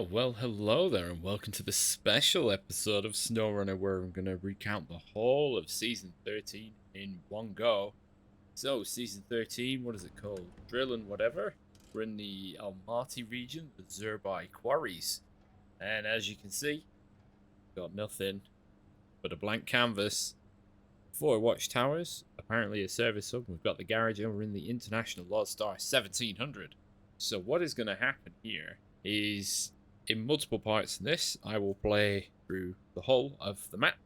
Oh, well, hello there, and welcome to the special episode of Snowrunner, where I'm going to recount the whole of Season 13 in one go. So, Season 13, what is it called? Drill and whatever. We're in the Almaty region, the Zerbai Quarries. And as you can see, got nothing but a blank canvas. 4 watchtowers, apparently a service hub. We've got the garage, and we're in the International Transtar 1700. So what is going to happen here is, in multiple parts in this, I will play through the whole of the map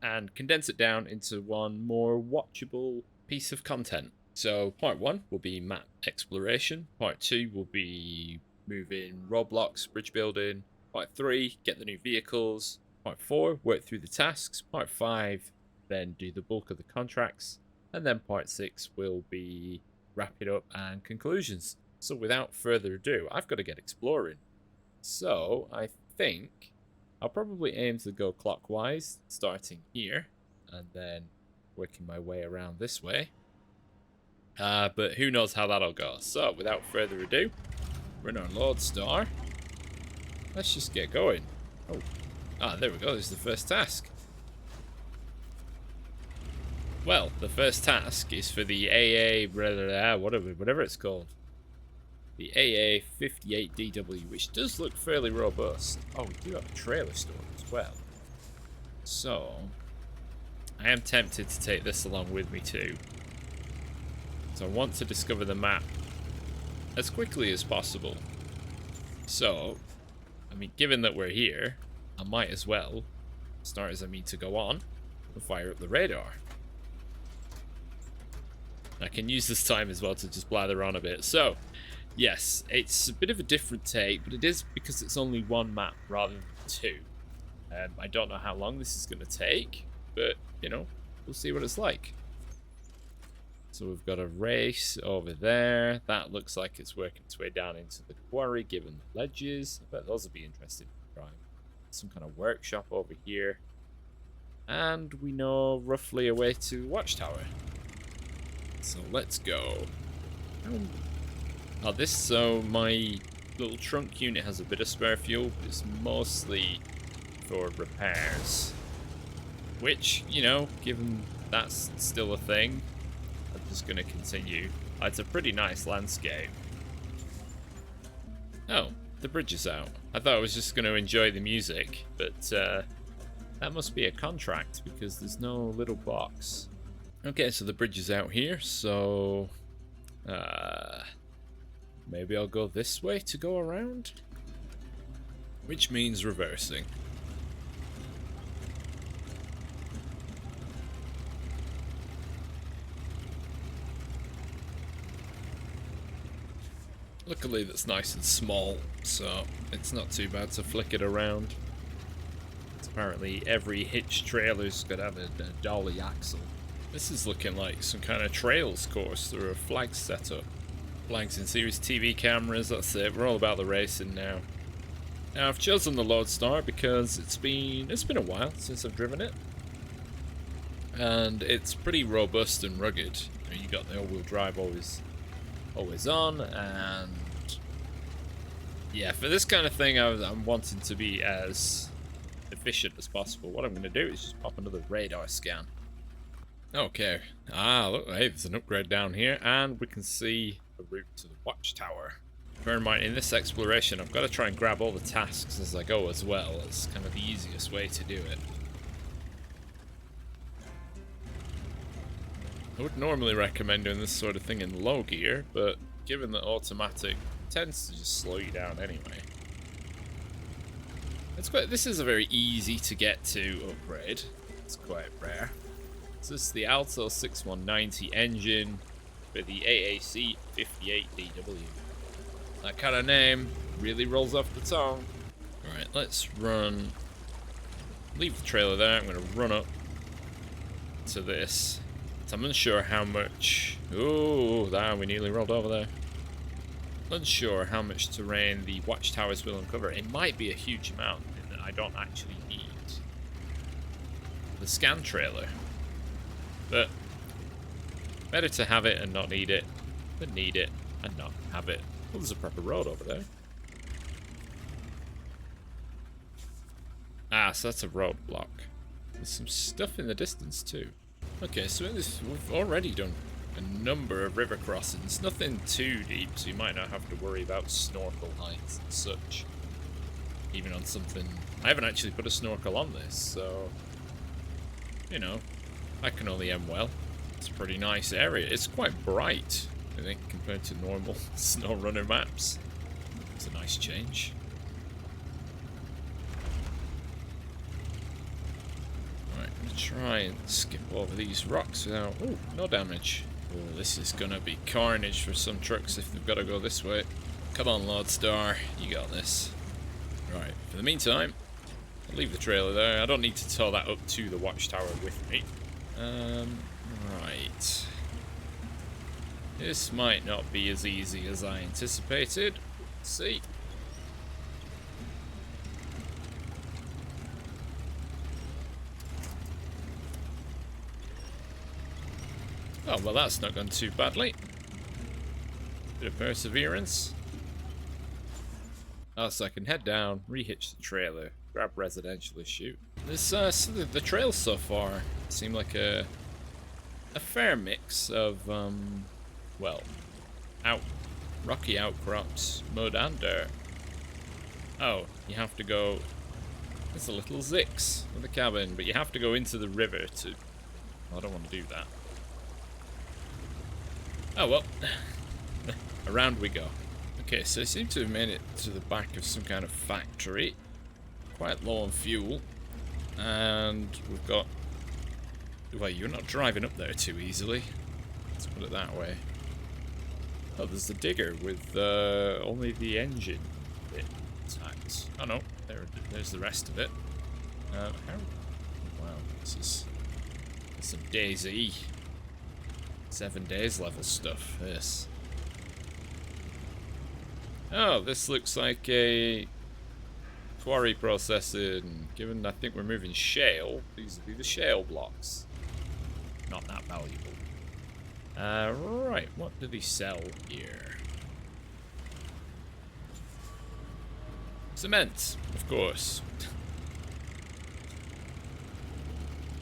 and condense it down into one more watchable piece of content. So part 1 will be map exploration, part 2 will be moving roadblocks, bridge building, part 3 get the new vehicles, part 4 work through the tasks, part 5 then do the bulk of the contracts, and then part 6 will be wrap it up and conclusions. So without further ado, I've got to get exploring. So I think I'll probably aim to go clockwise, starting here, and then working my way around this way. But who knows how that'll go. So without further ado, we're in our Lordstar. Let's just get going. Oh, there we go. This is the first task. Well, the first task is for the whatever it's called. The AA58DW, which does look fairly robust. Oh, we do have a trailer store as well. So, I am tempted to take this along with me too. So I want to discover the map as quickly as possible. So, I mean, given that we're here, I might as well start as I mean to go on and fire up the radar. I can use this time as well to just blather on a bit. So, yes, it's a bit of a different take, but it is because it's only one map rather than two. I don't know how long this is going to take, but, you know, we'll see what it's like. So we've got a race over there. That looks like it's working its way down into the quarry, given the ledges. I bet those will be interesting to try. Some kind of workshop over here. And we know roughly a way to Watchtower. So let's go. Oh, so my little trunk unit has a bit of spare fuel, but it's mostly for repairs. Which, you know, given that's still a thing, I'm just going to continue. It's a pretty nice landscape. Oh, the bridge is out. I thought I was just going to enjoy the music, but that must be a contract because there's no little box. Okay, so the bridge is out here, so maybe I'll go this way to go around, which means reversing. Luckily that's nice and small, so it's not too bad to flick it around. Apparently every hitch trailer's got to have a dolly axle. This is looking like some kind of trails course through a flag setup. Flags in series TV cameras, that's it. We're all about the racing now. Now I've chosen the Lordstar because it's been a while since I've driven it. And it's pretty robust and rugged. You got the all-wheel drive always on, and yeah, for this kind of thing I'm wanting to be as efficient as possible. What I'm going to do is just pop another radar scan. Okay, look, hey, there's an upgrade down here, and we can see the route to the Watchtower. Bear in mind, in this exploration, I've got to try and grab all the tasks as I go as well. It's kind of the easiest way to do it. I would normally recommend doing this sort of thing in low gear, but given that automatic tends to just slow you down anyway. This is a very easy to get to upgrade. It's quite rare. So this is the Alto 6190 engine for the AAC 58DW. That kind of name really rolls off the tongue. Alright, let's run. Leave the trailer there. I'm going to run up to this. So I'm unsure how much. Ooh, we nearly rolled over there. Unsure how much terrain the watchtowers will uncover. It might be a huge amount that I don't actually need the scan trailer. But better to have it and not need it than need it and not have it. Oh, there's a proper road over there. Ah, so that's a roadblock. There's some stuff in the distance too. Okay, so we've already done a number of river crossings. Nothing too deep, so you might not have to worry about snorkel heights and such. Even on something... I haven't actually put a snorkel on this, so... You know, I can only end well. It's a pretty nice area. It's quite bright, I think, compared to normal Snowrunner maps. It's a nice change. Right, I'm gonna try and skip over these rocks without... Oh, no damage. Oh, this is gonna be carnage for some trucks if they've got to go this way. Come on, Lordstar, you got this. Right, for the meantime, I'll leave the trailer there. I don't need to tow that up to the Watchtower with me. Right. This might not be as easy as I anticipated. Let's see. Oh, well, that's not gone too badly. Bit of perseverance. Oh, so I can head down, rehitch the trailer, grab residential shoot. This, so the trails so far seem like a fair mix of, well, rocky outcrops, mud and dirt. Oh, you have to go... There's a little Zix with a cabin, but you have to go into the river to... Well, I don't want to do that. Oh, well. Around we go. Okay, so I seem to have made it to the back of some kind of factory. Quite low on fuel. And we've got... Well, you're not driving up there too easily. Let's put it that way. Oh, there's the digger with only the engine bit intact. Oh no, there's the rest of it. Wow, this is some DayZ. 7 days level stuff, this. Oh, this looks like a quarry processing. Given I think we're moving shale, these will be the shale blocks. Not that valuable. Right, what do they sell here? Cement, of course.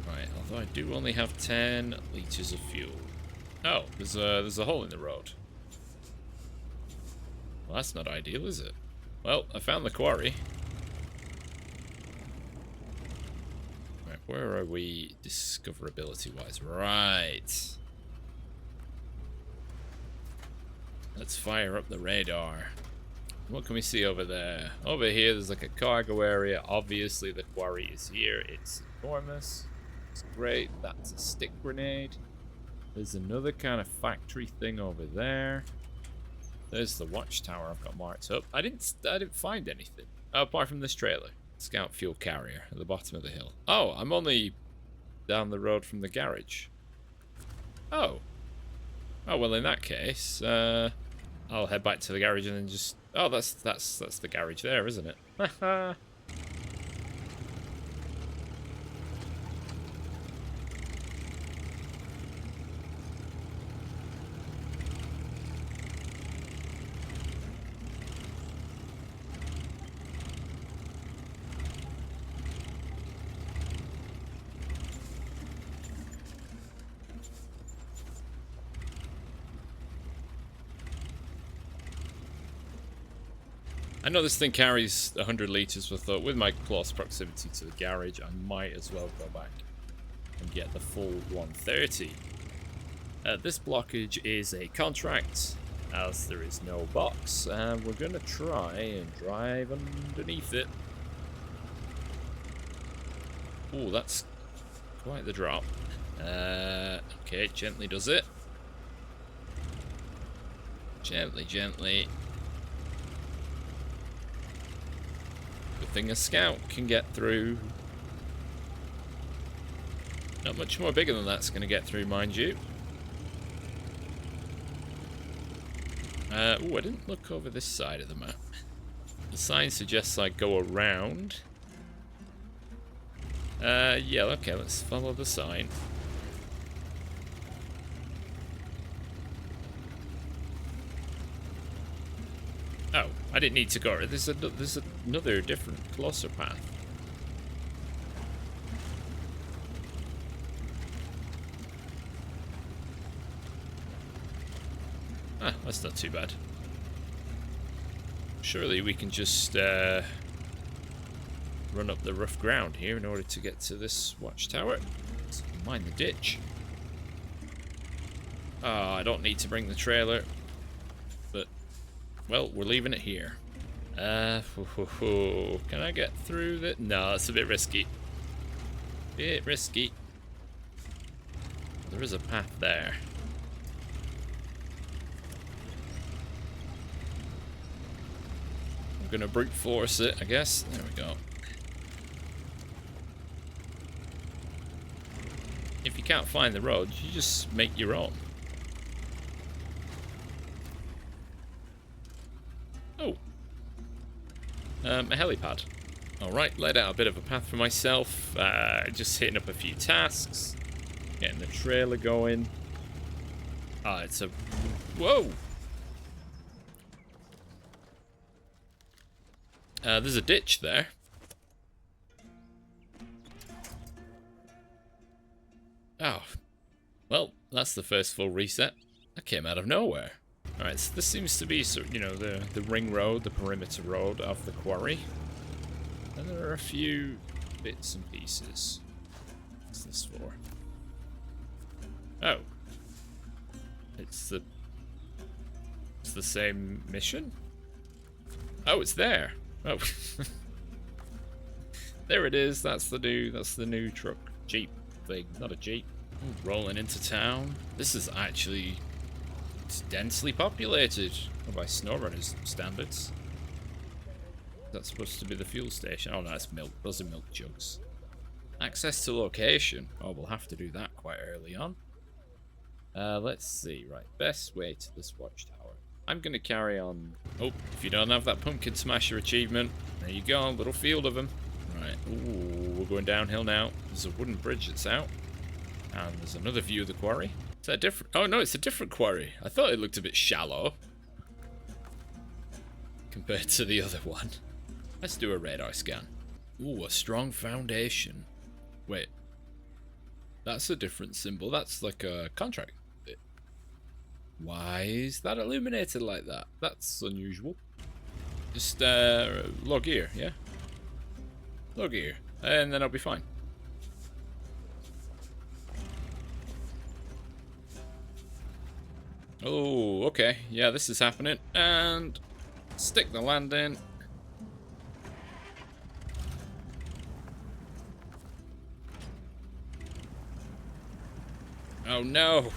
Right, although I do only have 10 litres of fuel. Oh, there's a hole in the road. Well, that's not ideal, is it? Well, I found the quarry. Right, where are we discoverability-wise? Right. Let's fire up the radar. What can we see over there? Over here, there's like a cargo area. Obviously, the quarry is here. It's enormous. It's great. That's a stick grenade. There's another kind of factory thing over there. There's the Watchtower I've got marked up. I didn't find anything apart from this trailer. Scout fuel carrier at the bottom of the hill. Oh, I'm only down the road from the garage. Oh. Oh well, in that case, I'll head back to the garage and then just... Oh, that's the garage there, isn't it? Haha. I know this thing carries 100 litres, but I thought with my close proximity to the garage, I might as well go back and get the full 130. This blockage is a contract, as there is no box, and we're going to try and drive underneath it. Oh, that's quite the drop. Okay, gently does it. Gently, gently. Good thing a scout can get through. Not much more bigger than that's going to get through, mind you. Oh, I didn't look over this side of the map. The sign suggests I go around. Yeah, okay, let's follow the sign. Oh, I didn't need to go. There's another different, closer path. Ah, that's not too bad. Surely we can just run up the rough ground here in order to get to this watchtower. So mind the ditch. Ah, I don't need to bring the trailer, but well, we're leaving it here. Can I get through that? No, it's a bit risky. Bit risky. There is a path there. I'm gonna brute force it, I guess. There we go. If you can't find the road, you just make your own. Oh. A helipad. Alright, laid out a bit of a path for myself. Just hitting up a few tasks. Getting the trailer going. Ah, it's a... Whoa! There's a ditch there. Oh. Well, that's the first full reset. That came out of nowhere. Alright, so this seems to be, you know, the ring road, the perimeter road of the quarry. And there are a few bits and pieces. What's this for? Oh. It's the same mission? Oh, it's there. Oh. There it is. That's the new truck. Jeep thing, not a Jeep. Ooh, rolling into town. This is actually densely populated by Snowrunner's standards. That's supposed to be the fuel station. Oh no, it's milk. Those are milk jugs. Access to location. Oh, we'll have to do that quite early on. Let's see. Right, best way to this watchtower. I'm gonna carry on. Oh, if you don't have that pumpkin smasher achievement, there you go. Little field of them. Right. Ooh, we're going downhill now. There's a wooden bridge that's out, and there's another view of the quarry. Is that different? Oh no, it's a different quarry. I thought it looked a bit shallow compared to the other one. Let's do a radar scan. Ooh, a strong foundation. Wait, that's a different symbol. That's like a contract. Why is that illuminated like that? That's unusual. Just log here, yeah? Log here, and then I'll be fine. Oh, okay. Yeah, this is happening. And stick the landing. Oh no.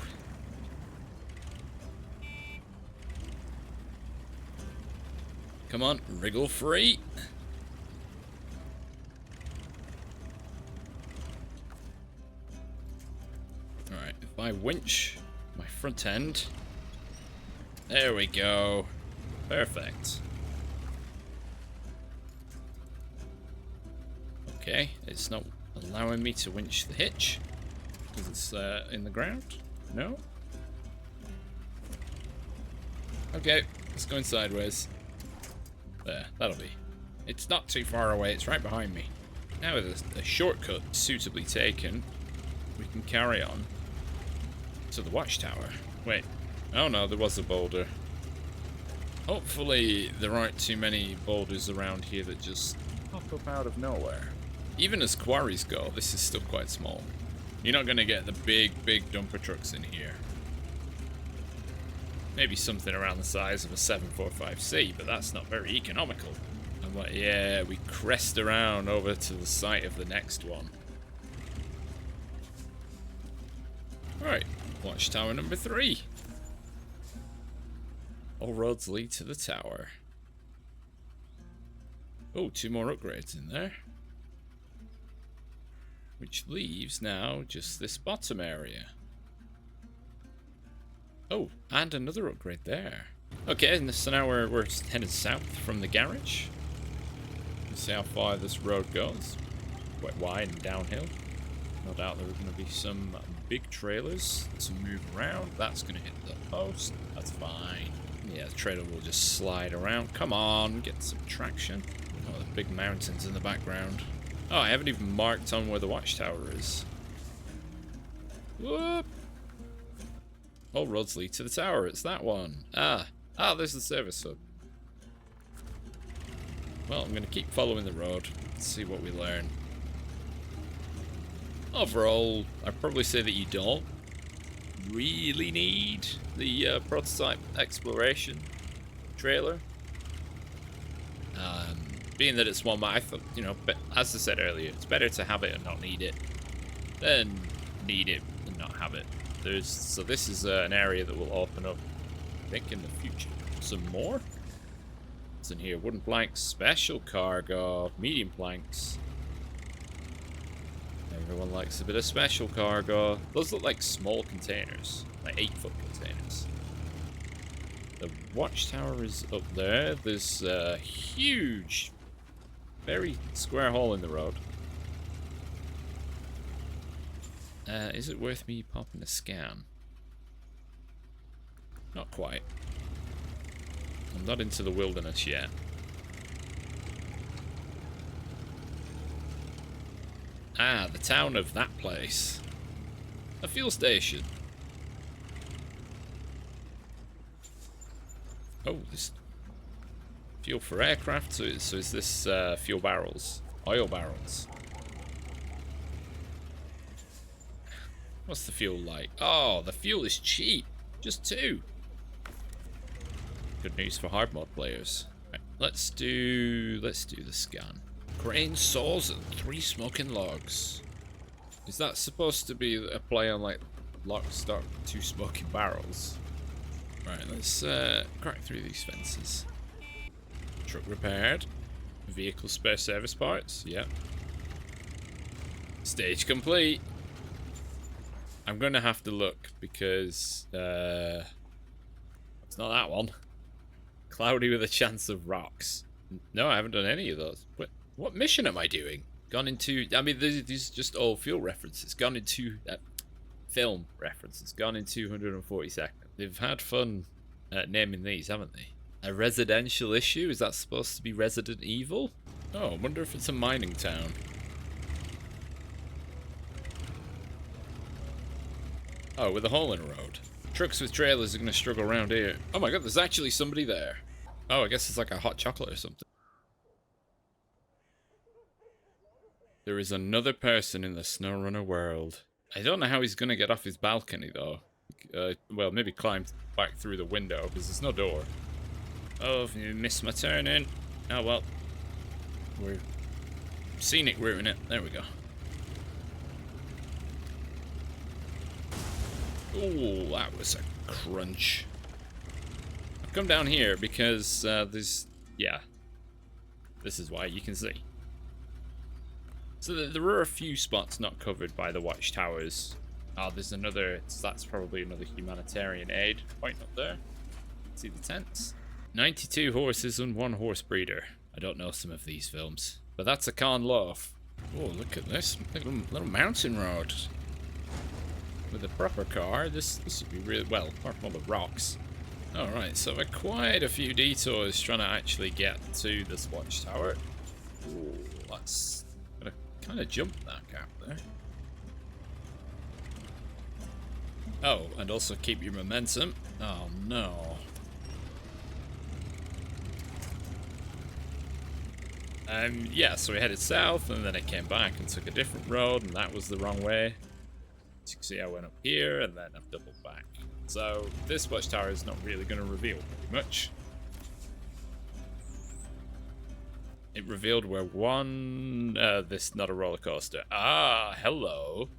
Come on, wriggle free. Alright, if I winch my front end. There we go. Perfect. Okay, it's not allowing me to winch the hitch because it's in the ground. No? Okay, it's going sideways. There, that'll be. It's not too far away, it's right behind me. Now with a shortcut suitably taken, we can carry on to the watchtower. Wait. Oh no, there was a boulder. Hopefully there aren't too many boulders around here that just pop up out of nowhere. Even as quarries go, this is still quite small. You're not going to get the big dumper trucks in here. Maybe something around the size of a 745C, but that's not very economical. And what, yeah, we crest around over to the site of the next one. Right, watchtower number 3. All roads lead to the tower. Oh, 2 more upgrades in there. Which leaves now just this bottom area. Oh, and another upgrade there. Okay, and so now we're headed south from the garage. Let's see how far this road goes. Quite wide and downhill. No doubt there are going to be some big trailers to move around. That's going to hit the post. That's fine. Yeah, the trailer will just slide around. Come on, get some traction. Oh, the big mountains in the background. Oh, I haven't even marked on where the watchtower is. Whoop! All roads lead to the tower. It's that one. Ah, there's the service hub. Well, I'm going to keep following the road. See what we learn. Overall, I'd probably say that you don't really need the prototype exploration trailer. Being that it's one that I thought, you know, but as I said earlier, it's better to have it and not need it than need it and not have it. So this is an area that will open up, I think, in the future. Some more? What's in here? Wooden planks, special cargo, medium planks. Everyone likes a bit of special cargo. Those look like small containers, like 8-foot containers. The Watchtower is up there. There's a huge, very square hole in the road. Is it worth me popping a scan? Not quite. I'm not into the wilderness yet. Ah, the town of that place. A fuel station. Oh, this fuel for aircraft. So is this fuel barrels? Oil barrels. What's the fuel like? Oh, the fuel is cheap. Just 2. Good news for hard mode players. Right, let's do the scan. Crane saws and 3 smoking logs. Is that supposed to be a play on like lock, stock, 2 smoking barrels? Right, let's crack through these fences. Truck repaired. Vehicle spare service parts. Yep. Stage complete. I'm gonna have to look because it's not that one. Cloudy with a chance of rocks. No, I haven't done any of those. What mission am I doing? Gone into... I mean, these are just all fuel references. Gone into... film references. Gone in 240 seconds. They've had fun naming these, haven't they? A residential issue? Is that supposed to be Resident Evil? Oh, I wonder if it's a mining town. Oh, with a hole in a road. Trucks with trailers are going to struggle around here. Oh my god, there's actually somebody there. Oh, I guess it's like a hot chocolate or something. There is another person in the Snowrunner world. I don't know how he's going to get off his balcony, though. Well, maybe climb back through the window, because there's no door. Oh, if you missed my turn in. Oh, well. We're scenic routing it. There we go. Ooh, that was a crunch. I've come down here because there's... Yeah. This is why, you can see. So there are a few spots not covered by the watchtowers. Oh, there's another... That's probably another humanitarian aid point up there. See the tents? 92 horses and 1 horse breeder. I don't know some of these films. But that's a con loaf. Oh, look at this. Little mountain road. With a proper car, this would be really... Well, apart from all the rocks. Alright, so I've had quite a few detours trying to actually get to this watchtower. Ooh, that's... Gonna kind of jump that gap there. Oh, and also keep your momentum. Oh, no. Yeah, so we headed south, and then it came back and took a different road, and that was the wrong way. As you can see, I went up here, and then I've doubled back. So, this watchtower is not really going to reveal very much. It revealed where one... this, not a roller coaster. Ah, hello.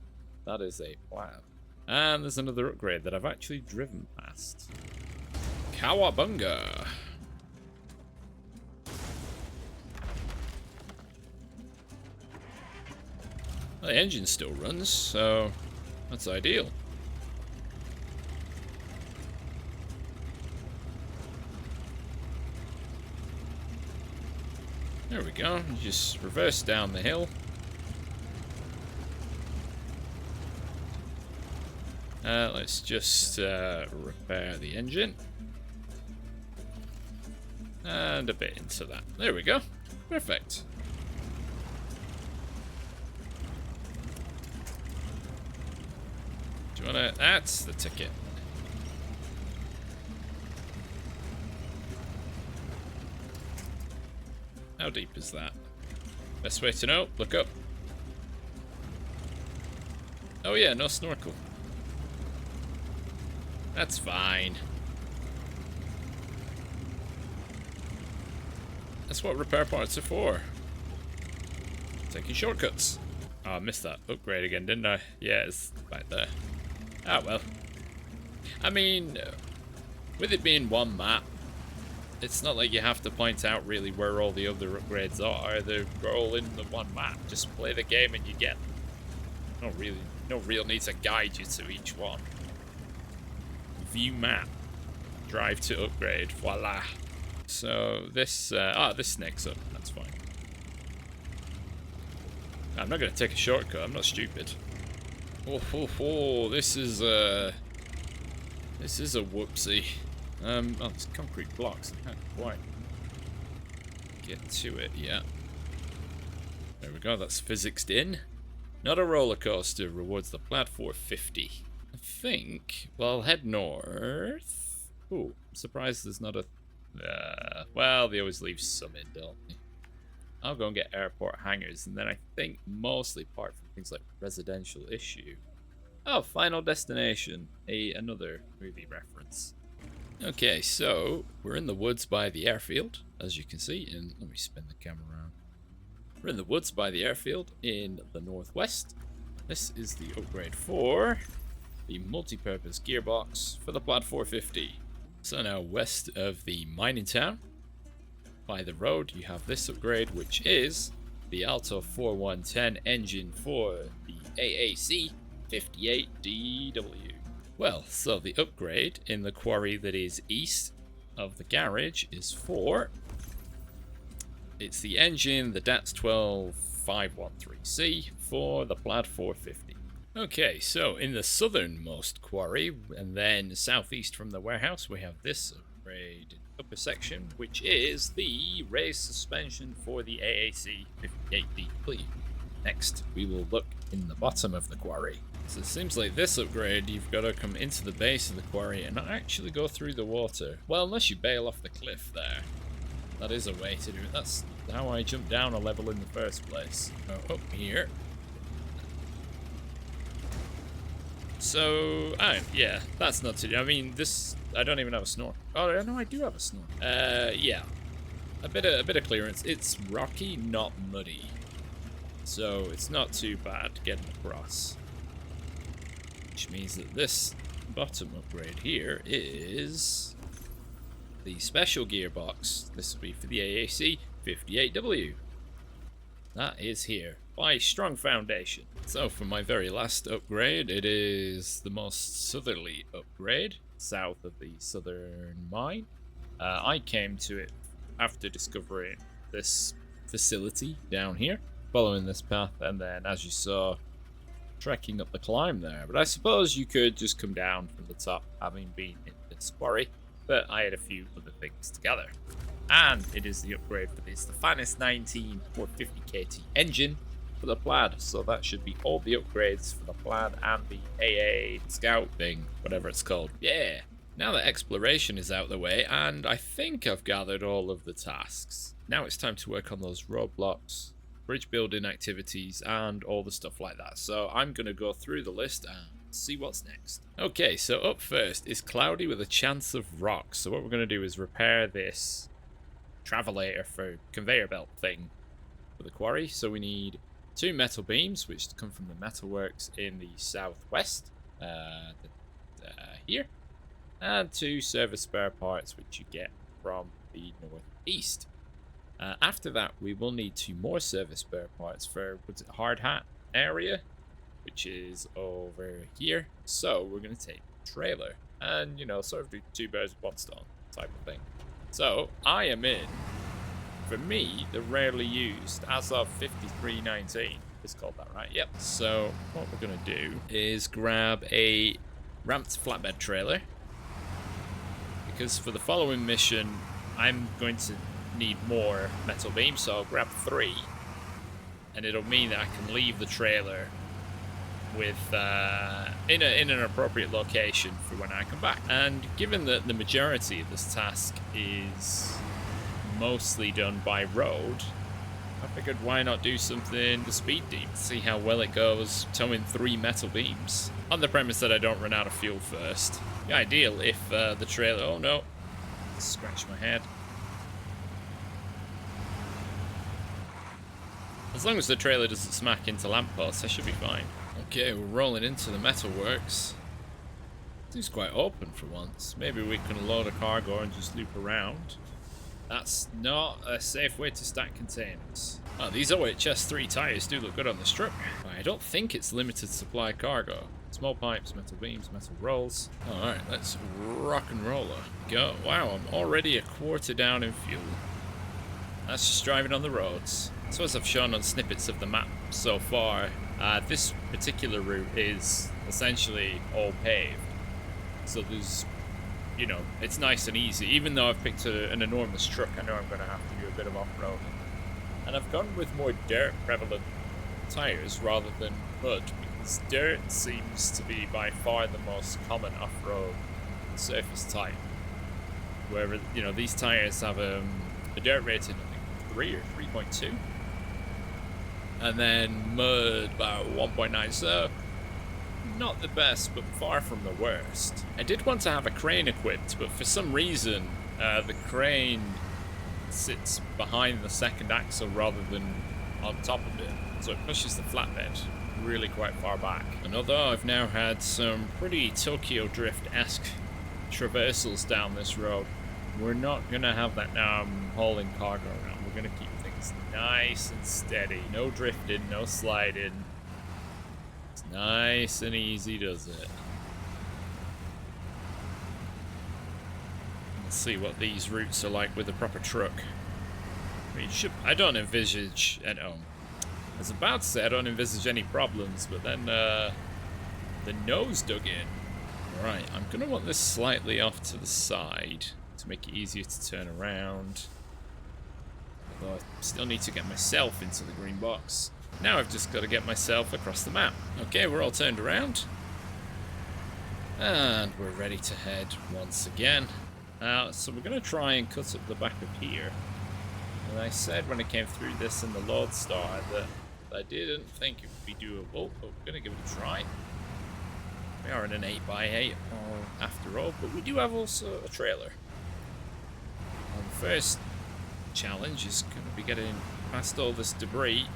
That is a Plaid. And there's another upgrade that I've actually driven past. Cowabunga. Well, the engine still runs, so that's ideal. There we go. Just reverse down the hill. Let's just repair the engine. And a bit into that. There we go. Perfect. Do you wanna... That's the ticket. How deep is that? Best way to know, look up. Oh yeah, no snorkel. That's fine. That's what repair parts are for. Taking shortcuts. Oh, I missed that upgrade again, didn't I? Yeah, it's right there. Ah, well. I mean, with it being one map, it's not like you have to point out really where all the other upgrades are. They're all in the one map. Just play the game and you get them. No real need to guide you to each one. View map. Drive to upgrade. Voila. So this, this snake's up. That's fine. I'm not going to take a shortcut. I'm not stupid. Oh, this is a whoopsie. Oh, it's concrete blocks. I can't quite get to it yet. There we go. That's physicsed in. Not a roller coaster. Rewards the Plaid 450. I think. Well, head north. Ooh, I'm surprised there's not a. Well, they always leave some in, don't they? I'll go and get airport hangars, and then I think mostly apart from things like residential issue. Oh, Final Destination, another movie reference. Okay, so we're in the woods by the airfield, as you can see, and let me spin the camera around. We're in the woods by the airfield in the northwest. This is the upgrade for the multi-purpose gearbox for the Plaid 450. So now west of the mining town, by the road, you have this upgrade, which is the Alto 4110 engine for the AAC 58DW. Well, so the upgrade in the quarry that is east of the garage is for... It's the engine, the DATS 12513C for the Plaid 450. Okay, so in the southernmost quarry, and then southeast from the warehouse, we have this upgrade upper section, which is the raised suspension for the AAC 58DW. Next, we will look in the bottom of the quarry. So it seems like this upgrade, you've got to come into the base of the quarry and not actually go through the water. Well, unless you bail off the cliff there. That is a way to do it. That's how I jumped down a level in the first place. Go up here. So, yeah, that's not too... I mean, this... I don't even have a snore. Oh, no, I do have a snore. Yeah. A bit of clearance. It's rocky, not muddy. So, it's not too bad getting across. Which means that this bottom upgrade here is the special gearbox. This will be for the AAC 58W. That is here by Strong Foundation. So for my very last upgrade, it is the most southerly upgrade, south of the southern mine. I came to it after discovering this facility down here, following this path, and then as you saw, trekking up the climb there. But I suppose you could just come down from the top, having been in this quarry, but I had a few other things together. And it is the upgrade for this, the Finest 19 450 KT engine for the Plaid. So that should be all the upgrades for the Plaid and the AA Scout thing, whatever it's called. Yeah! Now that exploration is out the way, and I think I've gathered all of the tasks. Now it's time to work on those roadblocks, bridge building activities, and all the stuff like that. So I'm going to go through the list and see what's next. Okay, so up first is Cloudy with a Chance of Rocks. So what we're going to do is repair this travelator for conveyor belt thing for the quarry. So we need 2 metal beams, which come from the metalworks in the southwest, here, and 2 service spare parts, which you get from the northeast. After that, we will need 2 more service spare parts for hard hat area, which is over here. So we're going to take the trailer and, you know, sort of do 2 birds with 1 stone type of thing. So I am in, for me, the rarely used as of 5319. It's called that, right? Yep. So what we're going to do is grab a ramped flatbed trailer, because for the following mission, I'm going to need more metal beams, so I'll grab 3, and it'll mean that I can leave the trailer with in an appropriate location for when I come back. And given that the majority of this task is mostly done by road, I figured why not do something the speed deep, see how well it goes towing 3 metal beams. On the premise that I don't run out of fuel first. The ideal if the trailer... Oh no, scratch my head. As long as the trailer doesn't smack into lampposts, I should be fine. Okay, we're rolling into the metalworks. Seems quite open for once. Maybe we can load a cargo and just loop around. That's not a safe way to stack containers. Oh, these OHS 3 tyres do look good on this truck. I don't think it's limited supply cargo. Small pipes, metal beams, metal rolls. Alright, let's rock and roller. Go. Wow, I'm already a quarter down in fuel. That's just driving on the roads. So as I've shown on snippets of the map so far, this particular route is essentially all paved. So there's, you know, it's nice and easy. Even though I've picked an enormous truck, I know I'm going to have to do a bit of off-roading. And I've gone with more dirt prevalent tyres rather than mud, because dirt seems to be by far the most common off-road surface type. Where, you know, these tyres have a dirt rating, I think, 3 or 3.2. And then mud about 1.9, so not the best, but far from the worst. I did want to have a crane equipped, but for some reason, the crane sits behind the second axle rather than on top of it. So it pushes the flatbed really quite far back. And although I've now had some pretty Tokyo Drift-esque traversals down this road, we're not going to have that now I'm hauling cargo around. We're going to keep things nice and steady. No drifting, no sliding. It's nice and easy, does it? Let's see what these routes are like with a proper truck. I mean, I don't envisage... I was about to say I don't envisage any problems, but then the nose dug in. Right, I'm going to want this slightly off to the side to make it easier to turn around. Although I still need to get myself into the green box. Now I've just got to get myself across the map. Okay, we're all turned around. And we're ready to head once again. So we're going to try and cut up the back of here. And I said when I came through this in the Lodestar that I didn't think it would be doable, but we're going to give it a try. We are in an 8x8 after all, but we do have also a trailer. The first challenge is going to be getting past all this debris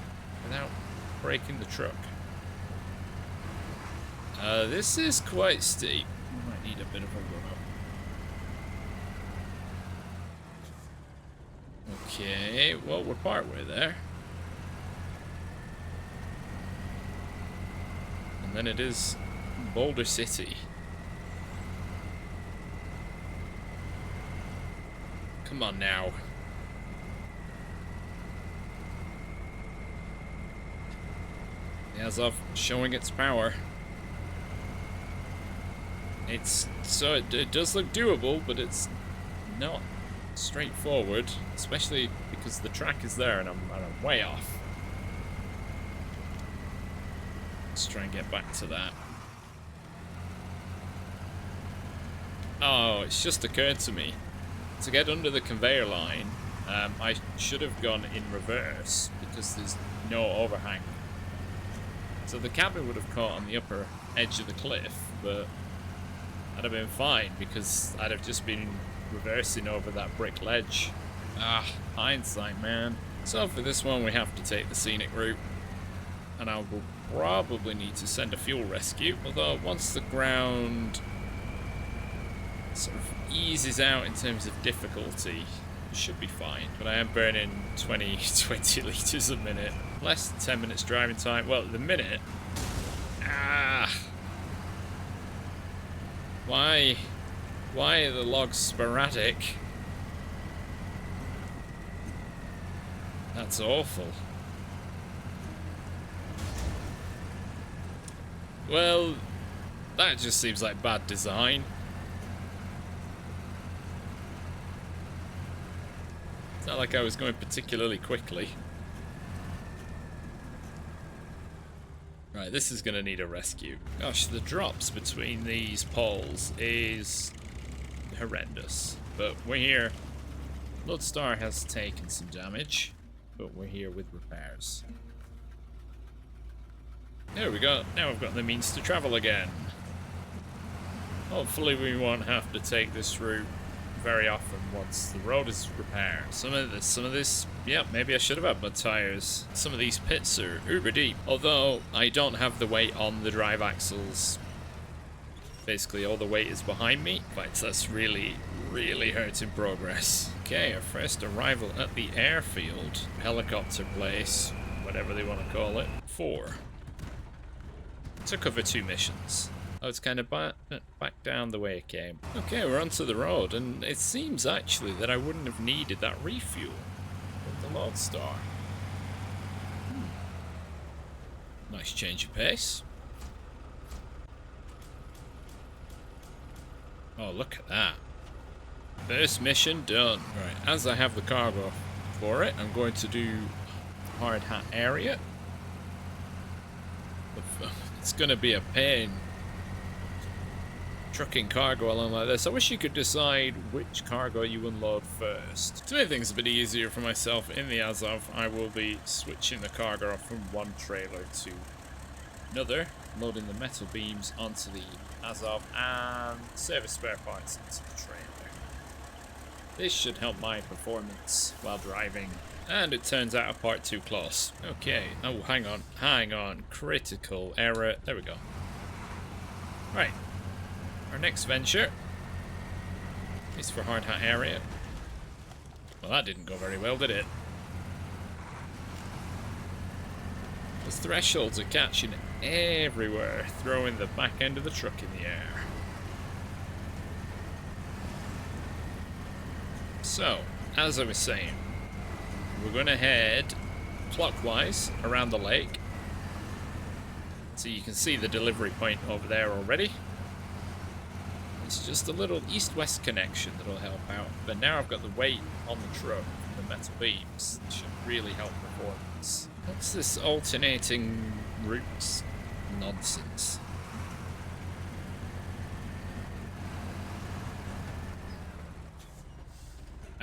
without breaking the truck. This is quite steep. We might need a bit of a run up. Okay, well, we're partway there. And then it is Boulder City. Come on now. As of showing its power. It does look doable, but it's not straightforward, especially because the track is there and I'm way off. Let's try and get back to that. Oh, it's just occurred to me. To get under the conveyor line, I should have gone in reverse because there's no overhang. So the cabin would have caught on the upper edge of the cliff, but I'd have been fine because I'd have just been reversing over that brick ledge. Ah, hindsight, man. So for this one, we have to take the scenic route. And I will probably need to send a fuel rescue, although once the ground sort of eases out in terms of difficulty, it should be fine. But I am burning 20 litres a minute. Less than 10 minutes driving time. Well, the minute. Why are the logs sporadic? That's awful. Well, that just seems like bad design. It's not like I was going particularly quickly. Right, this is going to need a rescue. Gosh, the drops between these poles is horrendous. But we're here. Lodestar has taken some damage, but we're here with repairs. There we go. Now we've got the means to travel again. Hopefully we won't have to take this route very often once the road is repaired. Some of this, yeah, maybe I should have had my tires. Some of these pits are uber deep, although I don't have the weight on the drive axles. Basically all the weight is behind me, but that's really hurting progress. Okay, our first arrival at the airfield, helicopter place, whatever they want to call it. 4. To cover 2 missions. Oh, it's kind of back down the way it came. Okay, we're onto the road, and it seems actually that I wouldn't have needed that refuel with the Lodestar. Nice change of pace. Oh, look at that. First mission done. Right, as I have the cargo for it, I'm going to do hard hat area. It's going to be a pain trucking cargo along like this. I wish you could decide which cargo you unload first. To make things a bit easier for myself in the Azov, I will be switching the cargo from one trailer to another, loading the metal beams onto the Azov and service spare parts into the trailer. This should help my performance while driving. And it turns out a part too close. Okay, oh hang on, critical error, there we go. Right. Our next venture is for hard hat area. Well, that didn't go very well, did it? Those thresholds are catching everywhere, throwing the back end of the truck in the air. So, as I was saying, we're going to head clockwise around the lake. So you can see the delivery point over there already. It's just a little east-west connection that'll help out. But now I've got the weight on the truck, the metal beams. It should really help performance. What's this alternating routes nonsense?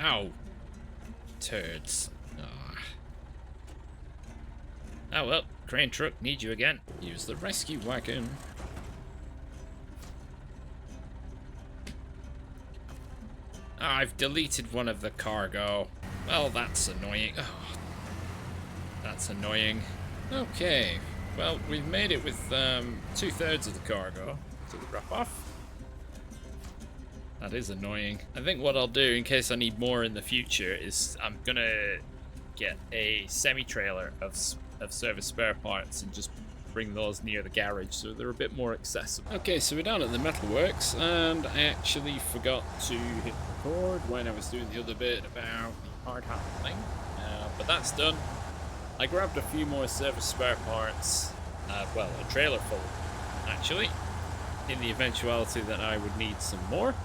Ow. Turds. Oh well, crane truck, need you again. Use the rescue wagon. Oh, I've deleted one of the cargo. Well, that's annoying. Oh, that's annoying. Okay, well, we've made it with 2/3 of the cargo to the drop-off. That is annoying. I think what I'll do, in case I need more in the future, is I'm gonna get a semi-trailer of service spare parts and just bring those near the garage so they're a bit more accessible. Okay, so we're down at the metalworks, and I actually forgot to hit record when I was doing the other bit about the hard hat thing, but that's done. I grabbed a few more service spare parts, well, a trailer full actually, in the eventuality that I would need some more.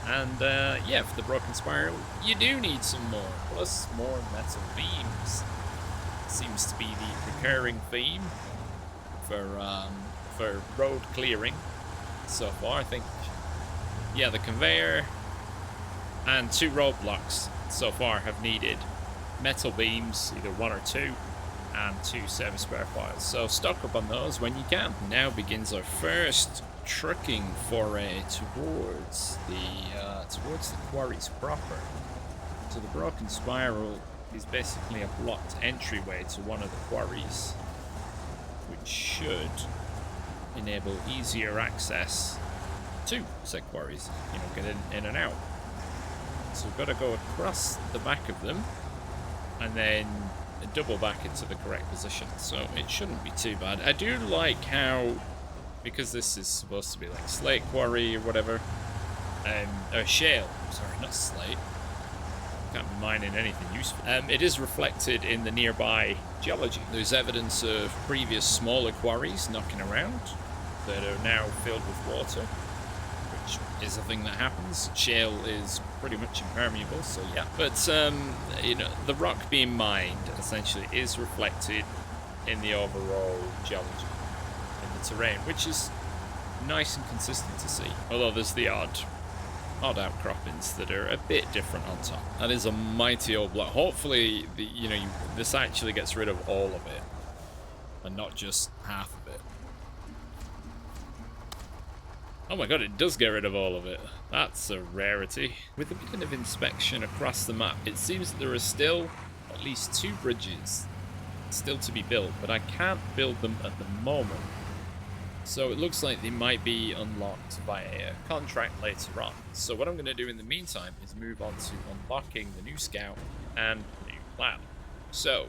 And yeah, for the broken spiral, you do need some more, plus more metal beams. Seems to be the recurring theme for road clearing so far. I think, yeah, the conveyor and 2 roadblocks so far have needed metal beams, either 1 or 2, and 2 service spare parts. So stock up on those when you can. Now begins our first trucking foray towards the quarries proper. So the broken spiral is basically a blocked entryway to one of the quarries, which should enable easier access to said quarries, you know, get in and out. So we've got to go across the back of them and then double back into the correct position, so it shouldn't be too bad. I do like how, because this is supposed to be like slate quarry or whatever, or shale, sorry, not slate, can't be mining anything useful. It is reflected in the nearby geology. There's evidence of previous smaller quarries knocking around that are now filled with water, which is a thing that happens. Shale is pretty much impermeable, so yeah. But you know, the rock being mined essentially is reflected in the overall geology, in the terrain, which is nice and consistent to see. Although there's the odd odd outcroppings that are a bit different on top. That is a mighty old block. Hopefully, this actually gets rid of all of it, and not just half of it. Oh my god, it does get rid of all of it. That's a rarity. With a bit of inspection across the map, it seems that there are still at least 2 bridges still to be built, but I can't build them at the moment. So it looks like they might be unlocked via a contract later on. So what I'm going to do in the meantime is move on to unlocking the new Scout and the new Plaid. So,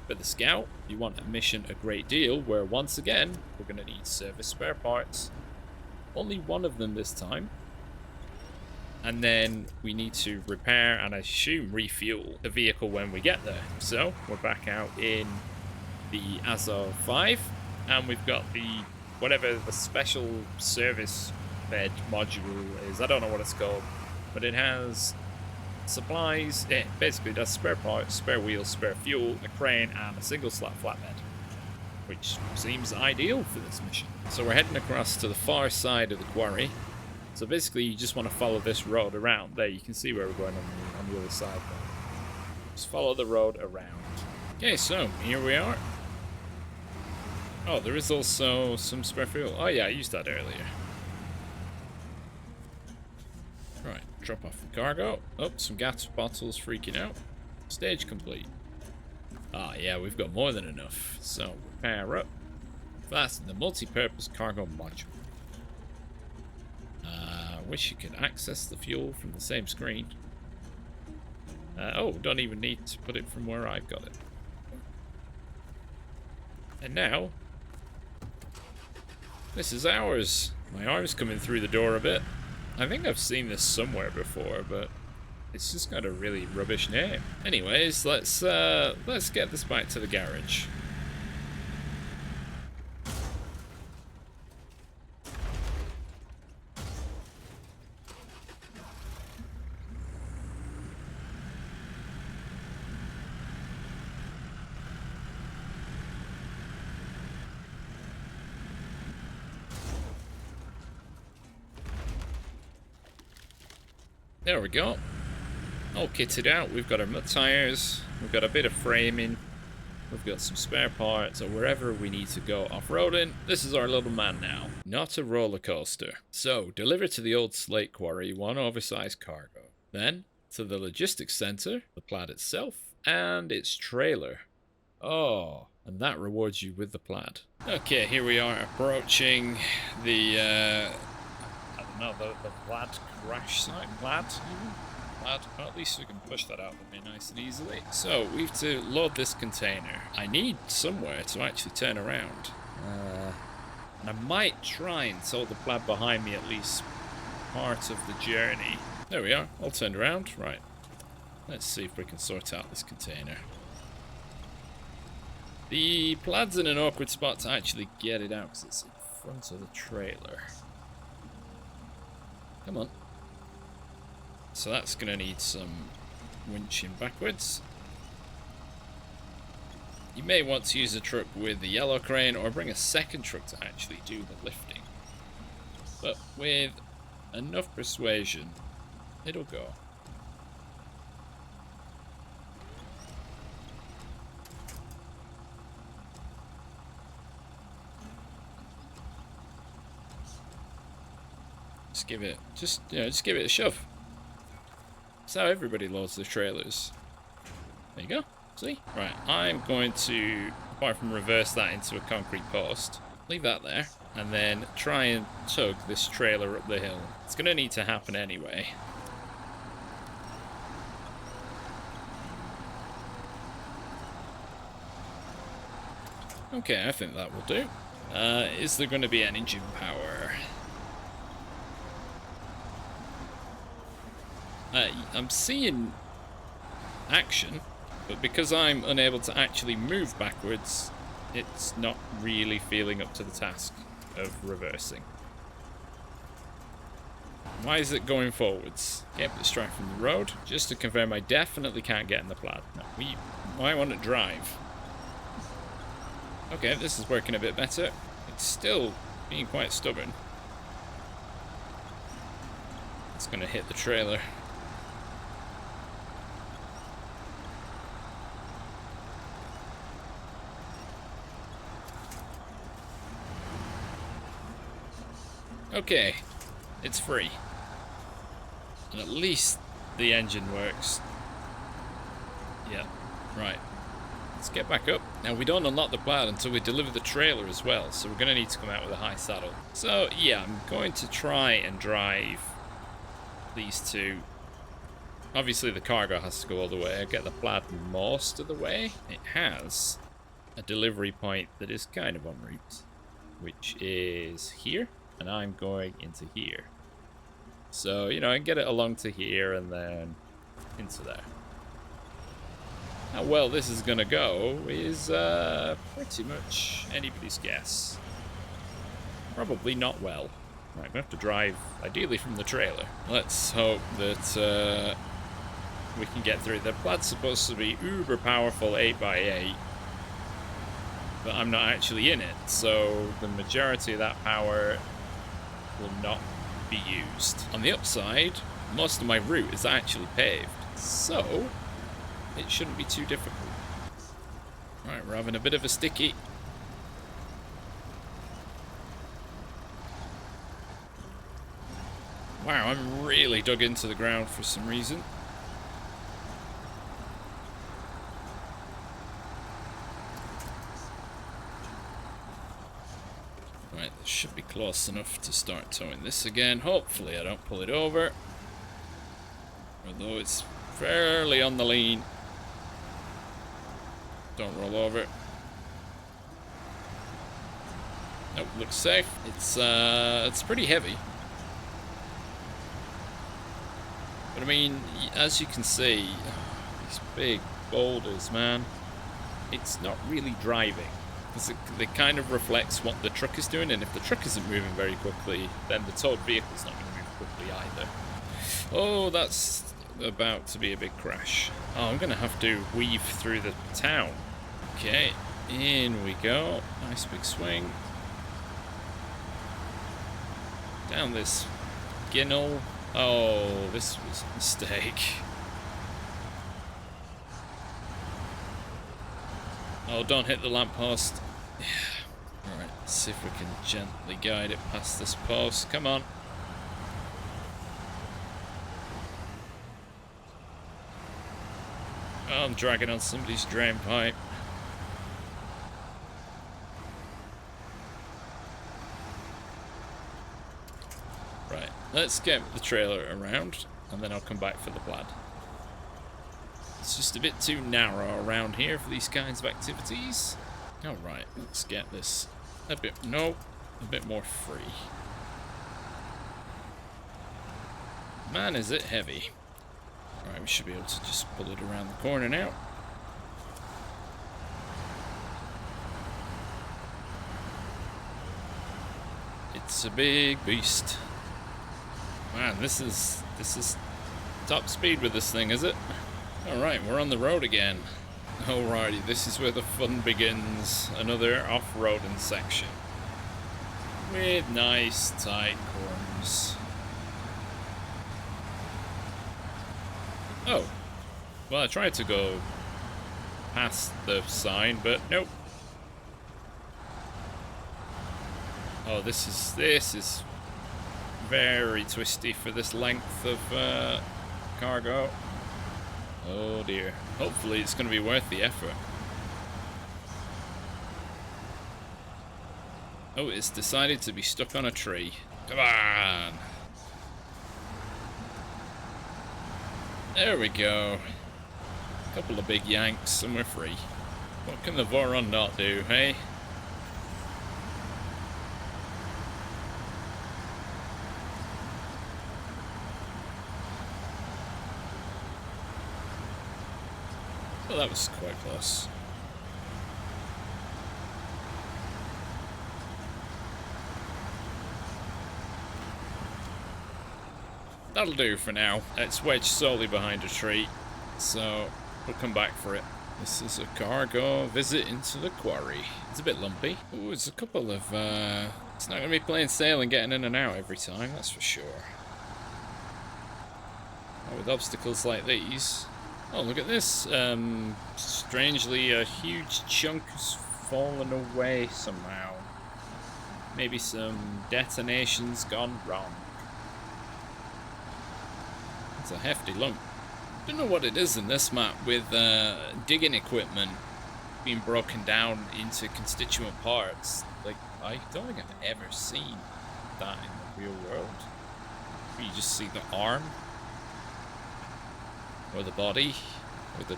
for the Scout, you want a mission a great deal, where once again, we're going to need service spare parts. Only one of them this time. And then we need to repair and I assume refuel the vehicle when we get there. So we're back out in the Azov 5 and we've got the whatever the special service bed module is. I don't know what it's called, but it has supplies. It basically does spare parts, spare wheels, spare fuel, a crane and a single slot flatbed, which seems ideal for this mission. So we're heading across to the far side of the quarry. So basically, you just want to follow this road around. There, you can see where we're going on the other side there. Just follow the road around. Okay, so here we are. Oh, there is also some spare fuel. Oh yeah, I used that earlier. Right, drop off the cargo. Oh, some gas bottles freaking out. Stage complete. Ah, yeah, we've got more than enough. So, repair up. Fasten the multi-purpose cargo module. Wish you could access the fuel from the same screen. Oh, don't even need to put it from where I've got it. And now, this is ours. My arm's coming through the door a bit. I think I've seen this somewhere before, but it's just got a really rubbish name. Anyways, let's get this back to the garage. There we go. All kitted out. We've got our mud tires. We've got a bit of framing. We've got some spare parts or wherever we need to go off-roading. This is our little man now. Not a roller coaster. So, deliver to the old slate quarry 1 oversized cargo. Then, to the logistics center, the Plaid itself, and its trailer. Oh, and that rewards you with the Plaid. Okay, here we are approaching the, the Plaid crash site. Plaid? Well, at least we can push that out of me nice and easily. So, we have to load this container. I need somewhere to actually turn around. And I might try and tow the Plaid behind me at least part of the journey. There we are, all turned around. Right. Let's see if we can sort out this container. The Plaid's in an awkward spot to actually get it out because it's in front of the trailer. Come on. So that's going to need some winching backwards. You may want to use a truck with the yellow crane or bring a second truck to actually do the lifting. But with enough persuasion, it'll go. Just give it a shove. That's how everybody loads their trailers. There you go. See? Right, I'm going to, apart from reverse that into a concrete post, leave that there, and then try and tug this trailer up the hill. It's going to need to happen anyway. Okay, I think that will do. Is there going to be an engine power? I'm seeing action, but because I'm unable to actually move backwards, it's not really feeling up to the task of reversing. Why is it going forwards? Get distracted from the road. Just to confirm, I definitely can't get in the Plaid. No, I want to drive. Okay, this is working a bit better. It's still being quite stubborn. It's gonna hit the trailer. Okay, it's free. And at least the engine works. Yeah, right. Let's get back up. Now, we don't unlock the Plaid until we deliver the trailer as well, so we're going to need to come out with a high saddle. So, yeah, I'm going to try and drive these two. Obviously, the cargo has to go all the way. I get the Plaid most of the way. It has a delivery point that is kind of en route, which is here, and I'm going into here. So, you know, I can get it along to here and then into there. How well this is going to go is pretty much anybody's guess. Probably not well. Right, I'm going to have to drive, ideally, from the trailer. Let's hope that we can get through. The Plaid's supposed to be uber powerful 8x8, but I'm not actually in it, so the majority of that power will not be used. On the upside, most of my route is actually paved, so it shouldn't be too difficult. Right, we're having a bit of a sticky. Wow, I'm really dug into the ground for some reason. Right, this should be close enough to start towing this again. Hopefully I don't pull it over. Although it's fairly on the lean. Don't roll over. Nope, looks safe. It's pretty heavy. But I mean, as you can see, these big boulders, man, it's not really driving. Because it kind of reflects what the truck is doing, and if the truck isn't moving very quickly, then the towed vehicle's not going to move quickly either. Oh, that's about to be a big crash. Oh, I'm going to have to weave through the town. Okay, in we go. Nice big swing. Down this ginnel. Oh, this was a mistake. Oh, don't hit the lamppost. Yeah. Alright, let's see if we can gently guide it past this post. Come on. Oh, I'm dragging on somebody's drain pipe. Right, let's get the trailer around, and then I'll come back for the Plaid. It's just a bit too narrow around here for these kinds of activities. Alright, let's get this a bit more free. Man, is it heavy. Alright, we should be able to just pull it around the corner now. It's a big beast. Man, this is top speed with this thing, is it? Alright, we're on the road again. Alrighty, this is where the fun begins. Another off-roading section. With nice tight corners. Oh. Well, I tried to go past the sign, but nope. Oh, this is very twisty for this length of cargo. Oh dear. Hopefully it's going to be worth the effort. Oh, it's decided to be stuck on a tree. Come on! There we go. A couple of big yanks and we're free. What can the Voron not do, hey? Well, that was quite close. That'll do for now. It's wedged solely behind a tree, so we'll come back for it. This is a cargo visit into the quarry. It's a bit lumpy. Ooh, it's a couple of, it's not going to be plain sailing getting in and out every time, that's for sure. Not with obstacles like these. Oh, look at this. Strangely, a huge chunk has fallen away somehow. Maybe some detonations gone wrong. It's a hefty lump. Don't know what it is in this map with digging equipment being broken down into constituent parts. Like, I don't think I've ever seen that in the real world. Where you just see the arm, or the body, or the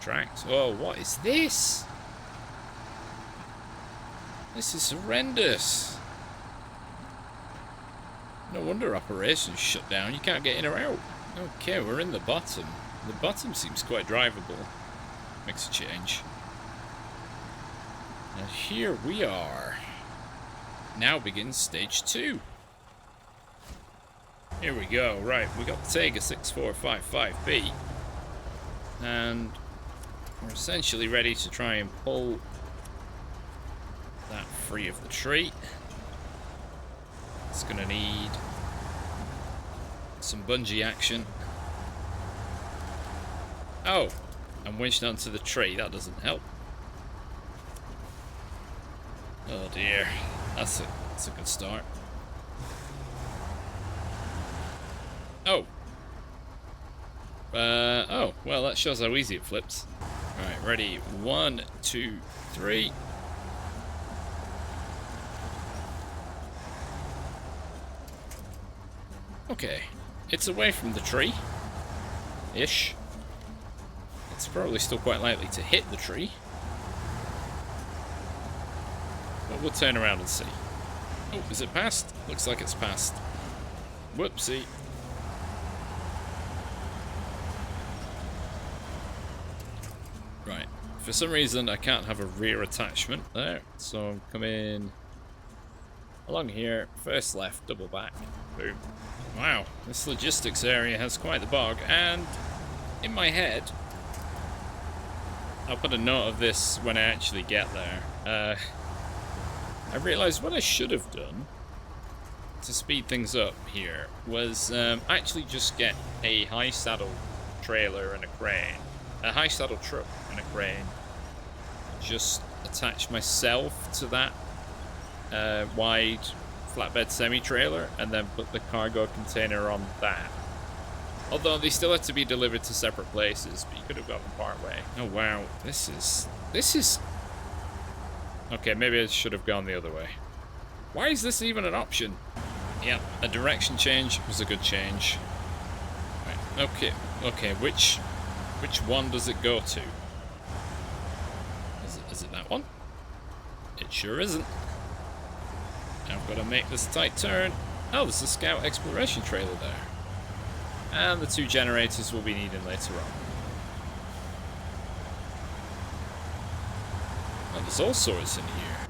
tracks. Oh, what is this? This is horrendous. No wonder operations shut down. You can't get in or out. Okay, we're in the bottom. The bottom seems quite drivable. Makes a change. And here we are. Now begins stage 2. Here we go. Right, we got the Tega 6455B. And we're essentially ready to try and pull that free of the tree. It's gonna need some bungee action. Oh, I'm winched onto the tree. That doesn't help. Oh dear, that's a good start. Oh. Oh, well, that shows how easy it flips. Alright, ready. 1, 2, 3. Okay, it's away from the tree. Ish. It's probably still quite likely to hit the tree. But we'll turn around and see. Oh, is it past? Looks like it's past. Whoopsie. Right. For some reason, I can't have a rear attachment there. So I'm coming along here. First left, double back. Boom. Wow. This logistics area has quite the bog. And in my head, I'll put a note of this when I actually get there. I realised what I should have done to speed things up here was actually just get a high saddle trailer and a crane. A high saddle truck and a crane. Just attach myself to that wide flatbed semi-trailer and then put the cargo container on that. Although they still have to be delivered to separate places, but you could have got them part way. Oh wow, this is... Okay, maybe I should have gone the other way. Why is this even an option? Yeah, a direction change was a good change. Right, okay, which one does it go to? Is it that one? It sure isn't. Now I've got to make this tight turn. Oh, there's a scout exploration trailer there. And the 2 generators will be needed later on. Oh, there's all sorts in here.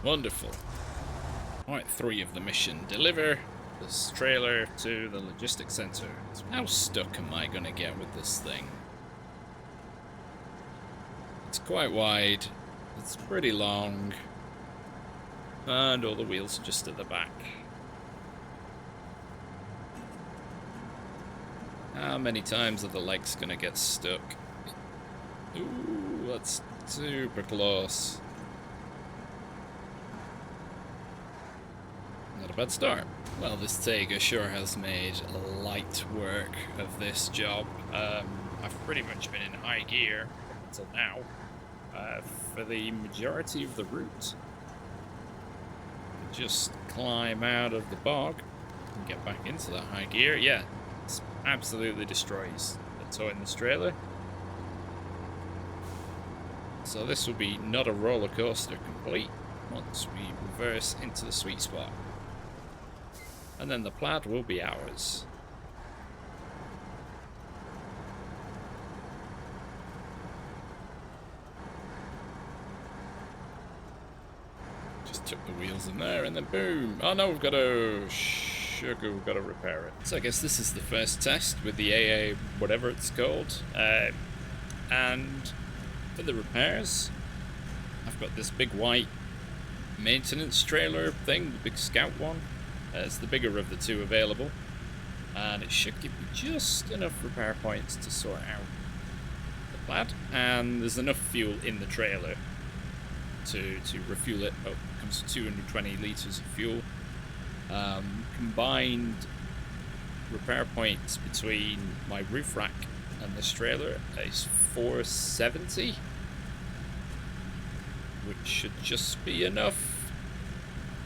Wonderful. Alright, 3 of the mission. Deliver this trailer to the logistics center. How stuck am I going to get with this thing? It's quite wide. It's pretty long. And all the wheels are just at the back. How many times are the legs going to get stuck? Ooh, that's super close. Not a bad start. Well, this Tega sure has made light work of this job. I've pretty much been in high gear until now for the majority of the route. Just climb out of the bog and get back into that high gear. Yeah, it absolutely destroys the tow in this trailer. So this will be not a roller coaster complete once we reverse into the sweet spot. And then the Plaid will be ours. Just took the wheels in there and then boom. Oh no, we've got to repair it. So I guess this is the first test with the AA whatever it's called. And for the repairs, I've got this big white maintenance trailer thing, the big Scout one. It's the bigger of the 2 available. And it should give you just enough repair points to sort out the Plaid. And there's enough fuel in the trailer to refuel it. Oh, it comes to 220 litres of fuel. Combined repair points between my roof rack and this trailer is 470, which should just be enough,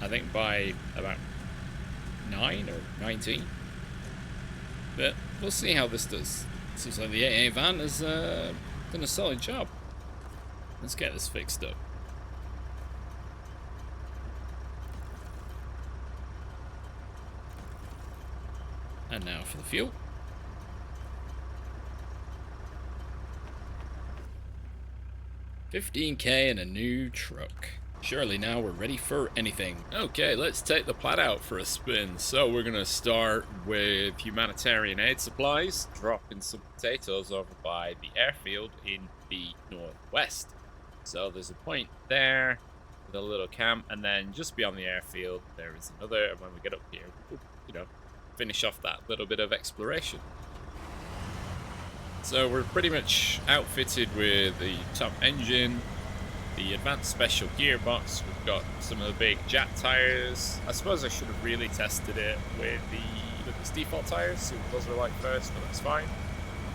I think, by about 9 or 19. But we'll see how this does. Seems like the AA van has done a solid job. Let's get this fixed up. And now for the fuel. $15K and a new truck. Surely now we're ready for anything. Okay, let's take the Plaid out for a spin. So we're gonna start with humanitarian aid supplies, dropping some potatoes over by the airfield in the northwest. So there's a point there with a little camp, and then just beyond the airfield there is another, and when we get up here, we'll, you know, finish off that little bit of exploration. So we're pretty much outfitted with the top engine, the advanced special gearbox. We've got some of the big jack tires. I suppose I should have really tested it with its default tires, see what those are like first, but that's fine.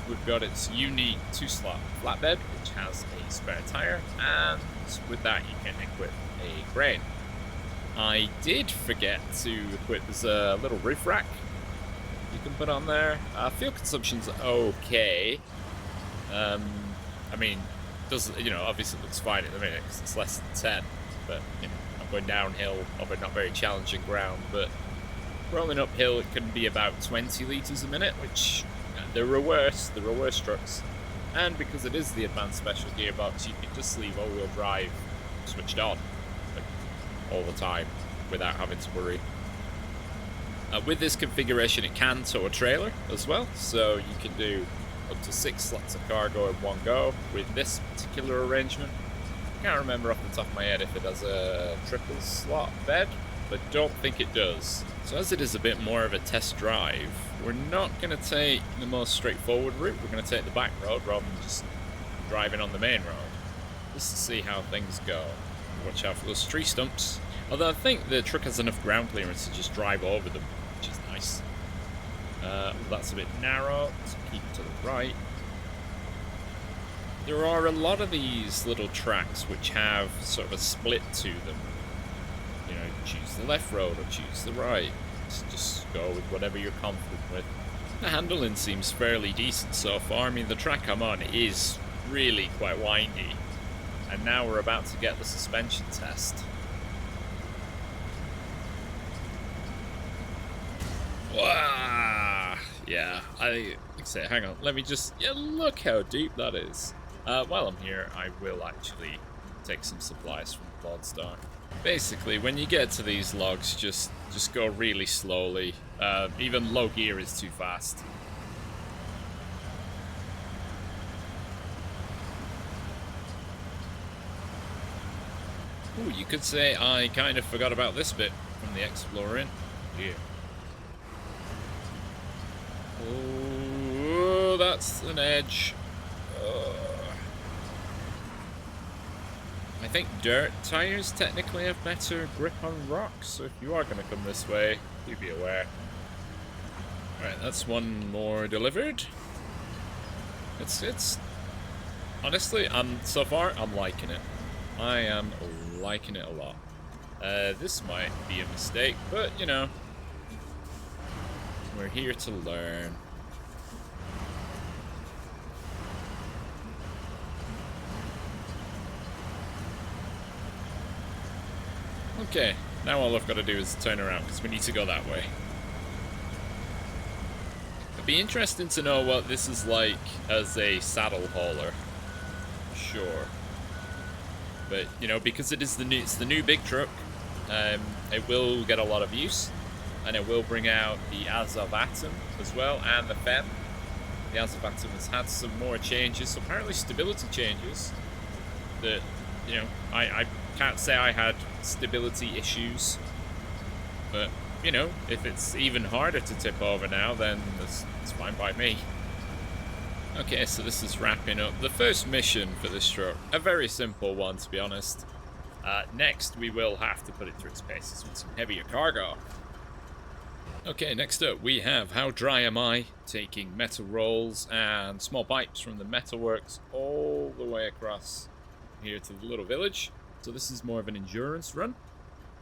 We've got its unique 2-slot flatbed, which has a spare tire, and with that you can equip a crane. I did forget to equip, there's a little roof rack you can put on there. Fuel consumption's okay. I mean, obviously it looks fine at the minute because it's less than 10, but you know, I'm going downhill over not very challenging ground, but rolling uphill it can be about 20 litres a minute, which there are worse trucks. And because it is the advanced special gearbox, you can just leave all-wheel drive switched on like, all the time without having to worry. With this configuration it can tow a trailer as well, so you can do up to 6 slots of cargo in one go with this particular arrangement. I can't remember off the top of my head if it has a triple slot bed, but don't think it does. So as it is a bit more of a test drive, we're not going to take the most straightforward route, we're going to take the back road rather than just driving on the main road, just to see how things go. Watch out for those tree stumps, although I think the truck has enough ground clearance to just drive over them, which is nice. That's a bit narrow, so keep to the right. There are a lot of these little tracks which have sort of a split to them. You know, choose the left road or choose the right. Just go with whatever you're confident with. The handling seems fairly decent so far. I mean, the track I'm on is really quite windy. And now we're about to get the suspension test. Wow. Yeah, like I say, hang on, let me just, yeah, look how deep that is. While I'm here, I will actually take some supplies from Watchtower. Basically, when you get to these logs, just go really slowly. Even low gear is too fast. Ooh, you could say I kind of forgot about this bit from the exploring. Yeah. Oh, that's an edge. I think dirt tires technically have better grip on rocks, so if you are going to come this way, do be aware. Alright, that's one more delivered. It's honestly, so far I'm liking it. I am liking it a lot. This might be a mistake, but you know, we're here to learn. Okay, now all I've got to do is turn around because we need to go that way. It'd be interesting to know what this is like as a saddle hauler. Sure. But, you know, because it's the new big truck, it will get a lot of use. And it will bring out the Azov Atom as well, and the FEM. The Azov Atom has had some more changes, so apparently stability changes. That, you know, I can't say I had stability issues, but you know, if it's even harder to tip over now, then it's fine by me. Okay, so this is wrapping up the first mission for this truck. A very simple one, to be honest. Next, we will have to put it through its paces with some heavier cargo. Okay, next up we have How Dry Am I? Taking metal rolls and small pipes from the metalworks all the way across here to the little village. So this is more of an endurance run.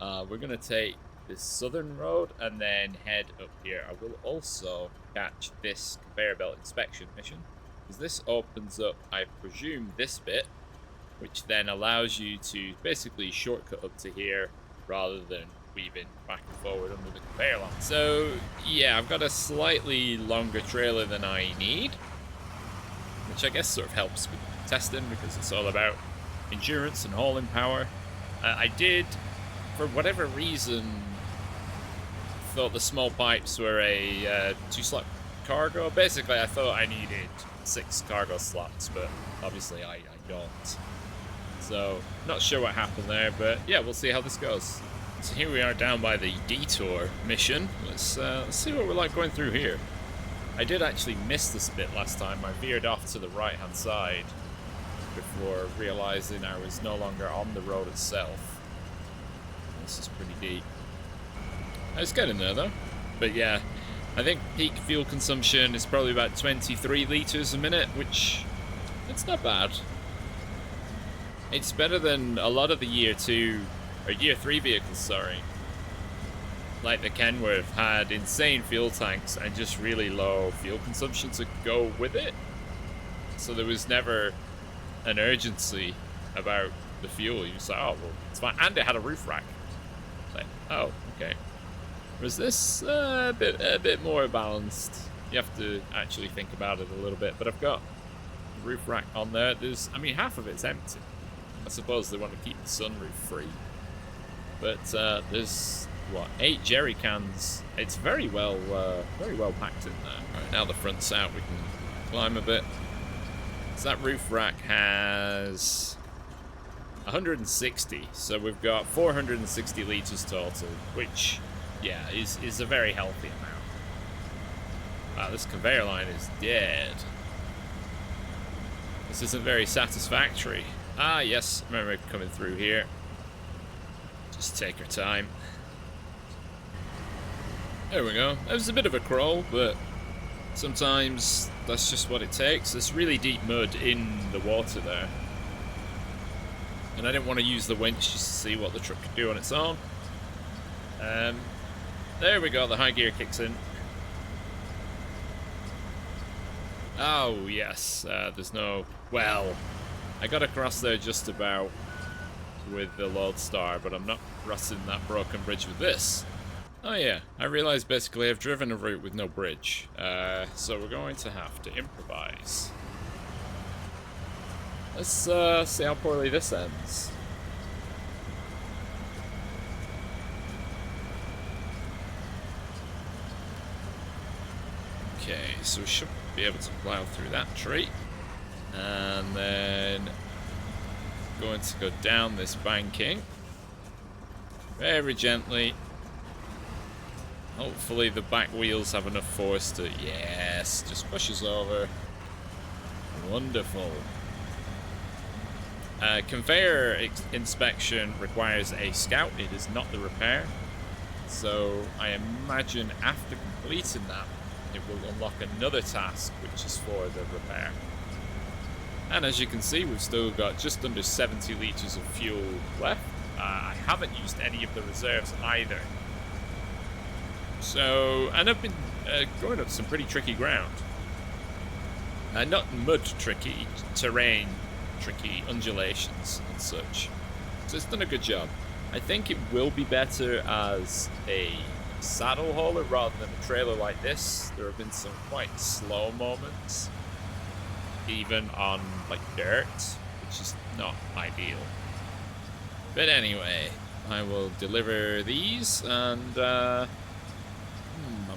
We're going to take this southern road and then head up here. I will also catch this conveyor belt inspection mission, because this opens up, I presume, this bit, which then allows you to basically shortcut up to here rather than weaving back and forward under the conveyor line. So yeah, I've got a slightly longer trailer than I need, which I guess sort of helps with testing because it's all about endurance and hauling power. I did, for whatever reason, thought the small pipes were a 2-slot cargo. Basically, I thought I needed 6 cargo slots, but obviously I don't. So, not sure what happened there, but yeah, we'll see how this goes. So here we are down by the detour mission. Let's see what we're like going through here. I did actually miss this bit last time. I veered off to the right-hand side before realizing I was no longer on the road itself. This is pretty deep. I was getting there though. But yeah, I think peak fuel consumption is probably about 23 litres a minute, which it's not bad. It's better than a lot of the year 2 or year 3 vehicles, sorry. Like the Kenworth had insane fuel tanks and just really low fuel consumption to go with it. So there was never an urgency about the fuel. You just like, oh well, it's fine. And it had a roof rack. Like, oh, okay. Whereas this a bit more balanced. You have to actually think about it a little bit. But I've got the roof rack on there. There's, I mean, half of it's empty. I suppose they want to keep the sunroof free. But there's what, 8 jerry cans. It's very well packed in there. All right, now the front's out, we can climb a bit. So that roof rack has 160, so we've got 460 litres total, which, yeah, is a very healthy amount. Wow, this conveyor line is dead. This isn't very satisfactory. Ah, yes, remember coming through here. Just take our time. There we go. It was a bit of a crawl, but sometimes that's just what it takes. There's really deep mud in the water there. And I didn't want to use the winch just to see what the truck could do on its own. There we go, the high gear kicks in. Oh, yes, there's no... Well, I got across there just about with the Lodestar, but I'm not crossing that broken bridge with this. Oh yeah, I realised basically I've driven a route with no bridge, so we're going to have to improvise. Let's see how poorly this ends. Okay, so we should be able to plough through that tree. And then going to go down this banking very gently. Hopefully the back wheels have enough force to, yes, just push us over. Wonderful. Conveyor inspection requires a scout. It is not the repair. So I imagine after completing that, it will unlock another task, which is for the repair. And as you can see, we've still got just under 70 litres of fuel left. I haven't used any of the reserves either. So, and I've been going up some pretty tricky ground. Not mud tricky, terrain tricky, undulations and such. So it's done a good job. I think it will be better as a saddle hauler rather than a trailer like this. There have been some quite slow moments, even on like dirt, which is not ideal. But anyway, I will deliver these, and I'm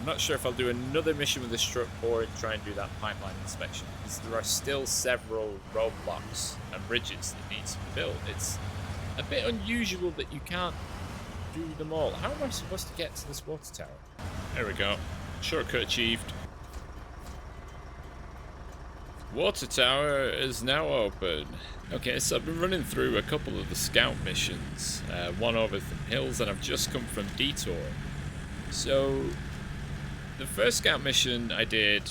not sure if I'll do another mission with this truck or try and do that pipeline inspection, because there are still several roadblocks and bridges that need to be built. It's a bit unusual that you can't do them all. How am I supposed to get to this water tower? There we go. Shortcut achieved. Water tower is now open. Okay, so I've been running through a couple of the scout missions. One over some hills, and I've just come from Detour. So the first scout mission I did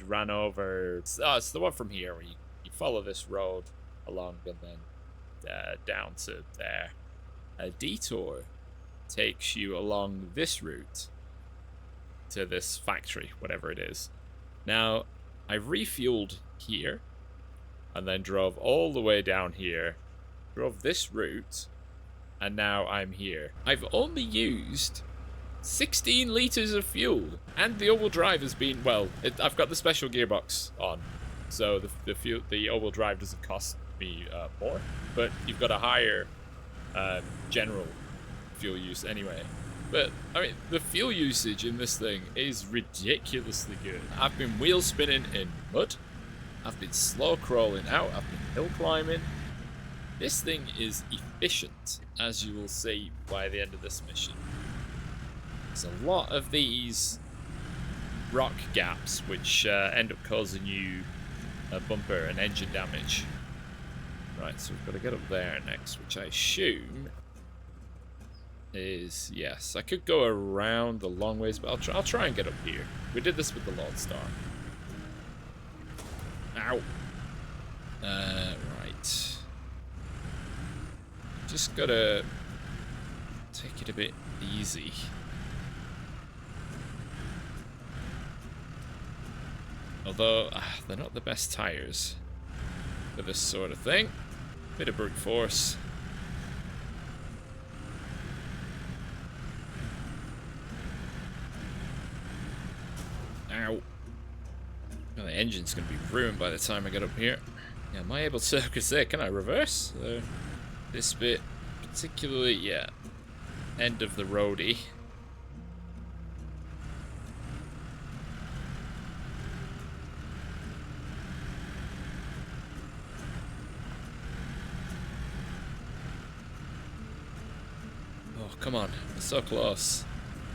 ran over. It's the one from here where you follow this road along and then down to there. A Detour takes you along this route to this factory, whatever it is. Now, I refueled here and then drove all the way down here, drove this route, and now I'm here. I've only used 16 litres of fuel, and the all-wheel drive has been, well, I've got the special gearbox on, so the all-wheel drive doesn't cost me more, but you've got a higher general fuel use anyway. But, I mean, the fuel usage in this thing is ridiculously good. I've been wheel spinning in mud. I've been slow crawling out. I've been hill climbing. This thing is efficient, as you will see by the end of this mission. There's a lot of these rock gaps which end up causing you a bumper and engine damage. Right, so we've got to get up there next, which I assume is, yes, I could go around the long ways, but I'll try and get up here. We did this with the Lord Star. Ow. Right. Just gotta take it a bit easy. Although, they're not the best tires for this sort of thing. Bit of brute force. Ow. Well, the engine's going to be ruined by the time I get up here. Yeah, am I able to, can I reverse? This bit, particularly, yeah, end of the roadie. Oh, come on, we're so close.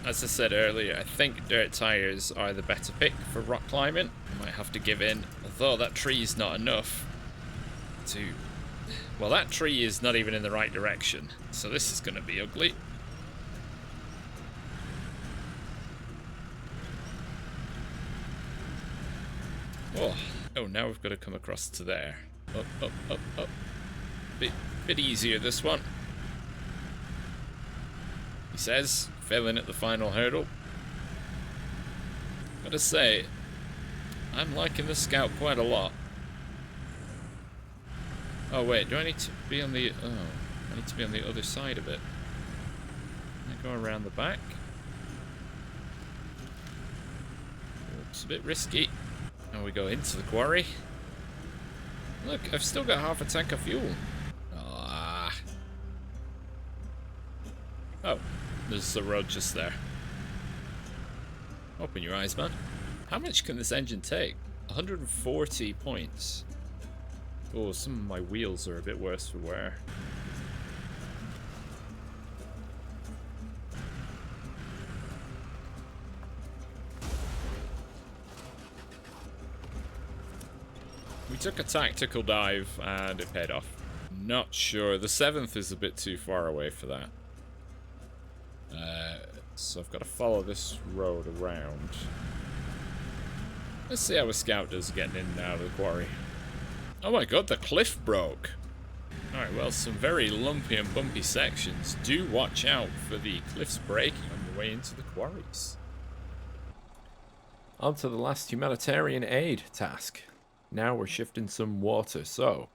As I said earlier, I think dirt tires are the better pick for rock climbing. I might have to give in, although that tree is not enough to... Well, that tree is not even in the right direction, so this is going to be ugly. Oh, now we've got to come across to there. Up, up, up, up. Bit easier, this one. He says, failing at the final hurdle. Gotta say, I'm liking this Scout quite a lot. Oh wait, do I need to be on the... Oh, I need to be on the other side of it. Can I go around the back? It's a bit risky. Now we go into the quarry. Look, I've still got half a tank of fuel. Ah. Oh. There's the road just there. Open your eyes, man. How much can this engine take? 140 points. Oh, some of my wheels are a bit worse for wear. We took a tactical dive and it paid off. Not sure. The 7th is a bit too far away for that. So I've got to follow this road around. Let's see how a Scout does getting in and out of the quarry. Oh my god, the cliff broke. Alright, well, some very lumpy and bumpy sections. Do watch out for the cliffs breaking on the way into the quarries. On to the last humanitarian aid task. Now we're shifting some water, so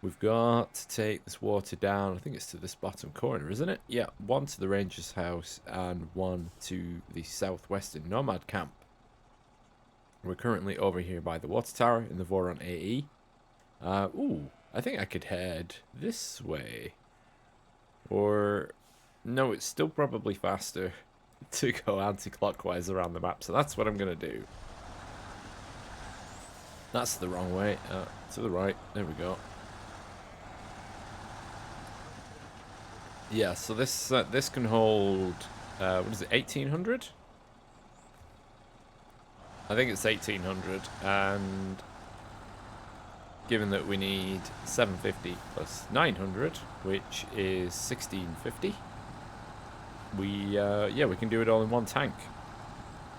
we've got to take this water down. I think it's to this bottom corner, isn't it? Yeah, one to the ranger's house and one to the southwestern nomad camp. We're currently over here by the water tower in the Voron AE. Ooh, I think I could head this way. Or, no, it's still probably faster to go anti-clockwise around the map, so that's what I'm going to do. That's the wrong way. To the right. There we go. Yeah, so this can hold what is it, 1800? I think it's 1800, and given that we need 750 plus 900, which is 1650, we can do it all in one tank,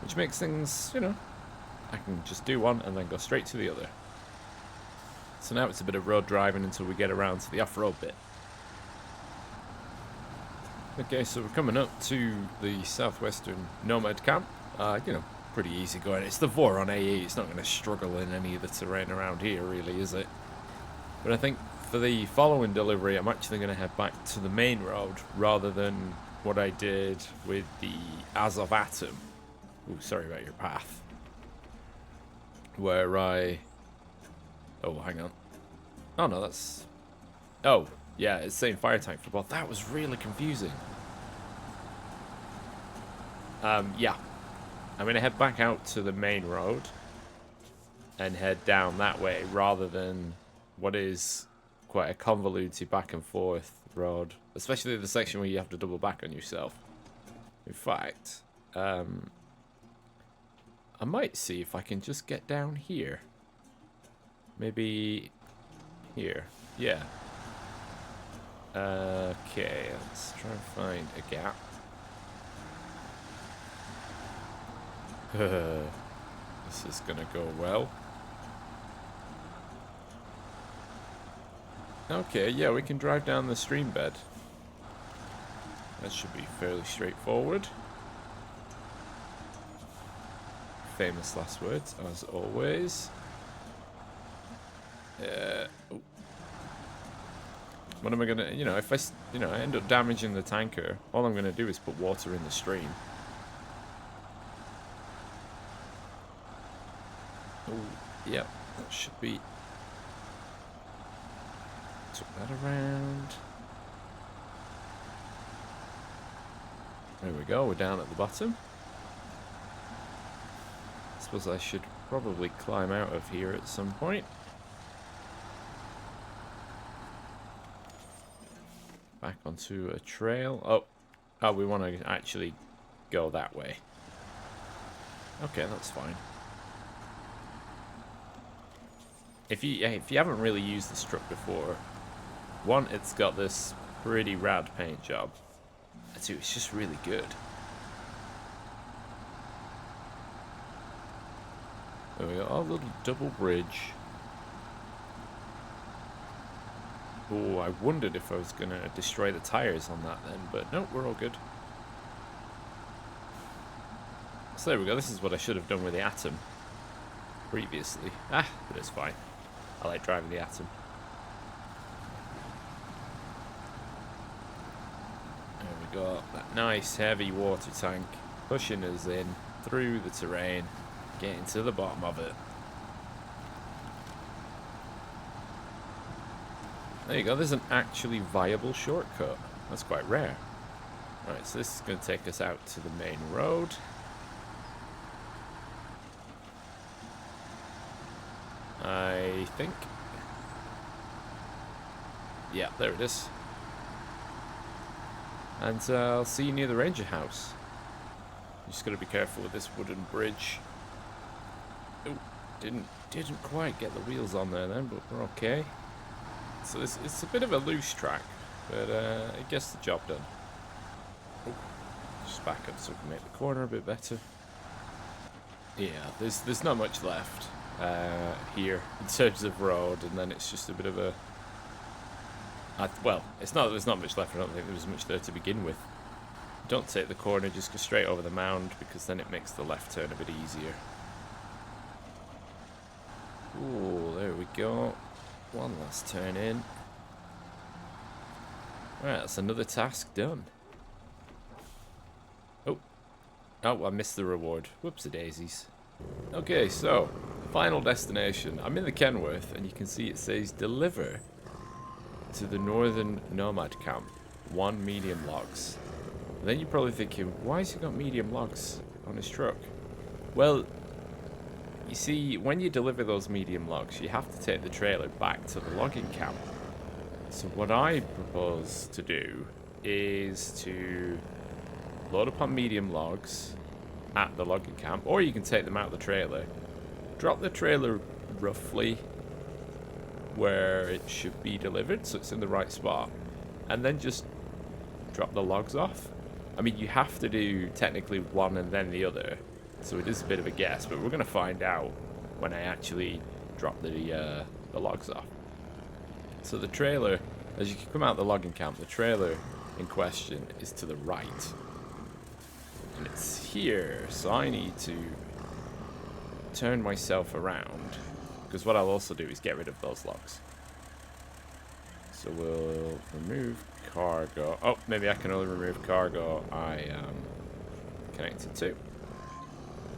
which makes things, you know, I can just do one and then go straight to the other. So now it's a bit of road driving until we get around to the off-road bit. Okay, so we're coming up to the southwestern Nomad camp. You know, pretty easy going. It's the Vor on AE. It's not going to struggle in any of the terrain around here, really, is it? But I think for the following delivery, I'm actually going to head back to the main road rather than what I did with the Azov Atom. Ooh, sorry about your path. Where I... Oh, hang on. Oh, no, that's... Oh, yeah, it's saying fire tank for both. That was really confusing. Yeah. I'm going to head back out to the main road and head down that way rather than what is quite a convoluted back and forth road, especially the section where you have to double back on yourself. In fact, I might see if I can just get down here. Maybe here. Yeah. Okay, let's try and find a gap. This is gonna go well. Okay, yeah, we can drive down the stream bed. That should be fairly straightforward. Famous last words, as always. Oh. What am I gonna, you know, if I end up damaging the tanker, all I'm gonna do is put water in the stream. Oh, yep, that should be. Took that around. There we go, we're down at the bottom. I suppose I should probably climb out of here at some point. Back onto a trail. Oh, we want to actually go that way. Okay, that's fine. If you haven't really used this truck before, one, it's got this pretty rad paint job. And two, it's just really good. There we go, our little double bridge. Oh, I wondered if I was going to destroy the tires on that then, but no, we're all good. So there we go, this is what I should have done with the Atom previously. But it's fine. I like driving the Atom. There we go, that nice heavy water tank pushing us in through the terrain, getting to the bottom of it. There you go, there's an actually viable shortcut. That's quite rare. Alright, so this is going to take us out to the main road. I think. Yeah, there it is. And I'll see you near the ranger house. You just got to be careful with this wooden bridge. Oh, didn't quite get the wheels on there then, but we're okay. So it's a bit of a loose track, but it gets the job done. Oh, just back up so we can make the corner a bit better. Yeah, there's not much left here in terms of road, and then it's just a bit of a. Well, it's not. There's not much left. I don't think there was much there to begin with. Don't take the corner. Just go straight over the mound because then it makes the left turn a bit easier. Ooh, there we go. One last turn in. Right, that's another task done. Oh, I missed the reward. Whoopsie daisies. Okay, so final destination. I'm in the Kenworth, and you can see it says deliver to the northern nomad camp. 1 medium logs. And then you're probably thinking, why has he got medium logs on his truck? Well, you see, when you deliver those medium logs, you have to take the trailer back to the logging camp. So what I propose to do is to load up on medium logs at the logging camp, or you can take them out of the trailer. Drop the trailer roughly where it should be delivered, so it's in the right spot, and then just drop the logs off. I mean, you have to do technically one and then the other, so it is a bit of a guess, but we're going to find out when I actually drop the logs off. So the trailer, as you come out the logging camp, the trailer in question is to the right. And it's here, so I need to turn myself around, because what I'll also do is get rid of those logs. So we'll remove cargo. Oh, maybe I can only remove cargo I am connected to,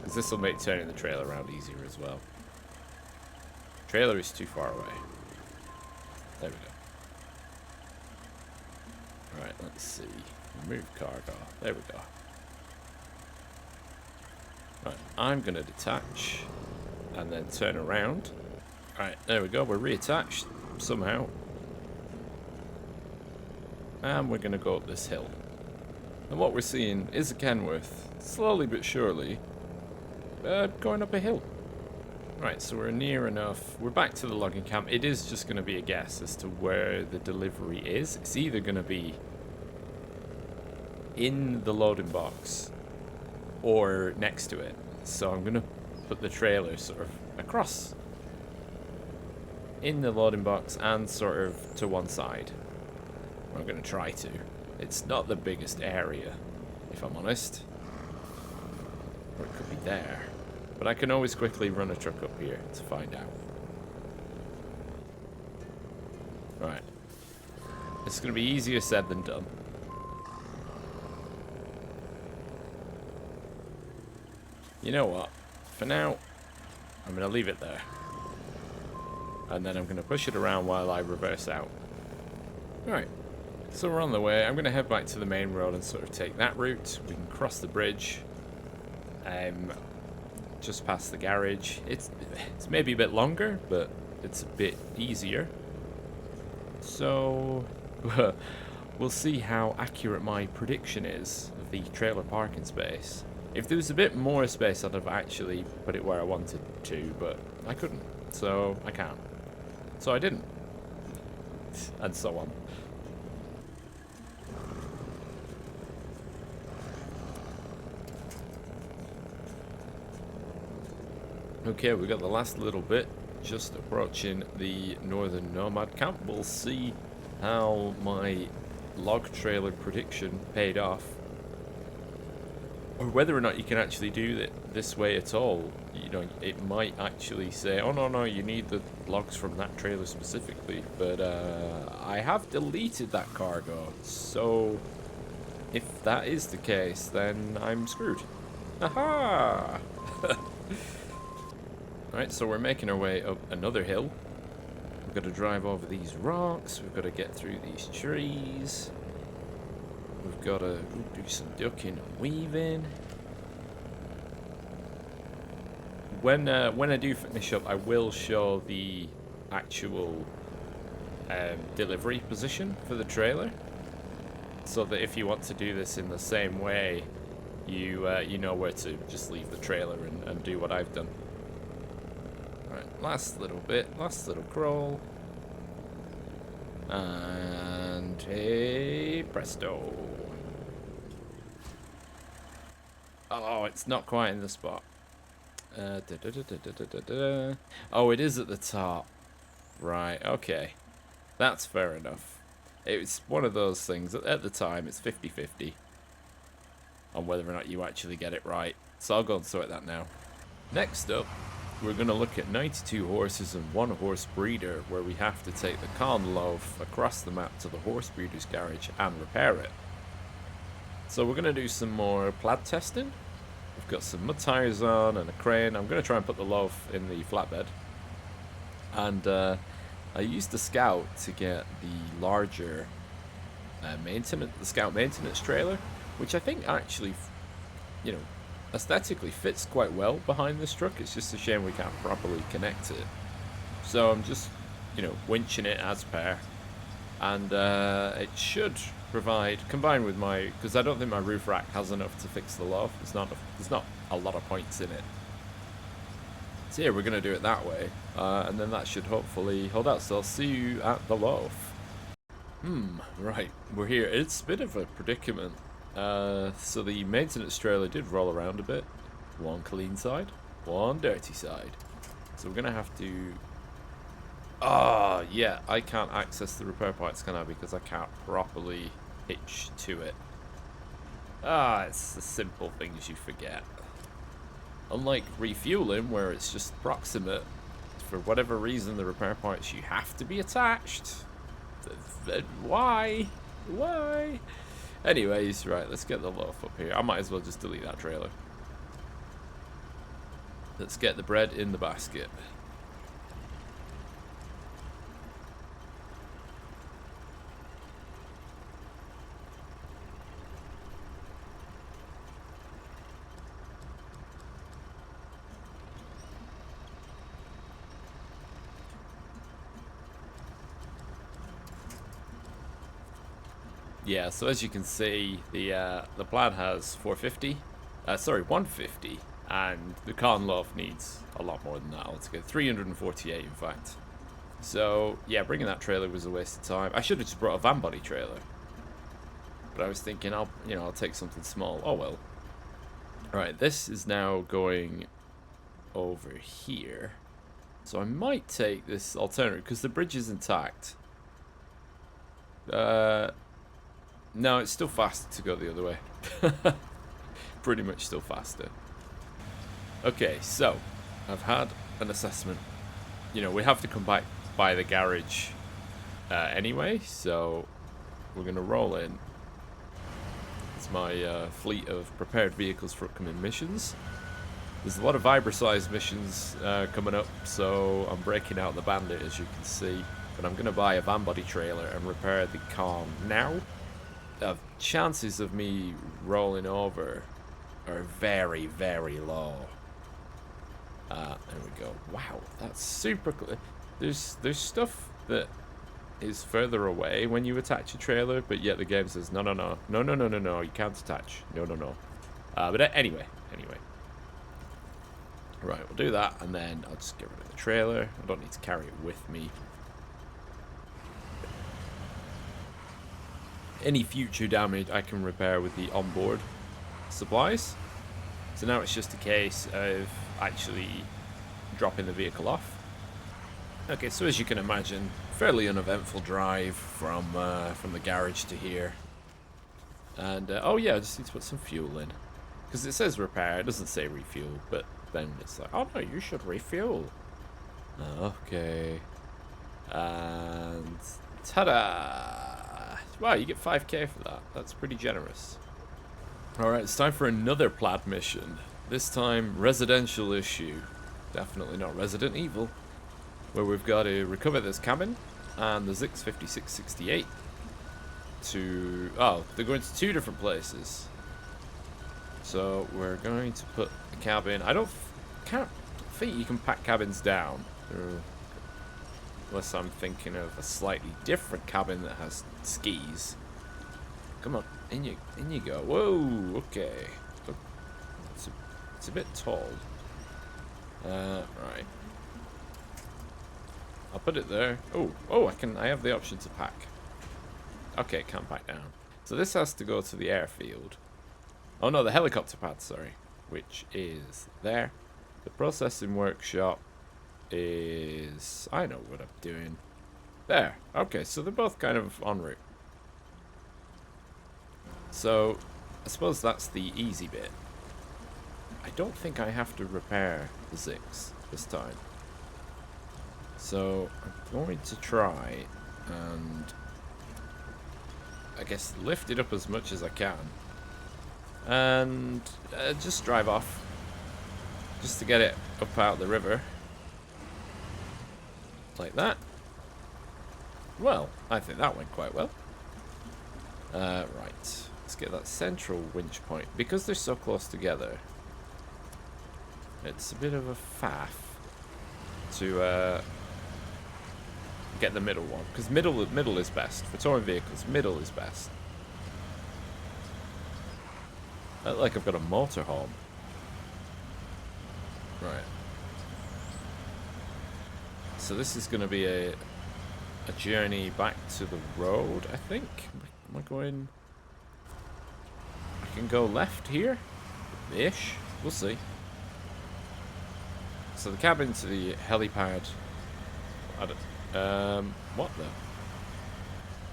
because this will make turning the trailer around easier as well. Trailer is too far away. There we go. Alright, let's see. Remove cargo. There we go. Right, I'm going to detach and then turn around. Alright, there we go. We're reattached somehow. And we're going to go up this hill. And what we're seeing is a Kenworth, slowly but surely, going up a hill. Right, so we're near enough. We're back to the logging camp. It is just going to be a guess as to where the delivery is. It's either going to be in the loading box or next to it. So I'm going to put the trailer sort of across in the loading box and sort of to one side. I'm going to try to. It's not the biggest area, if I'm honest. Or it could be there. But I can always quickly run a truck up here to find out. Right. It's going to be easier said than done. You know what? For now, I'm going to leave it there. And then I'm going to push it around while I reverse out. Alright. So we're on the way. I'm going to head back to the main road and sort of take that route. We can cross the bridge. Just past the garage. It's maybe a bit longer, but it's a bit easier. So we'll see how accurate my prediction is of the trailer parking space. If there was a bit more space, I'd have actually put it where I wanted to, but I couldn't, so I can't. So I didn't. And so on. Okay, we got the last little bit, just approaching the northern nomad camp. We'll see how my log trailer prediction paid off, or whether or not you can actually do it this way at all. You know, it might actually say, oh no, you need the logs from that trailer specifically, but I have deleted that cargo, so if that is the case, then I'm screwed. Aha! Alright, so we're making our way up another hill. We've got to drive over these rocks. We've got to get through these trees. We've got to do some ducking and weaving. When I do finish up, I will show the actual delivery position for the trailer, so that if you want to do this in the same way, you know where to just leave the trailer and do what I've done. Right, last little bit, last little crawl, and hey presto. Oh, it's not quite in the spot. Oh, it is at the top. Right, okay. That's fair enough. It's one of those things that at the time it's 50-50 on whether or not you actually get it right. So I'll go and sort that now. Next up, we're going to look at 92 horses and 1 horse breeder, where we have to take the corn loaf across the map to the horse breeder's garage and repair it. So we're going to do some more Plaid testing. We've got some mud tires on and a crane. I'm going to try and put the loaf in the flatbed. And I used the Scout to get the larger the Scout maintenance trailer, which I think actually, you know, aesthetically fits quite well behind this truck. It's just a shame we can't properly connect it. So I'm just, you know, winching it as per, and it should provide, combined with my, because I don't think my roof rack has enough to fix the loft. There's not a lot of points in it. So yeah, we're going to do it that way, and then that should hopefully hold out. So I'll see you at the loft. Right, we're here. It's a bit of a predicament. So the maintenance trailer did roll around a bit. One clean side, one dirty side. So we're going to have to... Oh, yeah, I can't access the repair parts, can I? Because I can't properly hitch to it. It's the simple things you forget. Unlike refueling, where it's just proximate, for whatever reason, the repair parts, you have to be attached. Then why? Why? Anyways, right, let's get the loaf up here. I might as well just delete that trailer. Let's get the bread in the basket. Yeah, so as you can see, the Plaid has 450, sorry, 150, and the Con Loaf needs a lot more than that altogether, 348 in fact. So yeah, bringing that trailer was a waste of time. I should have just brought a van body trailer, but I was thinking I'll take something small. Oh well. Right, this is now going over here, so I might take this alternative because the bridge is intact. No, it's still faster to go the other way. Pretty much still faster. Okay, so I've had an assessment. You know, we have to come back by the garage anyway, so we're going to roll in. It's my fleet of prepared vehicles for upcoming missions. There's a lot of Vibra-sized missions coming up, so I'm breaking out the Bandit, as you can see. But I'm going to buy a van body trailer and repair the car now. Chances of me rolling over are very, very low. There we go. Wow, that's super clear. There's stuff that is further away when you attach a trailer, but yet the game says no, you can't attach. No. But anyway. Right, we'll do that, and then I'll just get rid of the trailer. I don't need to carry it with me. Any future damage I can repair with the onboard supplies. So now it's just a case of actually dropping the vehicle off. Okay, so as you can imagine, fairly uneventful drive from the garage to here. And oh yeah, I just need to put some fuel in, because it says repair, it doesn't say refuel, but then it's like, oh no, you should refuel. Okay, and ta-da! Wow, you get 5k for that. That's pretty generous. Alright, it's time for another Plaid mission. This time, residential issue. Definitely not Resident Evil. Where we've got to recover this cabin and the Zix 5668 to... Oh, they're going to two different places. So we're going to put the cabin... can't think you can pack cabins down. Unless I'm thinking of a slightly different cabin that has skis. Come on, in you go. Whoa, okay. It's a bit tall. Right. I'll put it there. Oh, I have the option to pack. Okay, can't pack down. So this has to go to the airfield. Oh no, the helicopter pad, sorry. Which is there. The processing workshop is... I know what I'm doing. There. Okay, so they're both kind of en route. So, I suppose that's the easy bit. I don't think I have to repair the Zix this time. So, I'm going to try and... I guess lift it up as much as I can. And just drive off. Just to get it up out the river. Like that. Well, I think that went quite well. Right. Let's get that central winch point. Because they're so close together, it's a bit of a faff to get the middle one. Because middle is best. For towing vehicles, middle is best. I look like I've got a motorhome. Right. So this is going to be a journey back to the road, I think. Am I going... I can go left here? Ish. We'll see. So the cabin to the helipad... I don't... what the...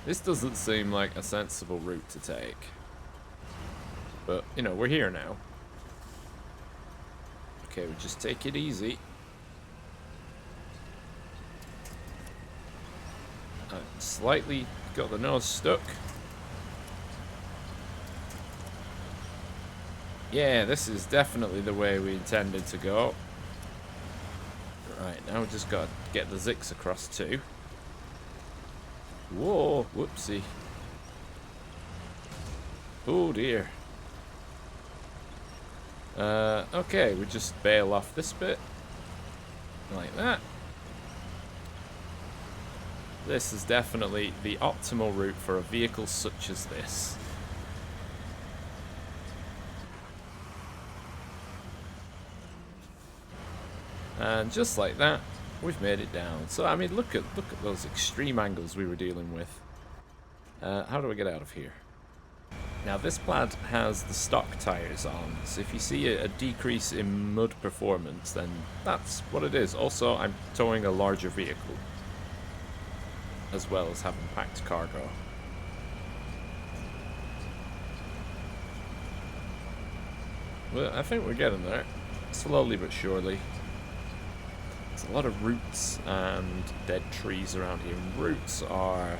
This doesn't seem like a sensible route to take. But, you know, we're here now. Okay, we just take it easy. I slightly got the nose stuck. Yeah, this is definitely the way we intended to go. Right, now we just got to get the Zix across too. Whoa, whoopsie. Oh dear. Okay, we just bail off this bit. Like that. This is definitely the optimal route for a vehicle such as this. And just like that, we've made it down. So I mean, look at those extreme angles we were dealing with. How do we get out of here? Now this Plaid has the stock tires on, so if you see a decrease in mud performance, then that's what it is. Also, I'm towing a larger vehicle, as well as having packed cargo. Well, I think we're getting there, slowly but surely. There's a lot of roots and dead trees around here. Roots are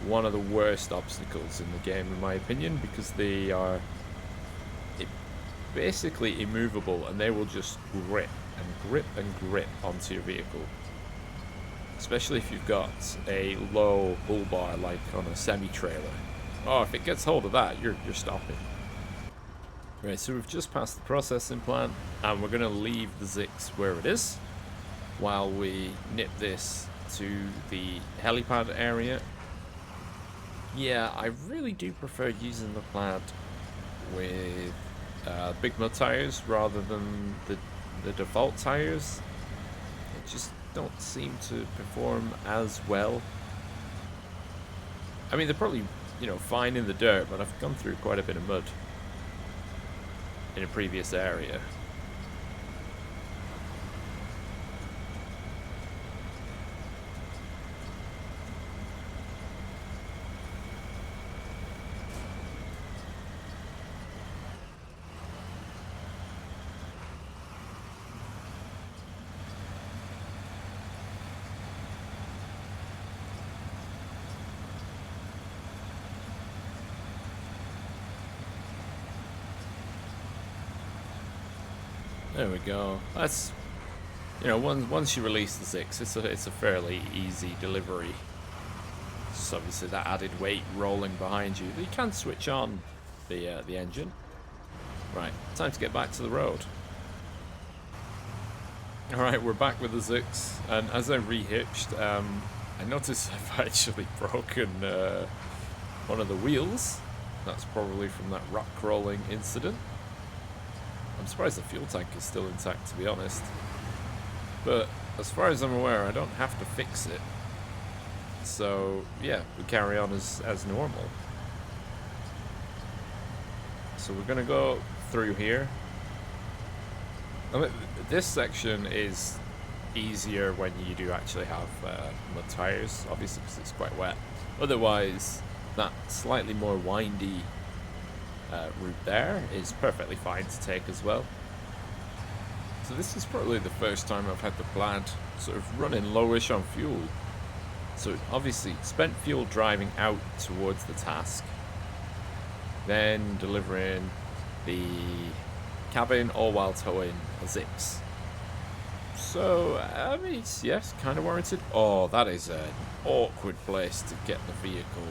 one of the worst obstacles in the game, in my opinion, because they are basically immovable, and they will just grip and grip and grip onto your vehicle. Especially if you've got a low bull bar like on a semi-trailer. Oh, if it gets hold of that, you're stopping. Right, so we've just passed the processing plant, and we're going to leave the Zix where it is while we nip this to the helipad area. Yeah, I really do prefer using the Plaid with big mud tires rather than the default tires. It just don't seem to perform as well. I mean, they're probably, you know, fine in the dirt, but I've gone through quite a bit of mud in a previous area. There we go. That's, you know, once you release the Zix, it's a fairly easy delivery. Just obviously that added weight rolling behind you. You can switch on the engine. Right, time to get back to the road. All right, we're back with the Zix, and as I rehitched, I noticed I've actually broken one of the wheels. That's probably from that rock crawling incident. I'm surprised the fuel tank is still intact, to be honest. But as far as I'm aware, I don't have to fix it. So yeah, we carry on as normal. So we're gonna go through here. I mean, this section is easier when you do actually have mud tires, obviously because it's quite wet. Otherwise, that slightly more windy route there is perfectly fine to take as well. So this is probably the first time I've had the Plaid sort of running lowish on fuel. So obviously spent fuel driving out towards the task, then delivering the cabin all while towing a Zix. So I mean, it's, yes, kind of warranted. Oh, that is an awkward place to get the vehicle.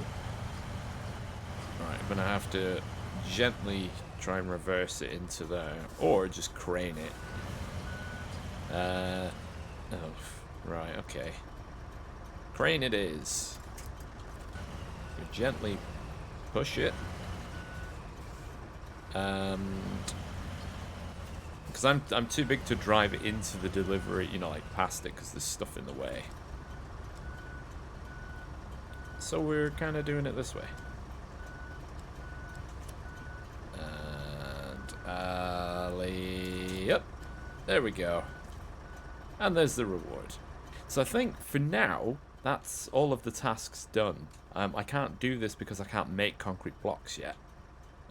Right, I'm gonna have to gently try and reverse it into there, or just crane it. Oh, right, okay. Crane it is. You gently push it. Because I'm too big to drive into the delivery, you know, like past it, because there's stuff in the way. So we're kind of doing it this way. And yep, there we go. And there's the reward. So I think for now, that's all of the tasks done. I can't do this because I can't make concrete blocks yet.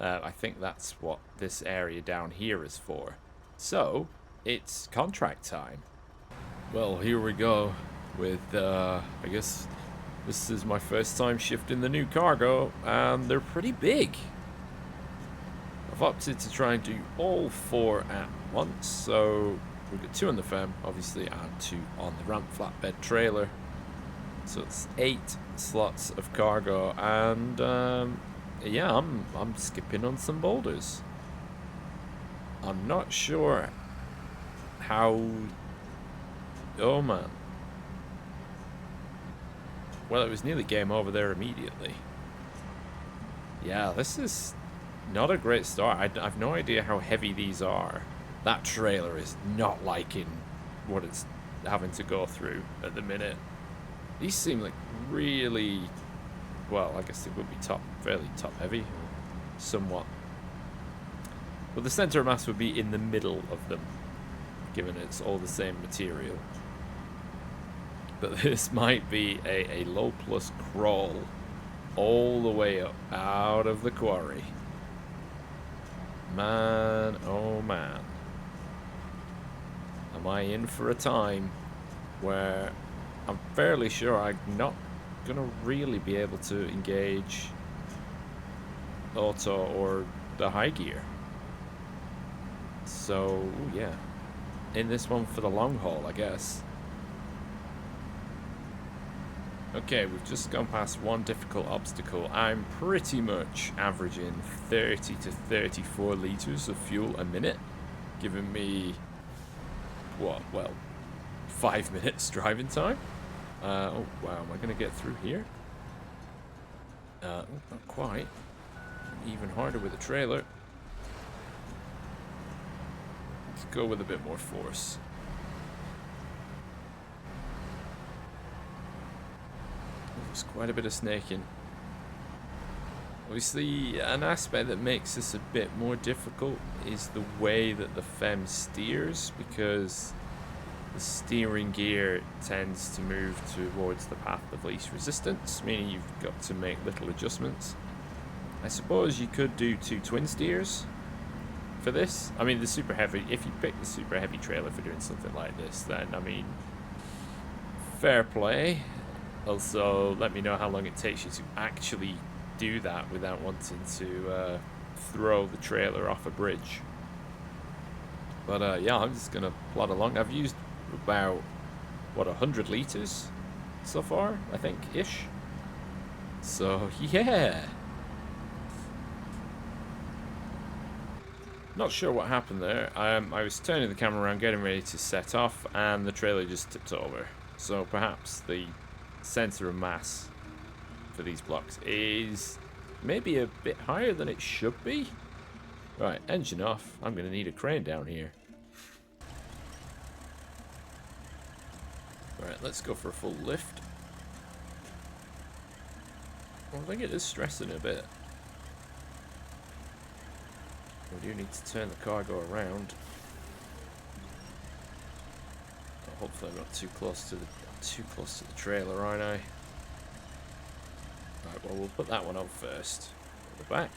I think that's what this area down here is for. So, it's contract time. Well, here we go with, I guess this is my first time shifting the new cargo, and they're pretty big. I've opted to try and do all 4 at once, so we've got 2 on the FEM, obviously, and 2 on the ramp flatbed trailer. So it's 8 slots of cargo, and yeah, I'm skipping on some boulders. I'm not sure how... Oh man. Well, it was nearly game over there immediately. Yeah, this is not a great start. I've no idea how heavy these are. That trailer is not liking what it's having to go through at the minute. These seem like really... Well, I guess they would be fairly top heavy. Somewhat. But the center of mass would be in the middle of them, given it's all the same material. But this might be a low plus crawl all the way up out of the quarry. Man, oh man. Am I in for a time where I'm fairly sure I'm not gonna really be able to engage auto or the high gear. So, yeah. In this one for the long haul, I guess. Okay, we've just gone past one difficult obstacle. I'm pretty much averaging 30 to 34 litres of fuel a minute, giving me, what, well, 5 minutes driving time. Oh, wow, am I going to get through here? Not quite. Even harder with a trailer. Let's go with a bit more force. There's quite a bit of snaking. Obviously, an aspect that makes this a bit more difficult is the way that the FEM steers, because the steering gear tends to move towards the path of least resistance, meaning you've got to make little adjustments. I suppose you could do 2 twin steers for this. I mean, the super heavy, if you pick the super heavy trailer for doing something like this, then, I mean, fair play. Also, let me know how long it takes you to actually do that without wanting to throw the trailer off a bridge. But yeah, I'm just gonna plod along. I've used about, what, 100 litres so far, I think, ish. So, yeah. Not sure what happened there. I was turning the camera around, getting ready to set off, and the trailer just tipped over. So perhaps the center of mass for these blocks is maybe a bit higher than it should be. Right, engine off. I'm going to need a crane down here. Right, let's go for a full lift. Well, I think it is stressing a bit. We do need to turn the cargo around. Oh, hopefully I'm not too close to the trailer, aren't I? Right, well, we'll put that one on first. At the back.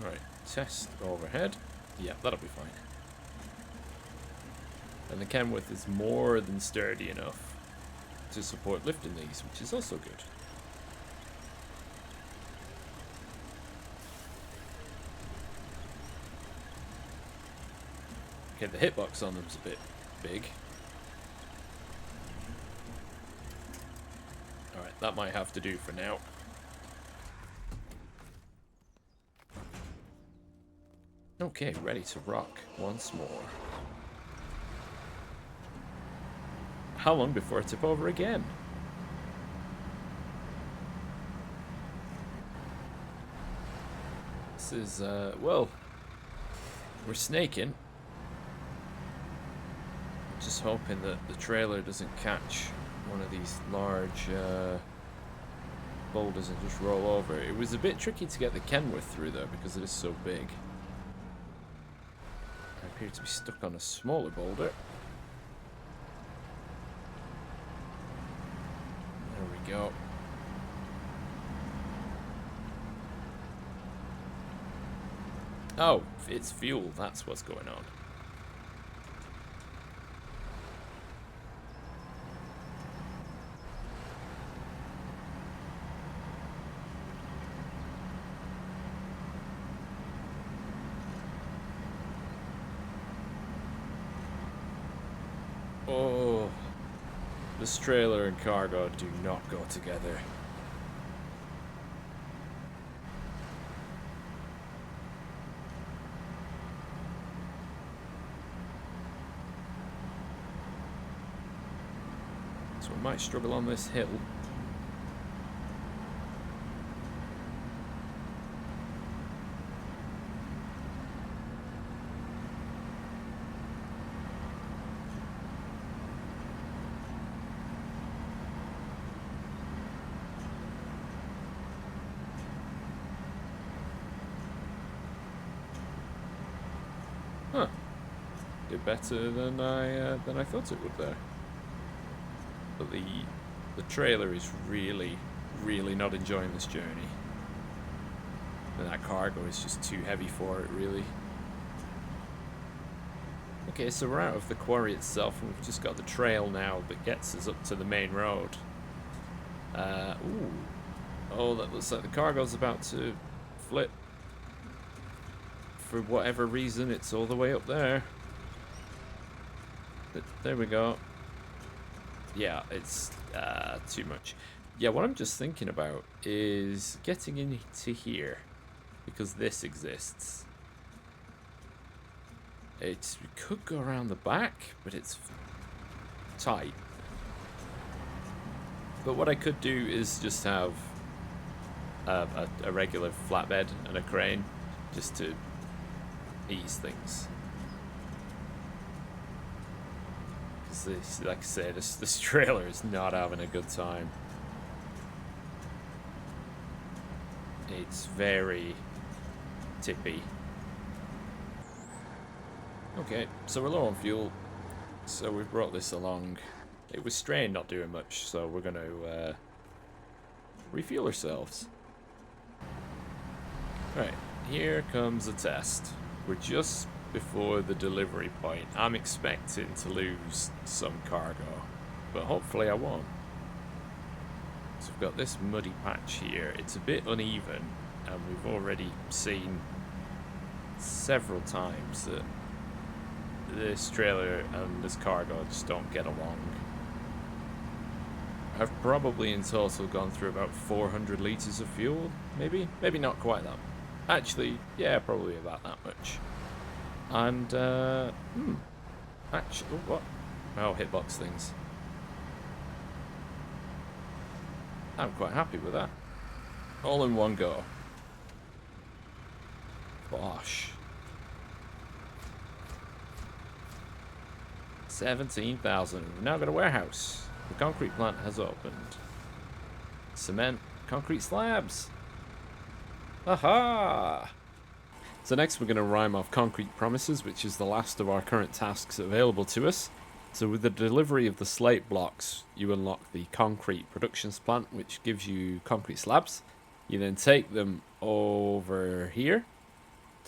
Right, test overhead. Yeah, that'll be fine. And the Kenworth is more than sturdy enough to support lifting these, which is also good. Okay, the hitbox on them's a bit big. Alright, that might have to do for now. Okay, ready to rock once more. How long before I tip over again? This is, well, we're snaking. Just hoping that the trailer doesn't catch one of these large boulders and just roll over. It was a bit tricky to get the Kenworth through though because it is so big. I appear to be stuck on a smaller boulder. There we go. Oh, it's fuel. That's what's going on. Oh, this trailer and cargo do not go together. So I might struggle on this hill. Huh. Did better than I thought it would there. But the trailer is really not enjoying this journey. And that cargo is just too heavy for it, really. Okay, so we're out of the quarry itself, and we've just got the trail now that gets us up to the main road. Ooh. Oh, that looks like the cargo's about to flip. For whatever reason, it's all the way up there. But there we go. Yeah, it's too much. Yeah, what I'm just thinking about is getting into here, because this exists. We could go around the back, but it's tight. But what I could do is just have a regular flatbed and a crane, just to ease things. Because like I say, this trailer is not having a good time. It's very tippy. Okay, so we're low on fuel, so we've brought this along. It was strained not doing much, so we're going to refuel ourselves. Right, here comes the test. We're just before the delivery point. I'm expecting to lose some cargo, but hopefully I won't. So we've got this muddy patch here. It's a bit uneven, and we've already seen several times that this trailer and this cargo just don't get along. I've probably in total gone through about 400 litres of fuel, maybe not quite that. Actually, yeah, probably about that much. And, actually, oh, what? Oh, hitbox things. I'm quite happy with that. All in one go. Bosh. 17,000. We've now got a warehouse. The concrete plant has opened. Cement, concrete slabs. Aha! So next we're going to rhyme off concrete promises, which is the last of our current tasks available to us. So with the delivery of the slate blocks, you unlock the concrete productions plant, which gives you concrete slabs. You then take them over here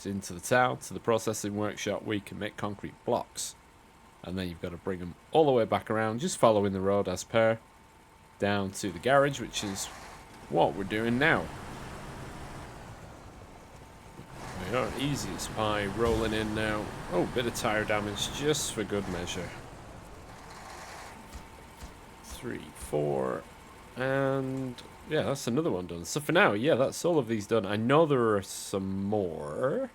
into the town to the processing workshop where you can make concrete blocks. And then you've got to bring them all the way back around, just following the road as per, down to the garage, which is what we're doing now. We are easy as pie, rolling in now. Oh, bit of tire damage just for good measure. 3, 4, and yeah, that's another one done. So for now, yeah, that's all of these done. I know there are some more,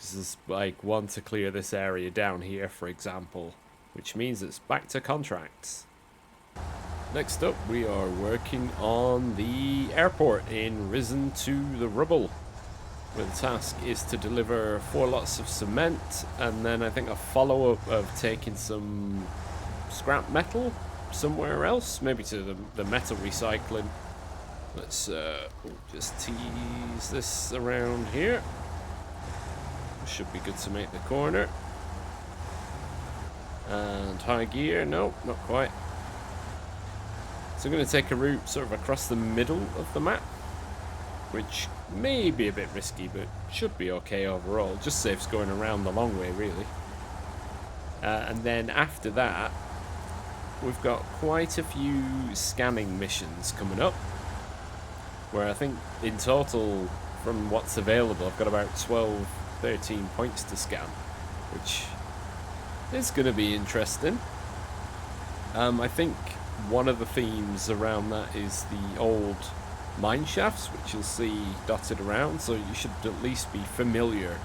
Because there's like one to clear this area down here, for example, which means it's back to contracts. Next up, we are working on the airport in Risen to the Rubble, where the task is to deliver 4 lots of cement, and then I think a follow-up of taking some scrap metal somewhere else, maybe to the metal recycling. Let's just tease this around here. Should be good to make the corner. And high gear, nope, not quite. So I'm going to take a route sort of across the middle of the map, which may be a bit risky, but should be okay overall. Just saves going around the long way, really. And then after that, we've got quite a few scanning missions coming up, where I think in total, from what's available, I've got about 12, 13 points to scan, which is going to be interesting. I think one of the themes around that is the old mine shafts, which you'll see dotted around, so you should at least be familiar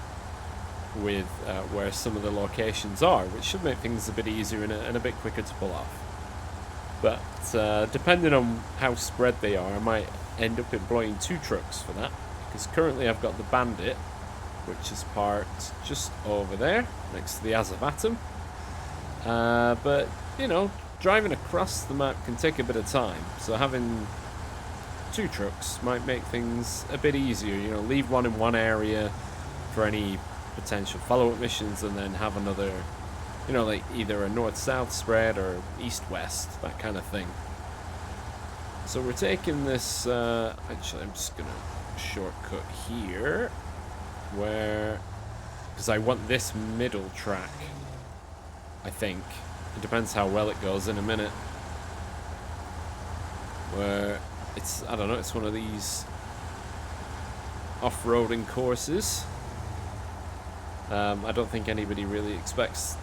with where some of the locations are, which should make things a bit easier and a bit quicker to pull off. But depending on how spread they are, I might end up employing 2 trucks for that, because currently I've got the Bandit, which is parked just over there next to the Azavatum. But you know, driving across the map can take a bit of time, so having 2 trucks might make things a bit easier. You know, leave one in one area for any potential follow-up missions, and then have another, you know, like either a north-south spread or east-west, that kind of thing. So we're taking this, actually I'm just gonna shortcut here, where, because I want this middle track, I think. It depends how well it goes in a minute. Where it's, I don't know, it's one of these off-roading courses. I don't think anybody really expects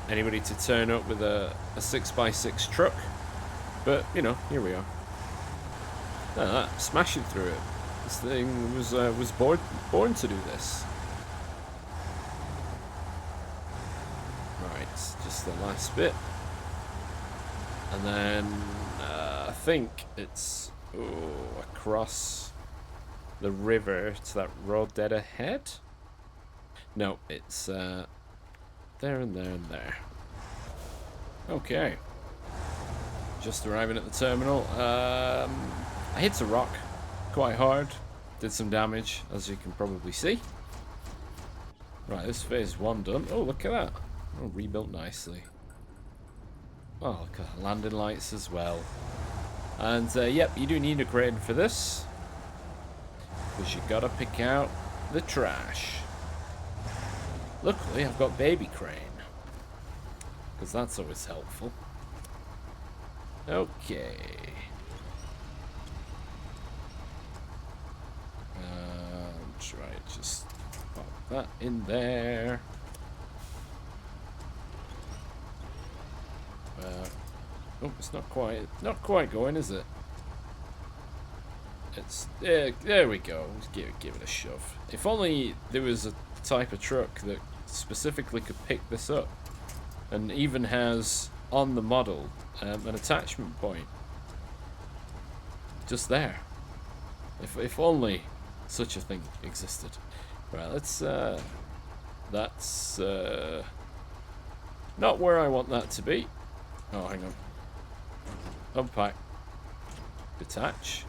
anybody to turn up with a 6x6 truck, but you know, here we are. Smashing through it. This thing was born to do this. Right, just the last bit, and then I think it's across the river to that road dead ahead. No, it's there and there and there. Okay. Just arriving at the terminal. I hit a rock quite hard. Did some damage, as you can probably see. Right, this phase 1 done. Oh, look at that. Oh, rebuilt nicely. Oh, look at landing lights as well. And, yep, you do need a crane for this, because you gotta pick out the trash. Luckily, I've got baby crane, because that's always helpful. Okay. Try just pop that in there. Oh, it's not quite going, is it? It's there we go. Let's give it a shove. If only there was a type of truck that specifically could pick this up, and even has on the model an attachment point just there. If only such a thing existed. Right, let's that's not where I want that to be. Oh, hang on. Unpack. Detach.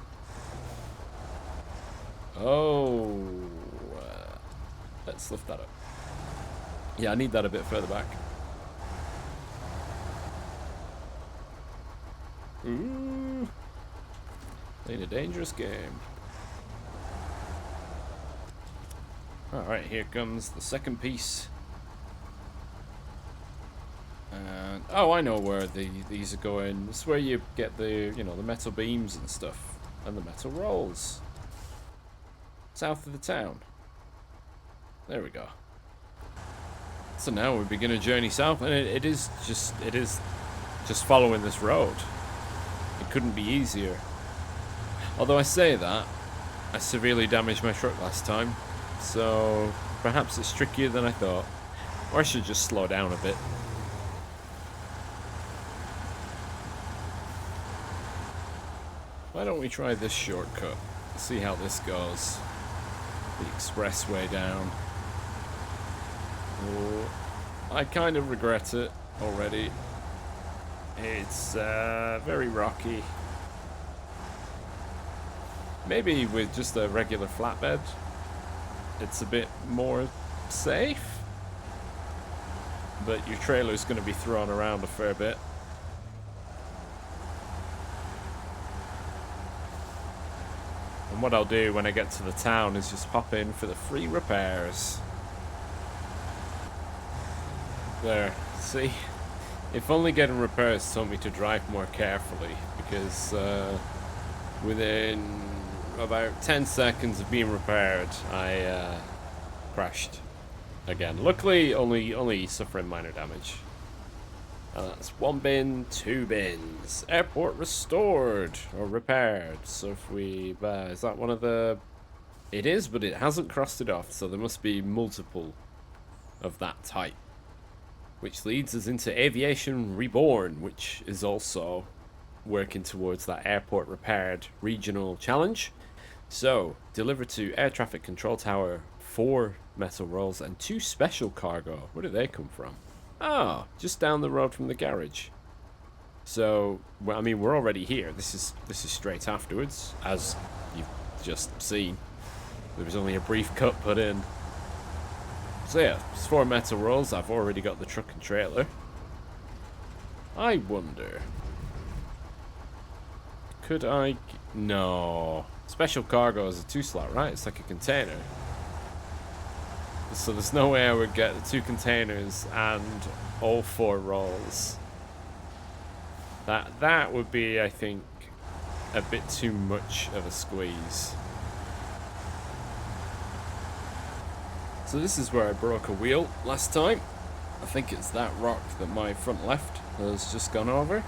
Oh, let's lift that up. Yeah, I need that a bit further back. Ooh, playing a dangerous game. Alright, here comes the second piece. And oh, I know where these are going. This is where you get the, you know, the metal beams and stuff, and the metal rolls. South of the town. There we go. So now we begin a journey south, and it is just following this road. It couldn't be easier. Although I say that, I severely damaged my truck last time, so Perhaps it's trickier than I thought. Or I should just slow down a bit. Why don't we try this shortcut? See how this goes. The expressway down. Oh, I kind of regret it already. It's very rocky. Maybe with just a regular flatbed, it's a bit more safe. But your trailer's going to be thrown around a fair bit. And what I'll do when I get to the town is just pop in for the free repairs. There, see? If only getting repairs taught me to drive more carefully, because within about 10 seconds of being repaired, I crashed again. Luckily, only suffering minor damage. And that's 1 bin, 2 bins. Airport restored or repaired. So if we, is that one of the? It is, but it hasn't crossed it off. So there must be multiple of that type. Which leads us into Aviation Reborn, which is also working towards that airport repaired regional challenge. So, deliver to Air Traffic Control Tower 4 metal rolls and 2 special cargo. Where do they come from? Ah, just down the road from the garage. So, well, I mean, we're already here. This is straight afterwards, as you've just seen. There was only a brief cut put in. So yeah, it's 4 metal rolls. I've already got the truck and trailer. I wonder, could I? No. Special cargo is a 2-slot, right? It's like a container. So there's no way I would get the 2 containers and all 4 rolls. That would be, I think, a bit too much of a squeeze. So this is where I broke a wheel last time. I think it's that rock that my front left has just gone over.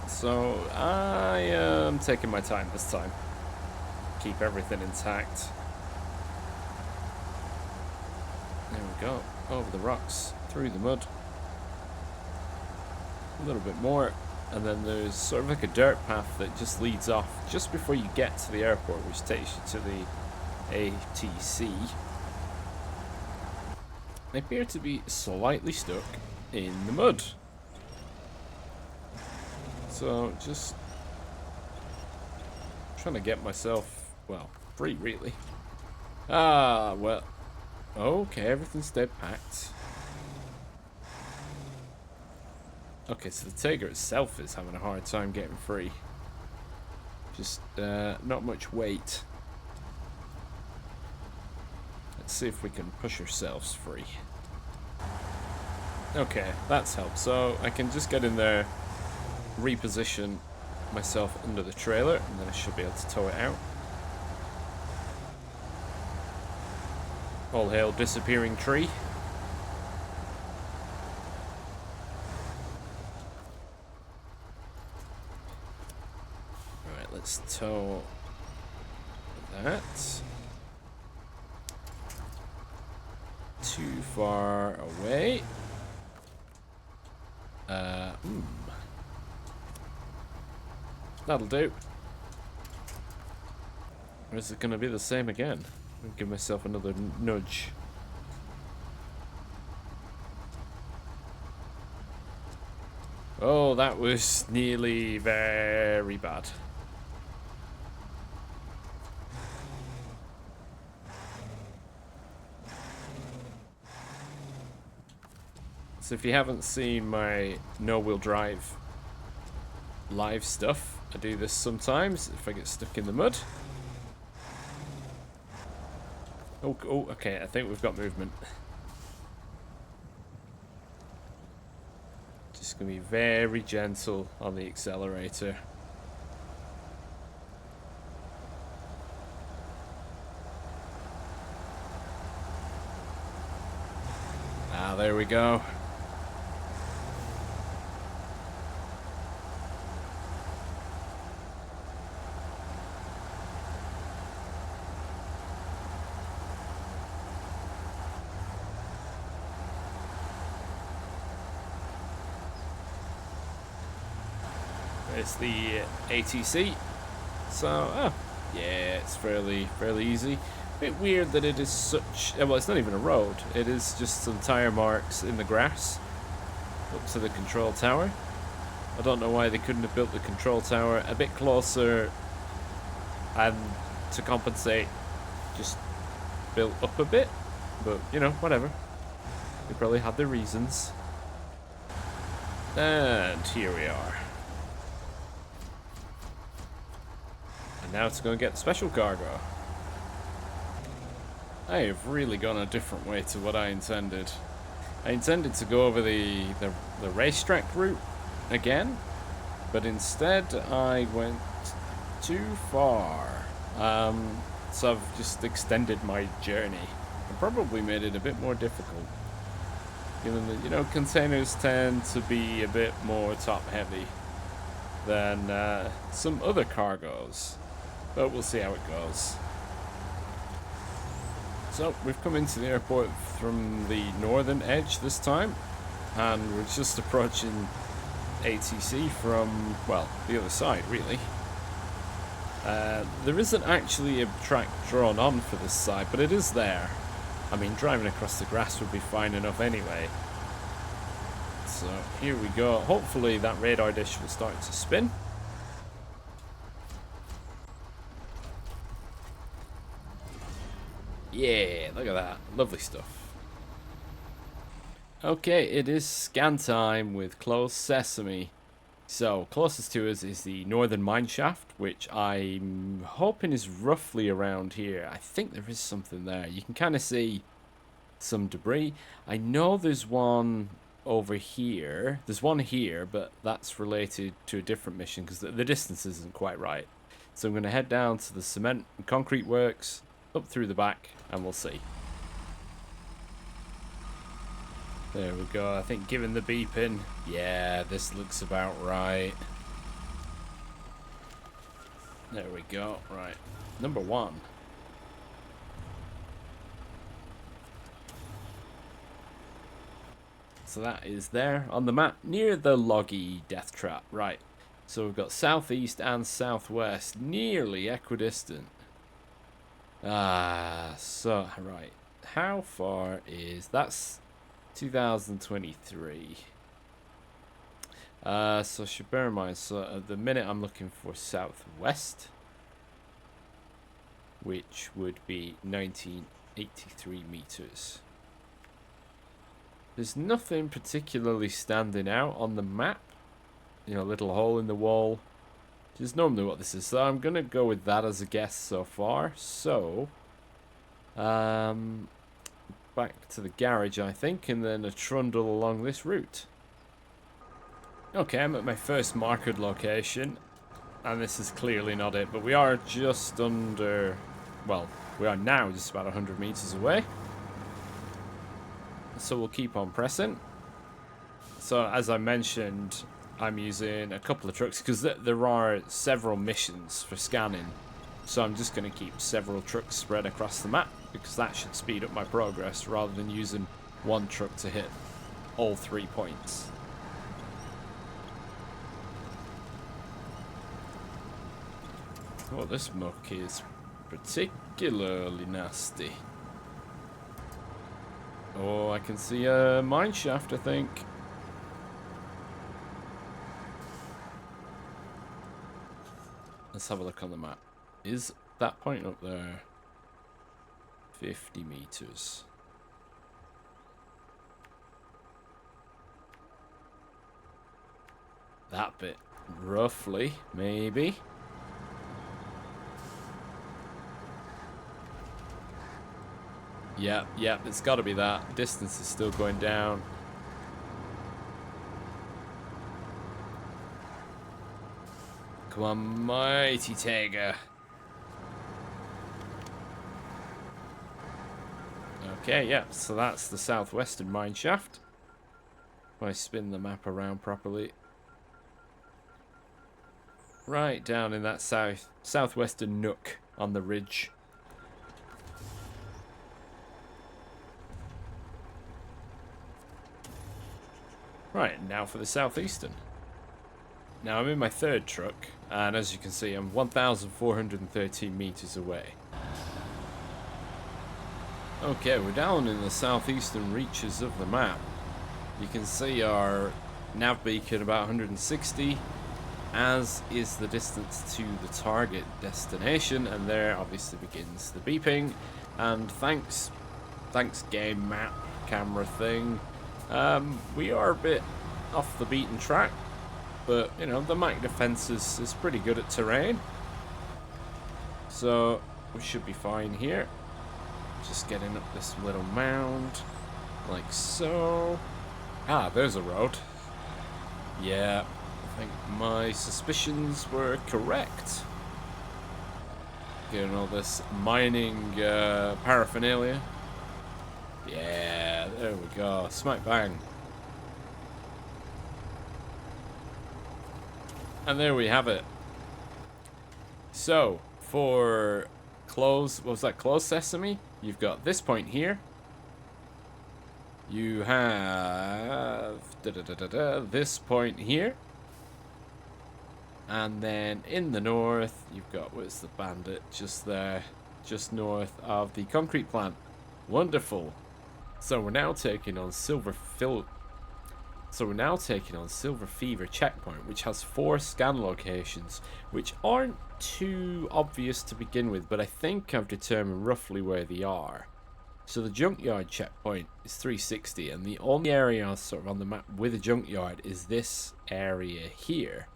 So I am taking my time this time. Keep everything intact. There we go. Over the rocks, through the mud. A little bit more. And then there's sort of like a dirt path that just leads off just before you get to the airport, which takes you to the ATC. I appear to be slightly stuck in the mud. So just trying to get myself, well, free really. Ah, well, okay, everything's dead packed. Okay, so the Tiger itself is having a hard time getting free. Just not much weight. Let's see if we can push ourselves free. Okay, that's helped. So I can just get in there, reposition myself under the trailer, and then I should be able to tow it out. All hail disappearing tree. Alright, let's tow that. Too far away. That'll do. Or is it going to be the same again? I'll give myself another nudge. Oh, that was nearly very bad. So if you haven't seen my no-wheel drive live stuff, I do this sometimes if I get stuck in the mud. Oh, okay, I think we've got movement. Just gonna be very gentle on the accelerator. Ah, there we go. it's the ATC. So, oh, yeah, it's fairly easy. Bit weird that it is such. Well, it's not even a road. It is just some tire marks in the grass up to the control tower. I don't know why they couldn't have built the control tower a bit closer, and to compensate, just built up a bit. But you know, whatever. They probably had their reasons. And here we are. And now it's going to get the special cargo. I have really gone a different way to what I intended. I intended to go over the racetrack route again, but instead I went too far. So I've just extended my journey and probably made it a bit more difficult. Given that, you know, containers tend to be a bit more top heavy than some other cargoes. But we'll see how it goes. So we've come into the airport from the northern edge this time, and we're just approaching ATC from, well, the other side really. There isn't actually a track drawn on for this side, but it is there. I mean, driving across the grass would be fine enough anyway. So here we go. Hopefully that radar dish will start to spin. Yeah, look at that. Lovely stuff. Okay, it is scan time with closed sesame. So, closest to us is the northern mine shaft, which I'm hoping is roughly around here. I think there is something there. You can kind of see some debris. I know there's one over here. There's one here, but that's related to a different mission because the distance isn't quite right. So I'm going to head down to the cement and concrete works, up through the back, and we'll see. There we go. I think given the beeping, yeah, this looks about right. There we go. Right. Number 1. So that is there on the map near the loggy death trap. Right. So we've got southeast and southwest, nearly equidistant. So, right. How far is... That's 2023. So should bear in mind, so at the minute I'm looking for southwest, which would be 1983 meters. There's nothing particularly standing out on the map. You know, little hole in the wall, which is normally what this is. So I'm gonna go with that as a guess so far. So, back to the garage, I think, and then a trundle along this route. Okay, I'm at my first markered location, and this is clearly not it, but we are just under, well, we are now just about 100 meters away. So we'll keep on pressing. So as I mentioned, I'm using a couple of trucks because there are several missions for scanning. So I'm just going to keep several trucks spread across the map because that should speed up my progress rather than using one truck to hit all 3 points. Oh, this muck is particularly nasty. Oh, I can see a mine shaft, I think. Let's have a look on the map. Is that point up there 50 meters? That bit, roughly, maybe. Yeah, it's got to be that. Distance is still going down. Come on, mighty Tiger. Okay, yeah, so that's the southwestern mine shaft. If I spin the map around properly. Right down in that southwestern nook on the ridge. Right, now for the southeastern. Now I'm in my third truck, and as you can see, I'm 1,413 meters away. Okay, we're down in the southeastern reaches of the map. You can see our nav beacon about 160, as is the distance to the target destination, and there obviously begins the beeping. And thanks game map camera thing, we are a bit off the beaten track, but you know, the Mac defense is pretty good at terrain, so we should be fine here. Just getting up this little mound like so. Ah, there's a road. Yeah, I think my suspicions were correct. Getting all this mining paraphernalia. Yeah, there we go. Smack bang. And there we have it. So, for close, what was that, close sesame? You've got this point here. You have this point here. And then in the north, you've got, where's the bandit? Just there, just north of the concrete plant. Wonderful. So we're now taking on Silver Fever checkpoint, which has 4 scan locations, which aren't too obvious to begin with, but I think I've determined roughly where they are. So the junkyard checkpoint is 360, and the only area sort of on the map with a junkyard is this area here.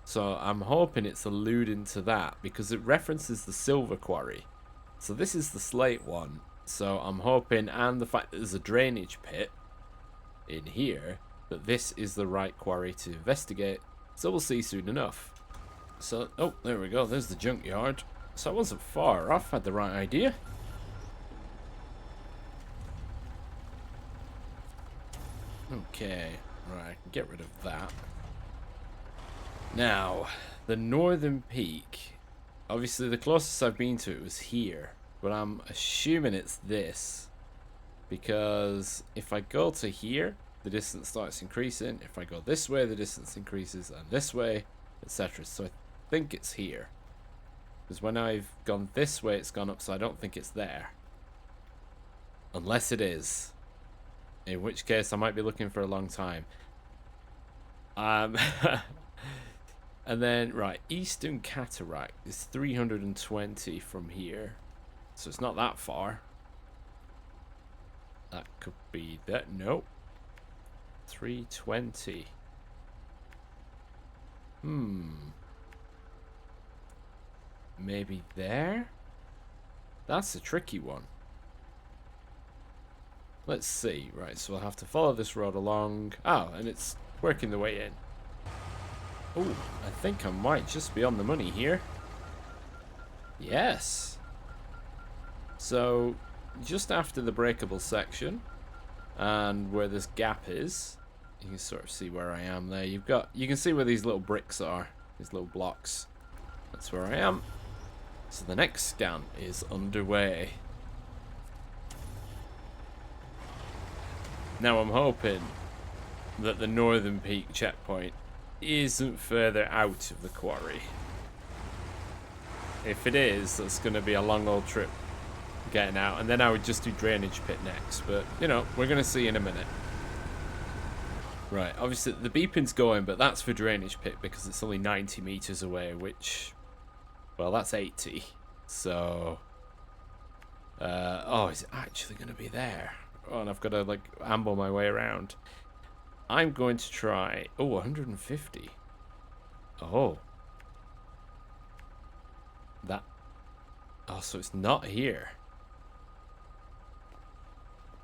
So I'm hoping it's alluding to that, because it references the silver quarry. So this is the slate one. So I'm hoping, and the fact that there's a drainage pit in here, that this is the right quarry to investigate. So we'll see soon enough. So, oh, there we go. There's the junkyard. So I wasn't far off. Had the right idea. Okay, right. Get rid of that. Now, the northern peak. Obviously, the closest I've been to it was here. But I'm assuming it's this. Because if I go to here, the distance starts increasing. If I go this way, the distance increases, and this way, etc. So I think it's here. Because when I've gone this way, it's gone up, so I don't think it's there. Unless it is. In which case, I might be looking for a long time. And then, right, Eastern Cataract is 320 from here. So it's not that far. That could be that. Nope. 320. Maybe there? That's a tricky one. Let's see. Right, so we'll have to follow this road along. Oh, and it's working the way in. Oh, I think I might just be on the money here. Yes. So, just after the breakable section, and where this gap is, you can sort of see where I am there. You can see where these little bricks are, these little blocks. That's where I am. So the next scan is underway. Now I'm hoping that the northern peak checkpoint isn't further out of the quarry. If it is, that's going to be a long old trip getting out, and then I would just do drainage pit next, but you know, we're going to see in a minute. Right, obviously the beeping's going, but that's for drainage pit because it's only 90 meters away, which, well, that's 80. So oh, is it actually going to be there? Oh, and I've got to like amble my way around. I'm going to try, oh, 150. Oh, that, oh, so it's not here.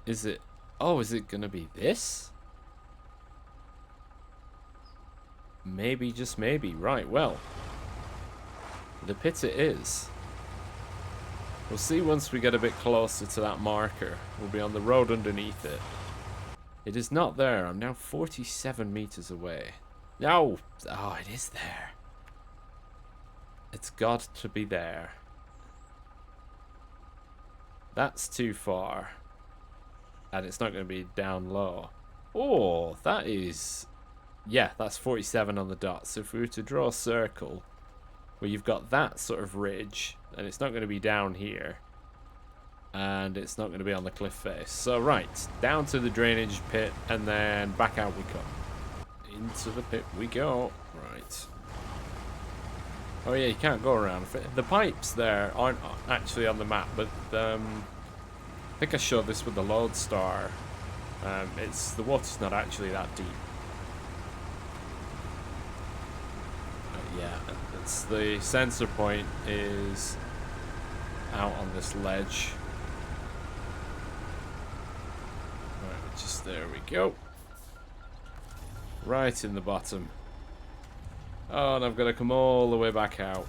Is it? Oh, is it gonna be this? Maybe, just maybe. Right, well, the pit it is. We'll see once we get a bit closer to that marker. We'll be on the road underneath it. It is not there. I'm now 47 meters away. No! Oh, it is there. It's got to be there. That's too far. And it's not going to be down low. Oh, that is Yeah, that's 47 on the dot. So if we were to draw a circle where you've got that sort of ridge, and it's not going to be down here, and it's not going to be on the cliff face. So right, down to the drainage pit, and then back out we come. Into the pit we go. Right. Oh yeah, you can't go around. The pipes there aren't actually on the map, but I think I showed this with the Lodestar. The water's not actually that deep. Yeah, it's the sensor point is out on this ledge. Right, just there we go. Right in the bottom. Oh, and I've got to come all the way back out.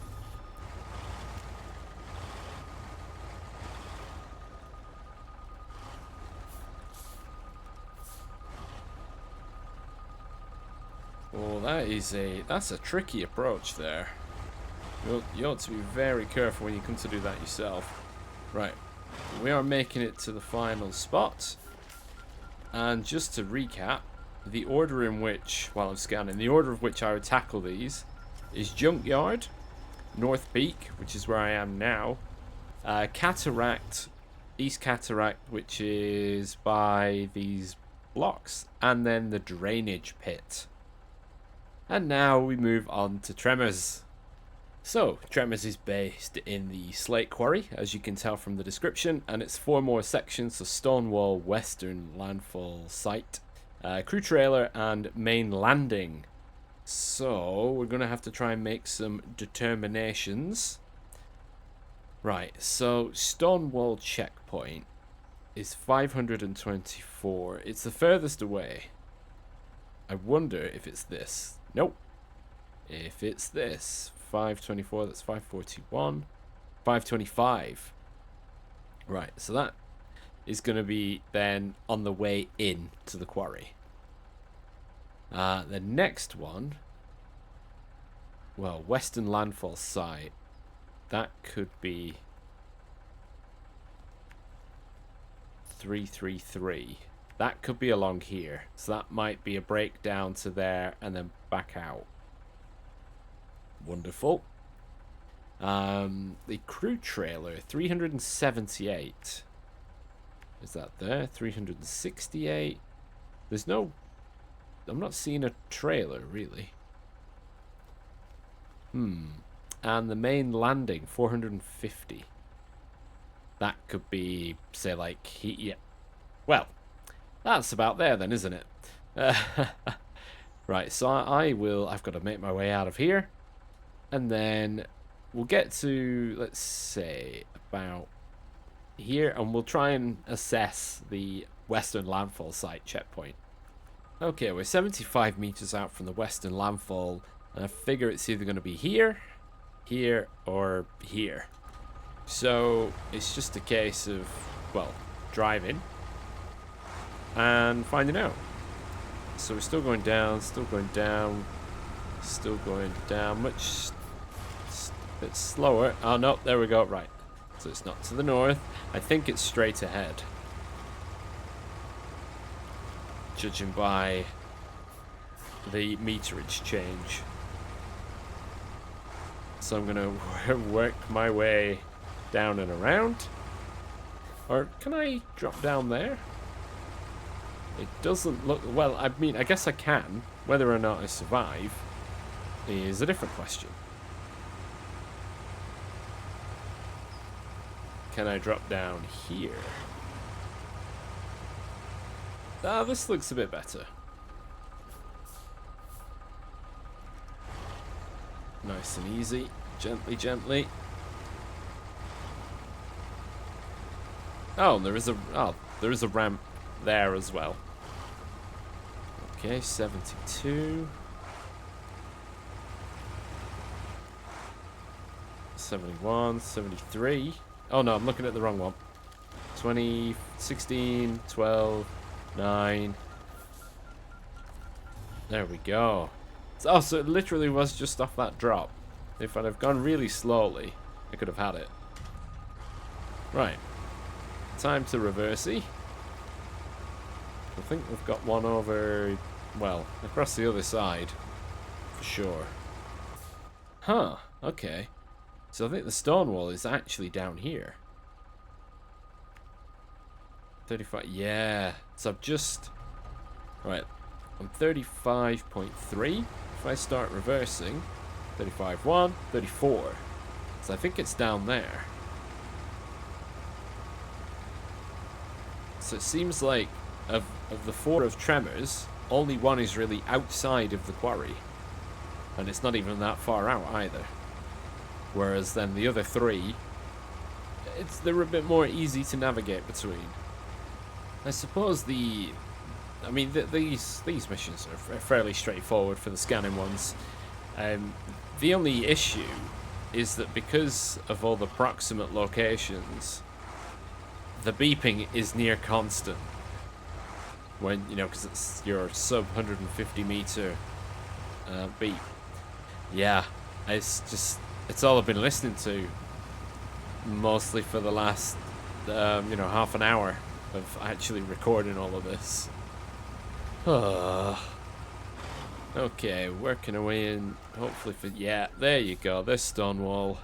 Oh, that's a tricky approach there. You ought to be very careful when you come to do that yourself. Right, we are making it to the final spot. And just to recap, the order in which, while I'm scanning, the order of which I would tackle these is Junkyard, North Peak, which is where I am now, Cataract, East Cataract, which is by these blocks, and then the drainage pit. And now we move on to Tremors. So, Tremors is based in the Slate Quarry, as you can tell from the description, and it's 4 more sections, so Stonewall, Western Landfall Site, Crew Trailer, and Main Landing. So, we're going to have to try and make some determinations. Right, so Stonewall Checkpoint is 524. It's the furthest away. I wonder if it's this. Nope. If it's this. 524, that's 541. 525. Right, so that is going to be then on the way in to the quarry. The next one, well, Western Landfall Site, that could be 333. That could be along here, so that might be a breakdown to there and then back out. Wonderful. The crew trailer, 378. Is that there? 368. There's no... I'm not seeing a trailer, really. And the main landing, 450. That could be, say, like... Yeah. Well, that's about there then, isn't it? Right, so I've got to make my way out of here. And then we'll get to, let's say, about here, and we'll try and assess the Western Landfall Site checkpoint. Okay, we're 75 meters out from the Western Landfall, and I figure it's either going to be here, here, or here. So it's just a case of, well, driving and finding out. So we're still going down, still going down, still going down, much bit slower. Oh no, there we go. Right, so it's not to the north. I think it's straight ahead, judging by the meterage change. So I'm gonna work my way down and around. Or can I drop down there? It doesn't look... Well, I mean, I guess I can. Whether or not I survive is a different question. Can I drop down here? Ah, this looks a bit better. Nice and easy. Gently, gently. Oh, there is a ramp there as well. Okay, 72. 71, 73. Oh no, I'm looking at the wrong one. 20, 16, 12, 9. There we go. Oh, so it literally was just off that drop. If I'd have gone really slowly, I could have had it. Right. Time to reversey. I think we've got one over well, across the other side, for sure. Huh, okay. So I think the stone wall is actually down here. 35, yeah. So I've just... Right, I'm 35.3. If I start reversing, 35.1, 34. So I think it's down there. So it seems like of the 4 of Tremors, only 1 is really outside of the quarry. And it's not even that far out either. Whereas then the other 3, they're a bit more easy to navigate between. I suppose these missions are fairly straightforward for the scanning ones. The only issue is that because of all the proximate locations, the beeping is near constant. When, you know, because it's your sub 150 meter beep. Yeah, it's all I've been listening to mostly for the last, half an hour of actually recording all of this. Okay, working away in, hopefully for, yeah, there you go, this stone wall.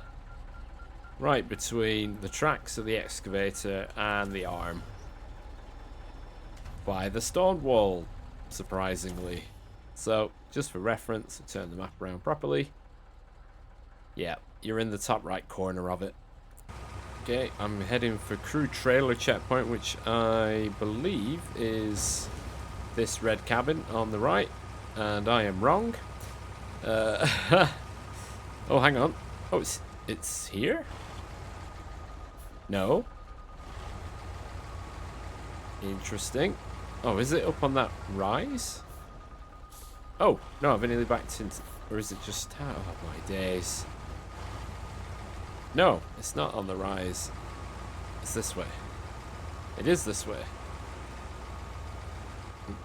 Right between the tracks of the excavator and the arm. By the stone wall, surprisingly. So, just for reference, turn the map around properly. Yeah, you're in the top right corner of it. Okay, I'm heading for crew trailer checkpoint, which I believe is this red cabin on the right. And I am wrong. Oh, hang on. Oh, it's here? No. Interesting. Oh, is it up on that rise? Oh, no, I've nearly backed into... Or is it just... Oh, my days. No, it's not on the rise. It's this way. It is this way.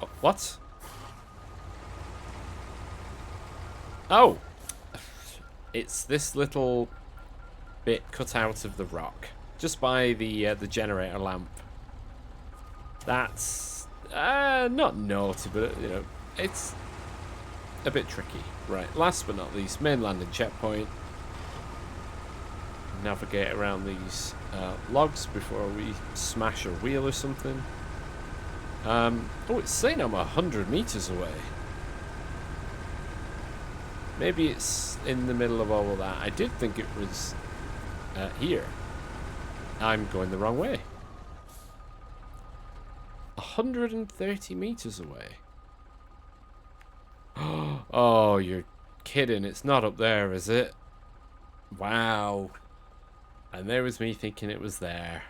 Oh, what? Oh! It's this little bit cut out of the rock. Just by the generator lamp. That's not naughty, but you know, it's a bit tricky. Right, last but not least, main landing checkpoint. Navigate around these logs before we smash a wheel or something. Oh, it's saying I'm 100 meters away. Maybe it's in the middle of all of that. I did think it was here. I'm going the wrong way. 130 meters away. Oh, you're kidding. It's not up there, is it? Wow. And there was me thinking it was there.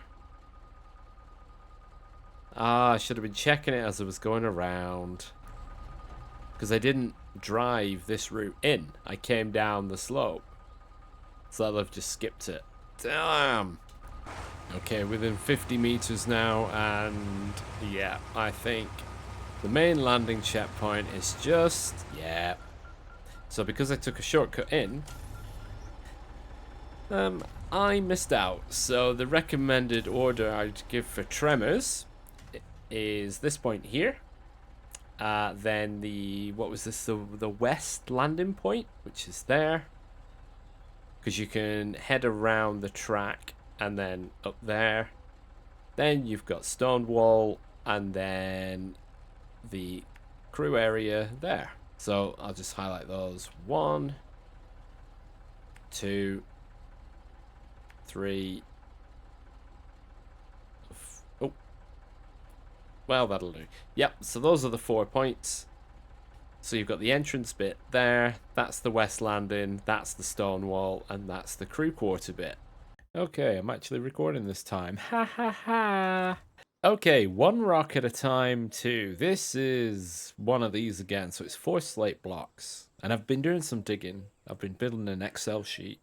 Ah, I should have been checking it as I was going around. Because I didn't drive this route in. I came down the slope. So I've just skipped it. Damn. Okay, within 50 meters now, and yeah, I think the main landing checkpoint is just, yeah. So because I took a shortcut in, I missed out. So the recommended order I'd give for Tremors is this point here. Then what was this, the west landing point, which is there. Because you can head around the track and then up there. Then you've got Stonewall and then the crew area there. So I'll just highlight those. 1, 2, 3. Oh. Well, that'll do. Yep, so those are the 4 points. So you've got the entrance bit there, that's the west landing, that's the stone wall, and that's the crew quarter bit. Okay, I'm actually recording this time. Ha ha ha! Okay, 1 rock at a time too. This is one of these again, so it's 4 slate blocks. And I've been doing some digging. I've been building an Excel sheet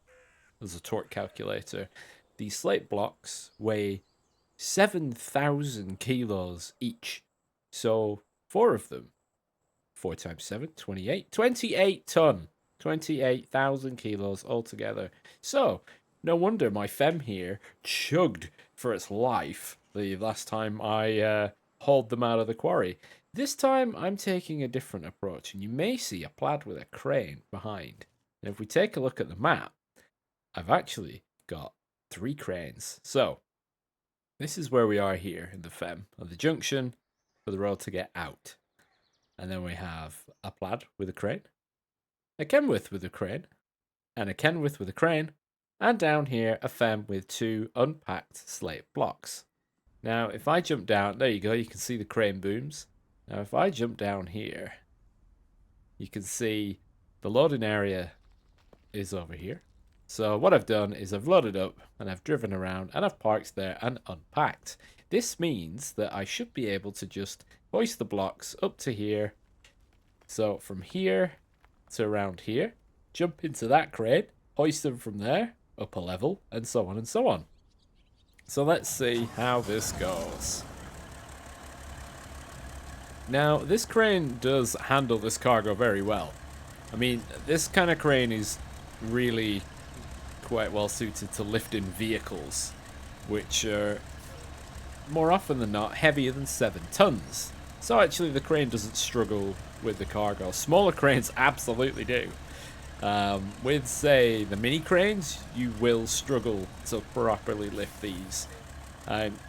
as a torque calculator. These slate blocks weigh 7,000 kilos each. So 4 of them. 4 times 7, 28. 28 ton. 28,000 kilos altogether. So, no wonder my fem here chugged for its life the last time I hauled them out of the quarry. This time I'm taking a different approach, and you may see a Plaid with a crane behind. And if we take a look at the map, I've actually got 3 cranes. So this is where we are here in the FEM, at the junction for the road to get out. And then we have a Plaid with a crane, a Kenworth with a crane, and a Kenworth with a crane, and down here a FEM with 2 unpacked slate blocks. Now if I jump down, there you go, you can see the crane booms. Now if I jump down here, you can see the loading area is over here. So what I've done is I've loaded up and I've driven around and I've parked there and unpacked. This means that I should be able to just hoist the blocks up to here. So from here to around here, jump into that crane, hoist them from there, up a level, and so on and so on. So let's see how this goes. Now, this crane does handle this cargo very well. I mean, this kind of crane is really quite well suited to lifting vehicles, which are more often than not heavier than 7 tons. So actually the crane doesn't struggle with the cargo. Smaller cranes absolutely do. With, say, the mini cranes, you will struggle to properly lift these.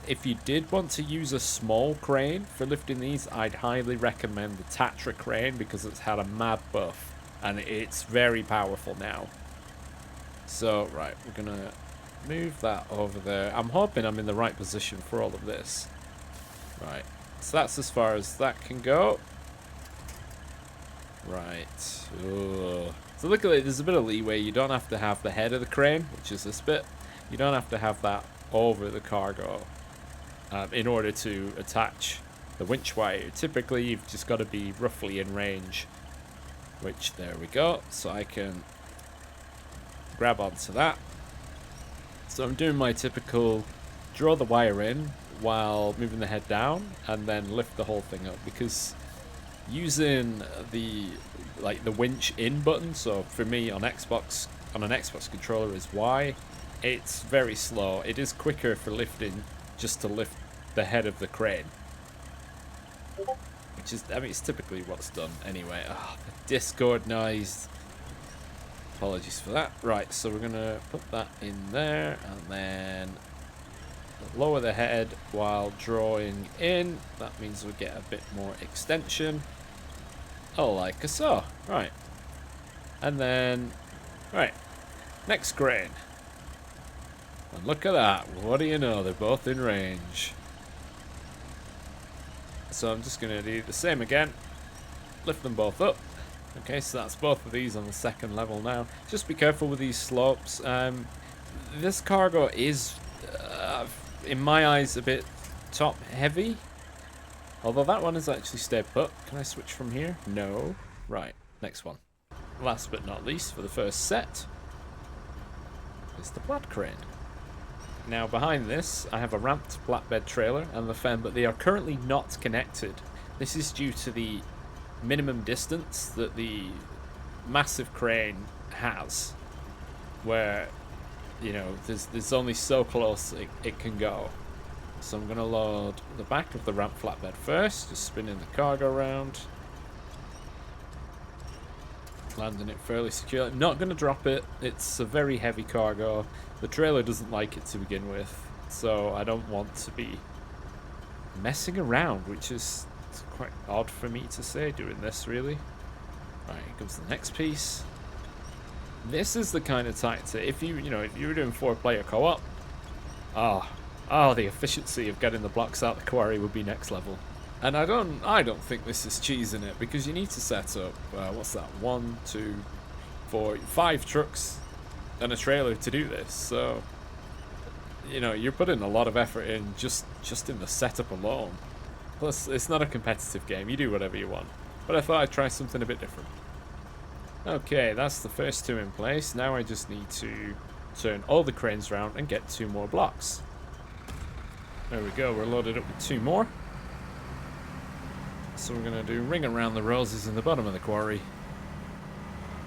If you did want to use a small crane for lifting these, I'd highly recommend the Tatra crane because it's had a mad buff and it's very powerful now. So, right, we're going to move that over there. I'm hoping I'm in the right position for all of this. Right, so that's as far as that can go. Right. Ugh. So look at it, there's a bit of leeway. You don't have to have the head of the crane, which is this bit. You don't have to have that over the cargo in order to attach the winch wire. Typically, you've just got to be roughly in range, which, there we go. So I can grab onto that. So I'm doing my typical draw the wire in while moving the head down and then lift the whole thing up, because using the winch in button, so for me on Xbox, on an Xbox controller is Y, it's very slow. It is quicker for lifting just to lift the head of the crane, which is, I mean, it's typically what's done anyway. Oh, the Discord noise. Apologies for that. Right, so we're gonna put that in there and then lower the head while drawing in. That means we get a bit more extension. Oh, like so. Right. And then, right, next crane. And look at that. What do you know? They're both in range. So I'm just going to do the same again. Lift them both up. Okay, so that's both of these on the second level now. Just be careful with these slopes. This cargo is, in my eyes, a bit top heavy. Although that one has actually stayed put. Can I switch from here? No. Right, next one. Last but not least, for the first set, is the Plaid crane. Now behind this, I have a ramped flatbed trailer and the FEM, but they are currently not connected. This is due to the minimum distance that the massive crane has, where, you know, there's only so close it can go. So I'm going to load the back of the ramp flatbed first, just spinning the cargo around. Landing it fairly secure. Not going to drop it. It's a very heavy cargo. The trailer doesn't like it to begin with, so I don't want to be messing around, which is quite odd for me to say doing this, really. Right, here comes the next piece. This is the kind of tactic, if you were doing 4-player co-op, the efficiency of getting the blocks out the quarry would be next level. And I don't think this is cheesing it, because you need to set up, what's that, 1, 2, 4, 5 trucks and a trailer to do this. So, you know, you're putting a lot of effort in just in the setup alone. Plus, it's not a competitive game. You do whatever you want. But I thought I'd try something a bit different. Okay, that's the first 2 in place. Now I just need to turn all the cranes around and get 2 more blocks. There we go. We're loaded up with 2 more. So we're going to do ring around the roses in the bottom of the quarry.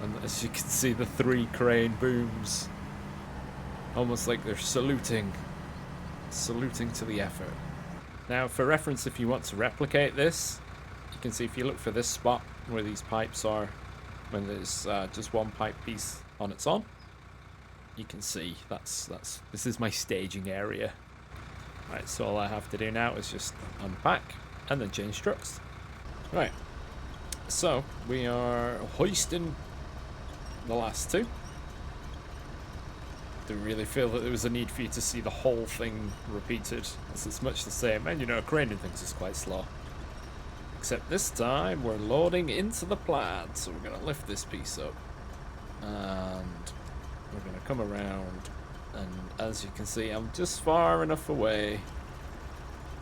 And as you can see, the 3 crane booms. Almost like they're saluting to the effort. Now, for reference, if you want to replicate this, you can see if you look for this spot where these pipes are, when there's just one pipe piece on its own, you can see this is my staging area. Right, so all I have to do now is just unpack and then change trucks. Right, so we are hoisting the last two. Didn't really feel that there was a need for you to see the whole thing repeated, as it's much the same, and you know, craning things is quite slow. Except this time we're loading into the Plaid, so we're gonna lift this piece up and we're gonna come around, and as you can see, I'm just far enough away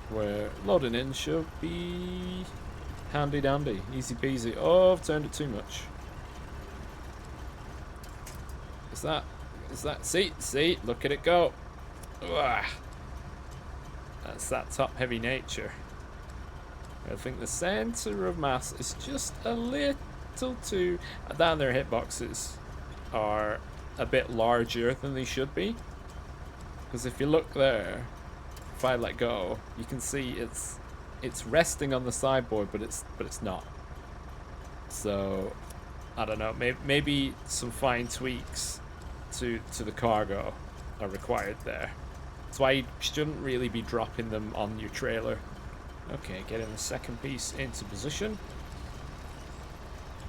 where loading in should be handy dandy, easy peasy. Oh, I've turned it too much. Is that see, look at it go. Ugh. That's that top heavy nature. I think the center of mass is just a little too down. Their hitboxes are a bit larger than they should be, because if you look there, if I let go, you can see it's resting on the sideboard, but it's not. So I don't know, maybe some fine tweaks to the cargo are required there. That's why you shouldn't really be dropping them on your trailer. Okay, getting the second piece into position.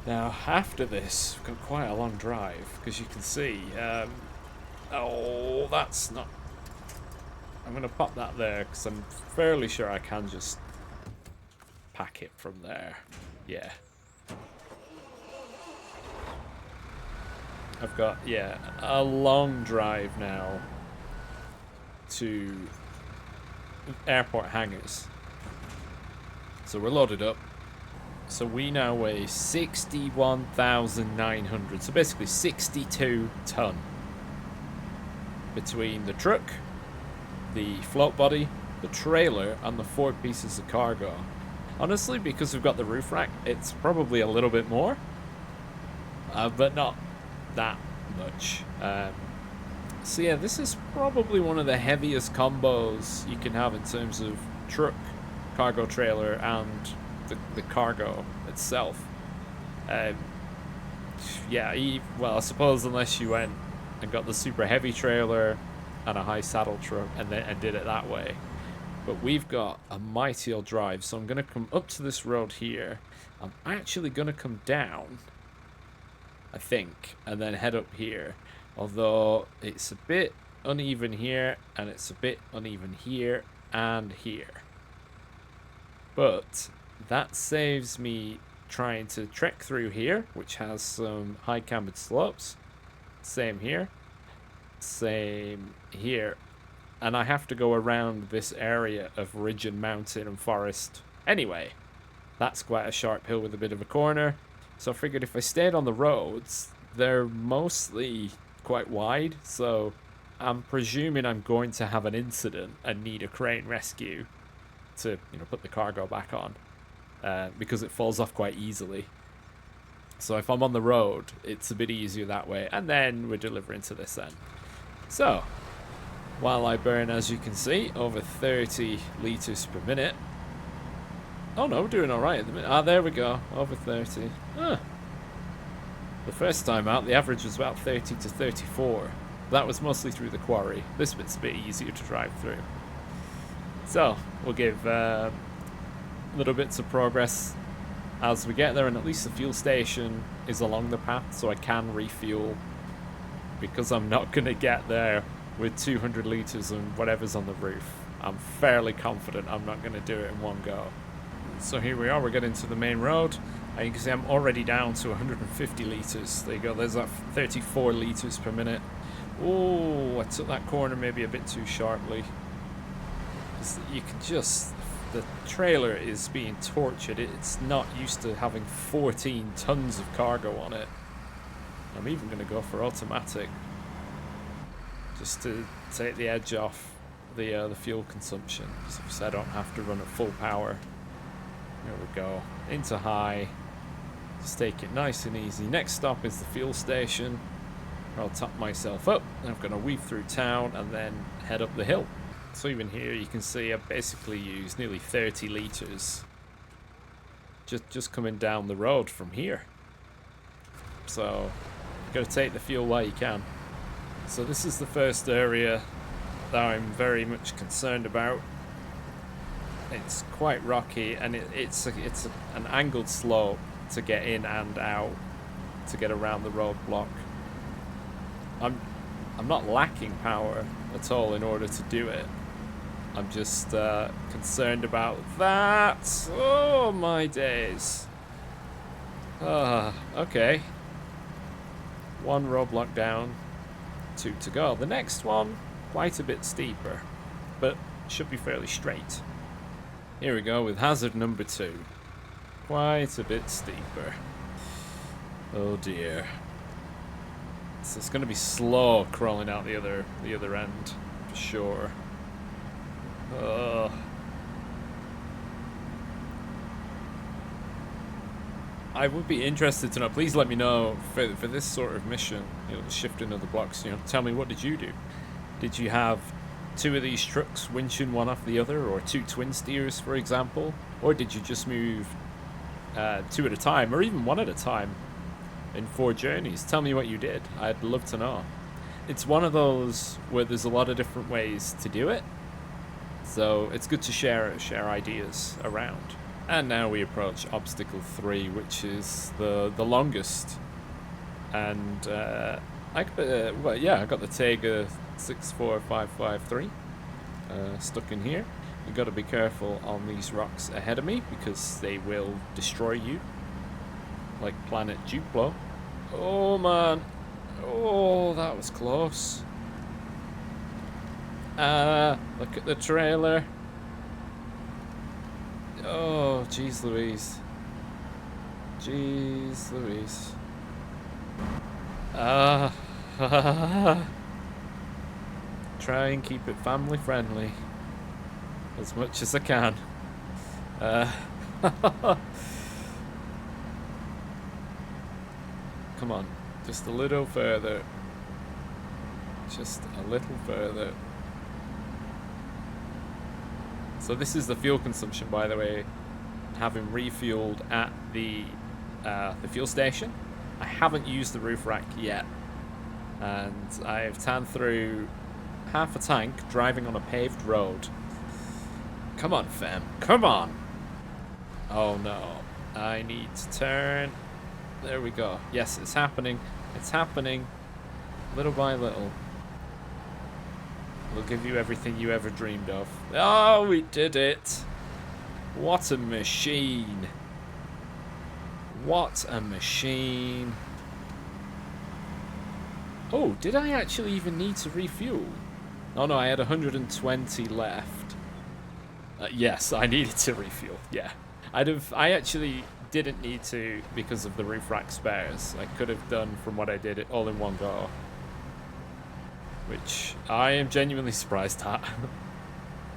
Now, after this, we've got quite a long drive, because you can see, oh, that's not... I'm going to pop that there, because I'm fairly sure I can just pack it from there. Yeah. I've got, yeah, a long drive now to airport hangars. So we're loaded up. So we now weigh 61,900. So basically 62 ton. Between the truck, the float body, the trailer, and the 4 pieces of cargo. Honestly, because we've got the roof rack, it's probably a little bit more. But not that much. So yeah, this is probably one of the heaviest combos you can have in terms of truck, cargo trailer, and the cargo itself. Yeah, well, I suppose unless you went and got the super heavy trailer and a high saddle truck and did it that way. But we've got a mighty old drive, so I'm gonna come up to this road here. I'm actually gonna come down, I think, and then head up here. Although it's a bit uneven here, and it's a bit uneven here and here. But that saves me trying to trek through here, which has some high cambered slopes. Same here. Same here. And I have to go around this area of ridge and mountain and forest. Anyway, that's quite a sharp hill with a bit of a corner. So I figured if I stayed on the roads, they're mostly quite wide. So I'm presuming I'm going to have an incident and need a crane rescue to, you know, put the cargo back on, because it falls off quite easily. So if I'm on the road, it's a bit easier that way, and then we're delivering to this end. So while I burn, as you can see, over 30 liters per minute. Oh no, we're doing all right at the minute. Ah, there we go, over 30. The first time out, the average was about 30 to 34. That was mostly through the quarry. This bit's a bit easier to drive through. So we'll give little bits of progress as we get there, and at least the fuel station is along the path, so I can refuel, because I'm not going to get there with 200 litres and whatever's on the roof. I'm fairly confident I'm not going to do it in one go. So here we are, we're getting to the main road, and you can see I'm already down to 150 litres. There you go, there's that 34 litres per minute. Oh, I took that corner maybe a bit too sharply. You can just, the trailer is being tortured. It's not used to having 14 tons of cargo on it. I'm even going to go for automatic, just to take the edge off the fuel consumption, so I don't have to run at full power. There we go, into high. Just take it nice and easy. Next stop is the fuel station, where I'll top myself up, and I'm going to weave through town and then head up the hill. So even here you can see I basically used nearly 30 litres just coming down the road from here. So you got to take the fuel while you can. So this is the first area that I'm very much concerned about. It's quite rocky, and it's an angled slope to get in and out, to get around the roadblock. I'm not lacking power at all in order to do it. I'm just concerned about that. Oh my days. Okay. One roadblock down, 2 to go. The next one, quite a bit steeper, but should be fairly straight. Here we go with hazard number 2. Quite a bit steeper. Oh dear. So it's going to be slow crawling out the other end, for sure. I would be interested to know. Please let me know for this sort of mission. You know, the shifting of the blocks. You know, tell me, what did you do? Did you have 2 of these trucks winching one off the other, or 2 twin steers, for example? Or did you just move 2 at a time, or even 1 at a time in 4 journeys? Tell me what you did. I'd love to know. It's one of those where there's a lot of different ways to do it, so it's good to share ideas around. And now we approach obstacle 3, which is the longest. And I got the Tega 64553 stuck in here. You got to be careful on these rocks ahead of me, because they will destroy you, like Planet Duplo. Oh man, oh, that was close. Look at the trailer. Oh, jeez Louise. Jeez Louise. Try and keep it family friendly as much as I can. Come on, just a little further. Just a little further. So this is the fuel consumption, by the way, having refueled at the fuel station. I haven't used the roof rack yet, and I've tanned through half a tank driving on a paved road. Come on, fam, come on. Oh no, I need to turn. There we go. Yes, it's happening. It's happening, little by little. We'll give you everything you ever dreamed of. Oh, we did it. What a machine. What a machine. Oh, did I actually even need to refuel? Oh no, I had 120 left. Yes, I needed to refuel. Yeah. I actually didn't need to because of the roof rack spares. I could have done from what I did it all in one go, which I am genuinely surprised at.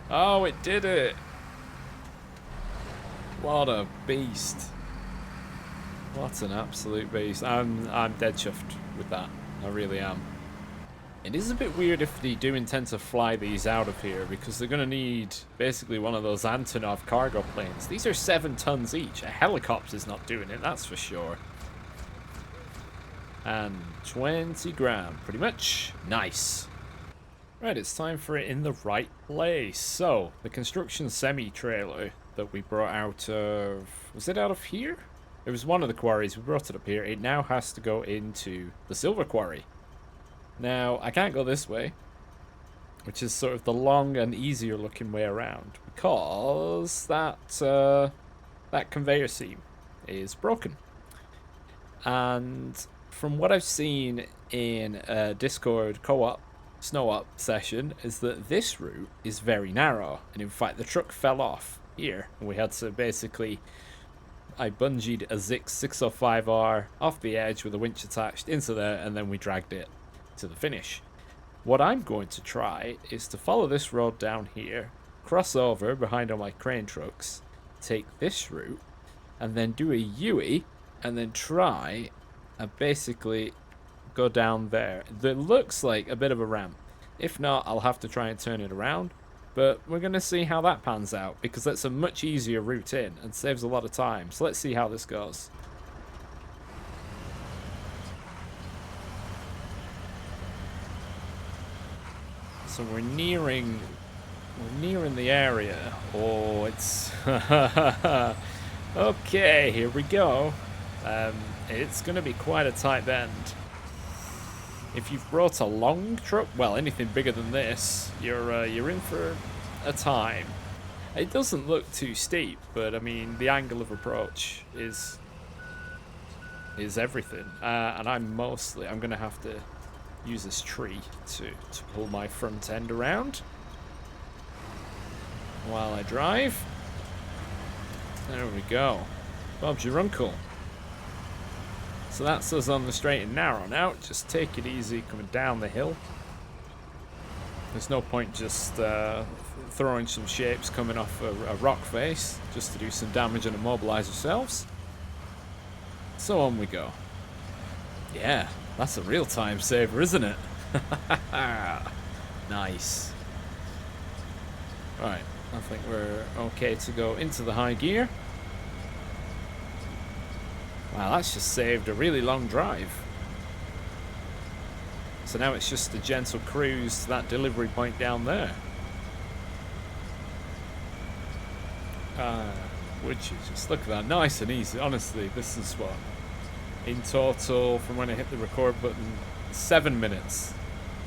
Oh, it did it. What a beast. What an absolute beast. I'm dead chuffed with that. I really am. It is a bit weird if they do intend to fly these out of here, because they're going to need basically one of those Antonov cargo planes. These are 7 tons each. A helicopter's not doing it, that's for sure. And 20 grand, pretty much. Nice. Right, it's time for it in the right place. So, the construction semi-trailer that we brought out of... Was it out of here? It was one of the quarries. We brought it up here. It now has to go into the silver quarry. Now, I can't go this way, which is sort of the long and easier looking way around, because that conveyor seam is broken. And from what I've seen in a Discord co-op snow up session, is that this route is very narrow, and in fact the truck fell off here, and we had to basically... I bungeed a Zix 605R off the edge with a winch attached into there, and then we dragged it to the finish. What I'm going to try is to follow this road down here, cross over behind all my crane trucks, take this route, and then do a U-ey, and then try and basically go down there. There looks like a bit of a ramp. If not, I'll have to try and turn it around, But we're going to see how that pans out, because that's a much easier route in and saves a lot of time. So let's see how this goes. So we're nearing the area. Oh, it's okay, here we go. It's going to be quite a tight bend. If you've brought a long truck, well, anything bigger than this, you're in for a time. It doesn't look too steep, but I mean, the angle of approach is everything. And I'm going to have to use this tree to pull my front end around while I drive. There we go. Bob's your uncle. So that's us on the straight and narrow now. Just take it easy coming down the hill. There's no point just throwing some shapes coming off a rock face just to do some damage and immobilize yourselves. So on we go. Yeah, that's a real time saver, isn't it? Nice. Right, I think we're okay to go into the high gear. Wow, that's just saved a really long drive. So now it's just a gentle cruise to that delivery point down there. Would you just look at that, nice and easy. Honestly, this is what, in total, from when I hit the record button, 7 minutes.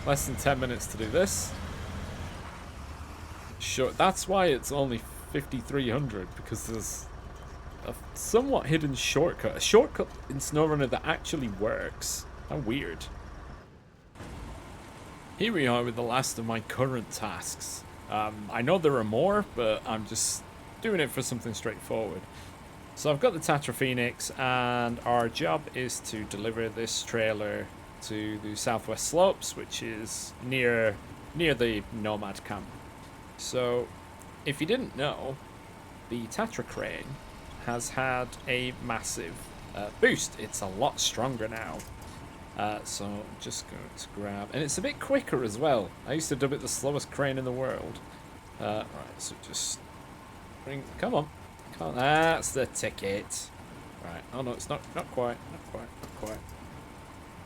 Less than 10 minutes to do this. Sure, that's why it's only 5,300, because there's a somewhat hidden shortcut. A shortcut in Snowrunner that actually works. How weird. Here we are with the last of my current tasks. I know there are more, but I'm just doing it for something straightforward. So I've got the Tatra Phoenix, and our job is to deliver this trailer to the southwest slopes, which is near the Nomad camp. So, if you didn't know, the Tatra crane has had a massive boost. It's a lot stronger now. So I'm just going to grab, and it's a bit quicker as well. I used to dub it the slowest crane in the world. Right, so just bring, come on. That's the ticket. Right, oh no, it's not quite.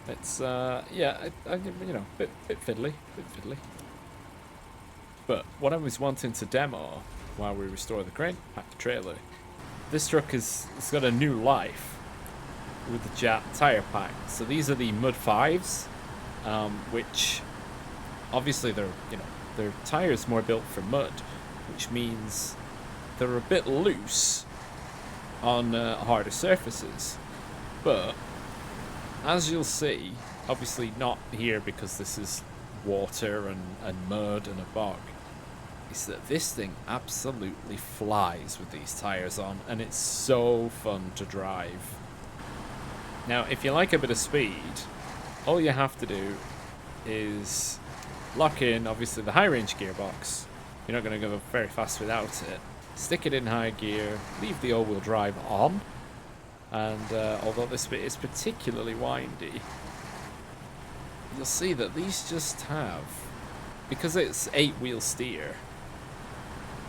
It's yeah, you know, bit fiddly. But what I was wanting to demo while we restore the crane, pack the trailer, this truck it's got a new life with the Jat tire pack. So these are the Mud 5s, which obviously their tires more built for mud, which means they're a bit loose on harder surfaces. But as you'll see, obviously not here because this is water and mud and a bog, is that this thing absolutely flies with these tires on, and it's so fun to drive. Now, if you like a bit of speed, all you have to do is lock in, obviously, the high range gearbox. You're not going to go very fast without it. Stick it in high gear, leave the all-wheel drive on, and although this bit is particularly windy, you'll see that these just have, because it's 8-wheel steer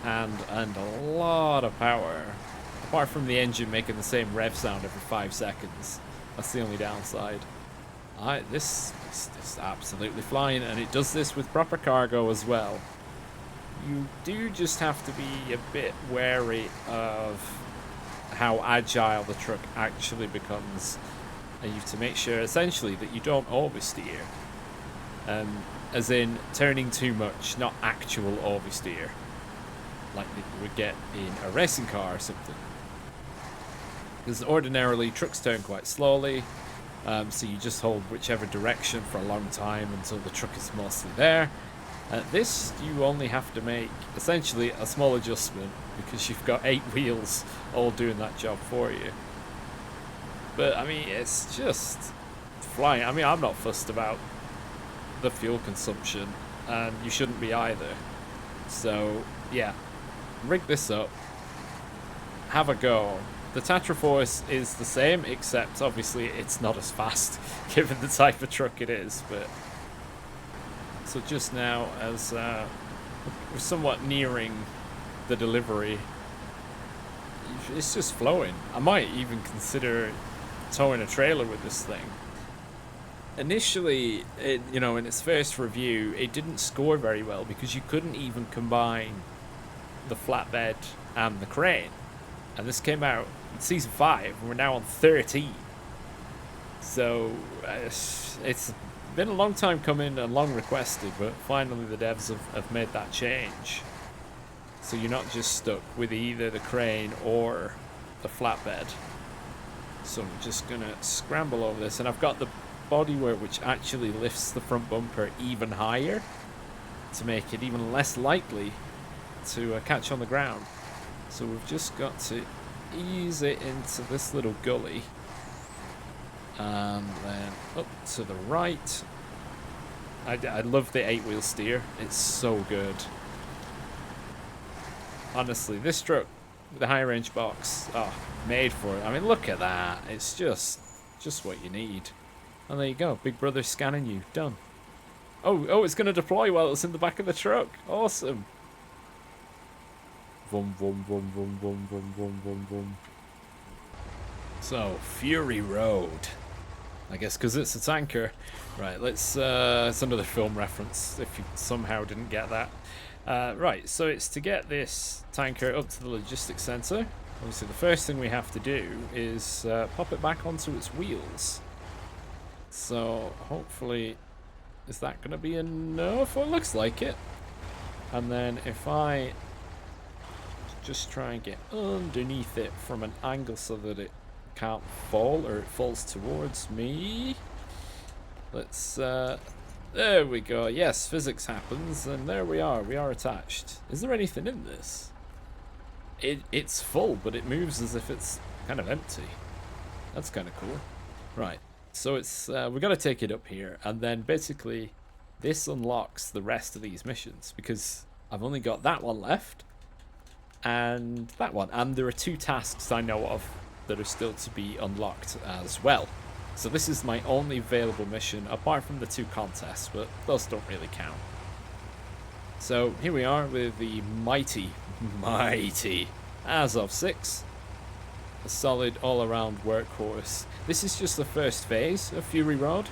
and a lot of power, apart from the engine making the same rev sound every 5 seconds. That's the only downside. This is absolutely flying, and it does this with proper cargo as well. You do just have to be a bit wary of how agile the truck actually becomes, and you have to make sure essentially that you don't oversteer, as in turning too much, not actual oversteer like you would get in a racing car or something. Because ordinarily trucks turn quite slowly, so you just hold whichever direction for a long time until the truck is mostly there. This, you only have to make essentially a small adjustment because you've got 8 wheels all doing that job for you. But I mean, it's just flying. I mean, I'm not fussed about the fuel consumption, and you shouldn't be either. So yeah, rig this up, have a go. The Tatra Force is the same, except obviously it's not as fast given the type of truck it is. But so just now, as we're somewhat nearing the delivery. It's just flowing. I might even consider towing a trailer with this thing. Initially, in its first review, it didn't score very well because you couldn't even combine the flatbed and the crane. And this came out in season 5, and we're now on 13. So it's been a long time coming and long requested, but finally the devs have made that change. So you're not just stuck with either the crane or the flatbed. So I'm just gonna scramble over this, and I've got the bodywork which actually lifts the front bumper even higher to make it even less likely to catch on the ground. So we've just got to ease it into this little gully, and then up to the right. I love the 8-wheel steer. It's so good. Honestly, this truck with the high range box, made for it. I mean, look at that. It's just what you need. And there you go. Big Brother scanning you. Done. Oh, it's going to deploy while it's in the back of the truck. Awesome. Vroom, vroom, vroom, vroom, vroom, vroom, vroom, vroom, vroom. So, Fury Road. I guess because it's a tanker. Right, let's... it's another film reference, if you somehow didn't get that. Right, so it's to get this tanker up to the logistics center. Obviously, the first thing we have to do is pop it back onto its wheels. So, hopefully... Is that going to be enough? Well, it looks like it. And then if I just try and get underneath it from an angle so that it can't fall, or it falls towards me. Let's, there we go. Yes, physics happens, and there we are. We are attached. Is there anything in this? It's full, but it moves as if it's kind of empty. That's kind of cool. Right. So it's we've got to take it up here, and then basically this unlocks the rest of these missions, because I've only got that one left and that one, and there are 2 tasks I know of that are still to be unlocked as well. So this is my only available mission apart from the 2 contests, but those don't really count. So here we are with the mighty Azov 6. A solid all-around workhorse. This is just the first phase of Fury Road.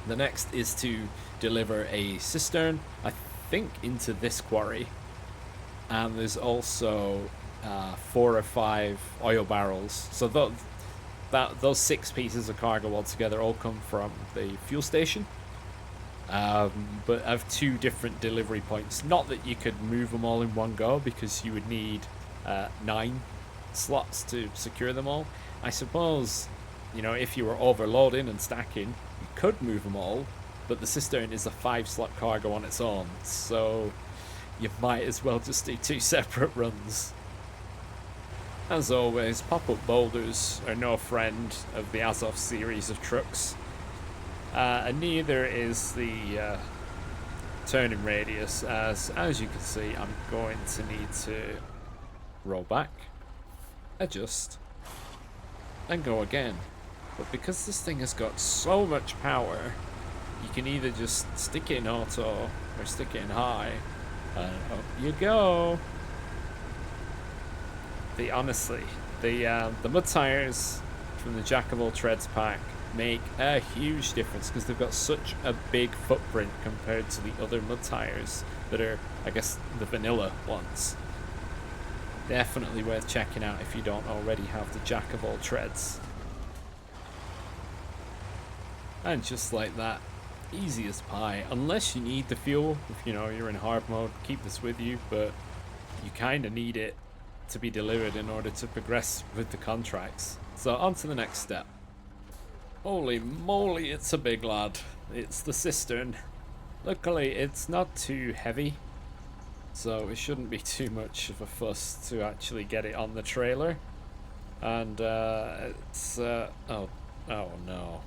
The next is to deliver a cistern, I think, into this quarry. And there's also 4 or 5 oil barrels. So those 6 pieces of cargo altogether all come from the fuel station. But I have 2 different delivery points. Not that you could move them all in one go, because you would need 9 slots to secure them all. I suppose, if you were overloading and stacking, you could move them all, but the cistern is a 5-slot cargo on its own, so you might as well just do 2 separate runs. As always, pop-up boulders are no friend of the Azov series of trucks, and neither is the turning radius, as you can see. I'm going to need to roll back, adjust, and go again. But because this thing has got so much power, you can either just stick it in auto or stick it in high, and up you go. Honestly, the mud tires from the Jack of all trades pack make a huge difference, because they've got such a big footprint compared to the other mud tires that are, I guess, the vanilla ones. Definitely worth checking out if you don't already have the Jack of all trades. And just like that, easy as pie. Unless you need the fuel, if you're in hard mode, keep this with you, but you kind of need it to be delivered in order to progress with the contracts. So on to the next step. Holy moly, it's a big lad. It's the cistern. Luckily, it's not too heavy, so it shouldn't be too much of a fuss to actually get it on the trailer. And it's oh no,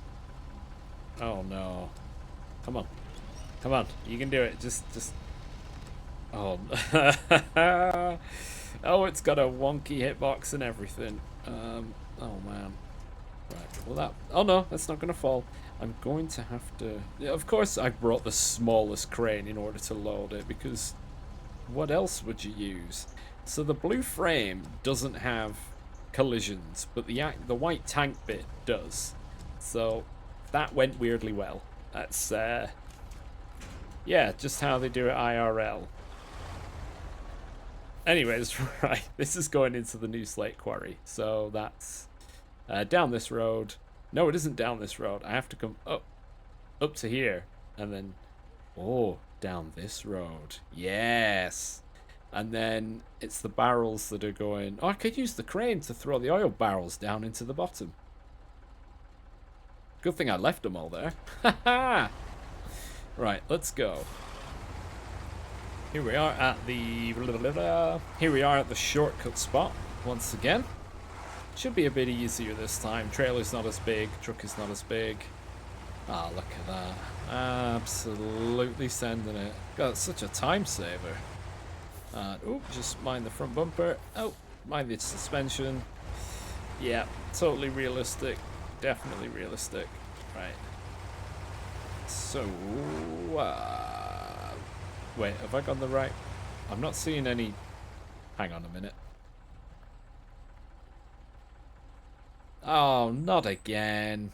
come on, you can do it. Just oh oh, it's got a wonky hitbox and everything. Oh man. Right, well oh no, that's not gonna fall. I'm going to have to, of course I brought the smallest crane in order to load it, because what else would you use? So the blue frame doesn't have collisions, but the white tank bit does. So that went weirdly well. That's yeah, just how they do it IRL. Anyways, right, this is going into the new slate quarry. So that's down this road. No, it isn't down this road. I have to come up to here, and then, oh, down this road. Yes. And then it's the barrels that are going. Oh, I could use the crane to throw the oil barrels down into the bottom. Good thing I left them all there. Haha. Right, let's go. Here we are at the shortcut spot once again. Should be a bit easier this time. Trailer's not as big, truck is not as big. Ah, look at that. Absolutely sending it. God, it's such a time saver. Oh, just mind the front bumper. Oh, mind the suspension. Yeah, totally realistic. Definitely realistic. Right. So, wait, have I gone the right? I'm not seeing any. Hang on a minute. Oh, not again.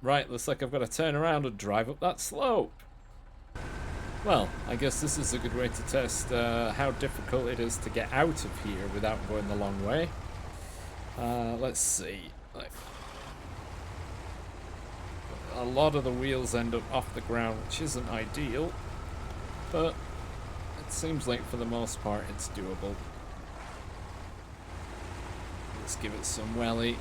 Right, looks like I've got to turn around and drive up that slope. Well, I guess this is a good way to test how difficult it is to get out of here without going the long way. Let's see. A lot of the wheels end up off the ground, which isn't ideal, but it seems like for the most part it's doable. Let's give it some welly.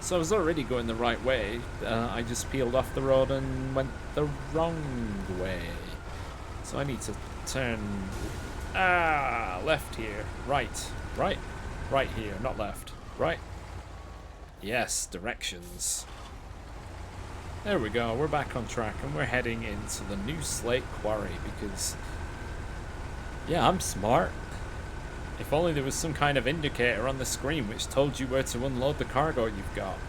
So I was already going the right way. I just peeled off the road and went the wrong way. So I need to turn left here. Right here, not left. Right. Yes, directions. There we go, we're back on track and we're heading into the new slate quarry because, yeah, I'm smart. If only there was some kind of indicator on the screen which told you where to unload the cargo you've got.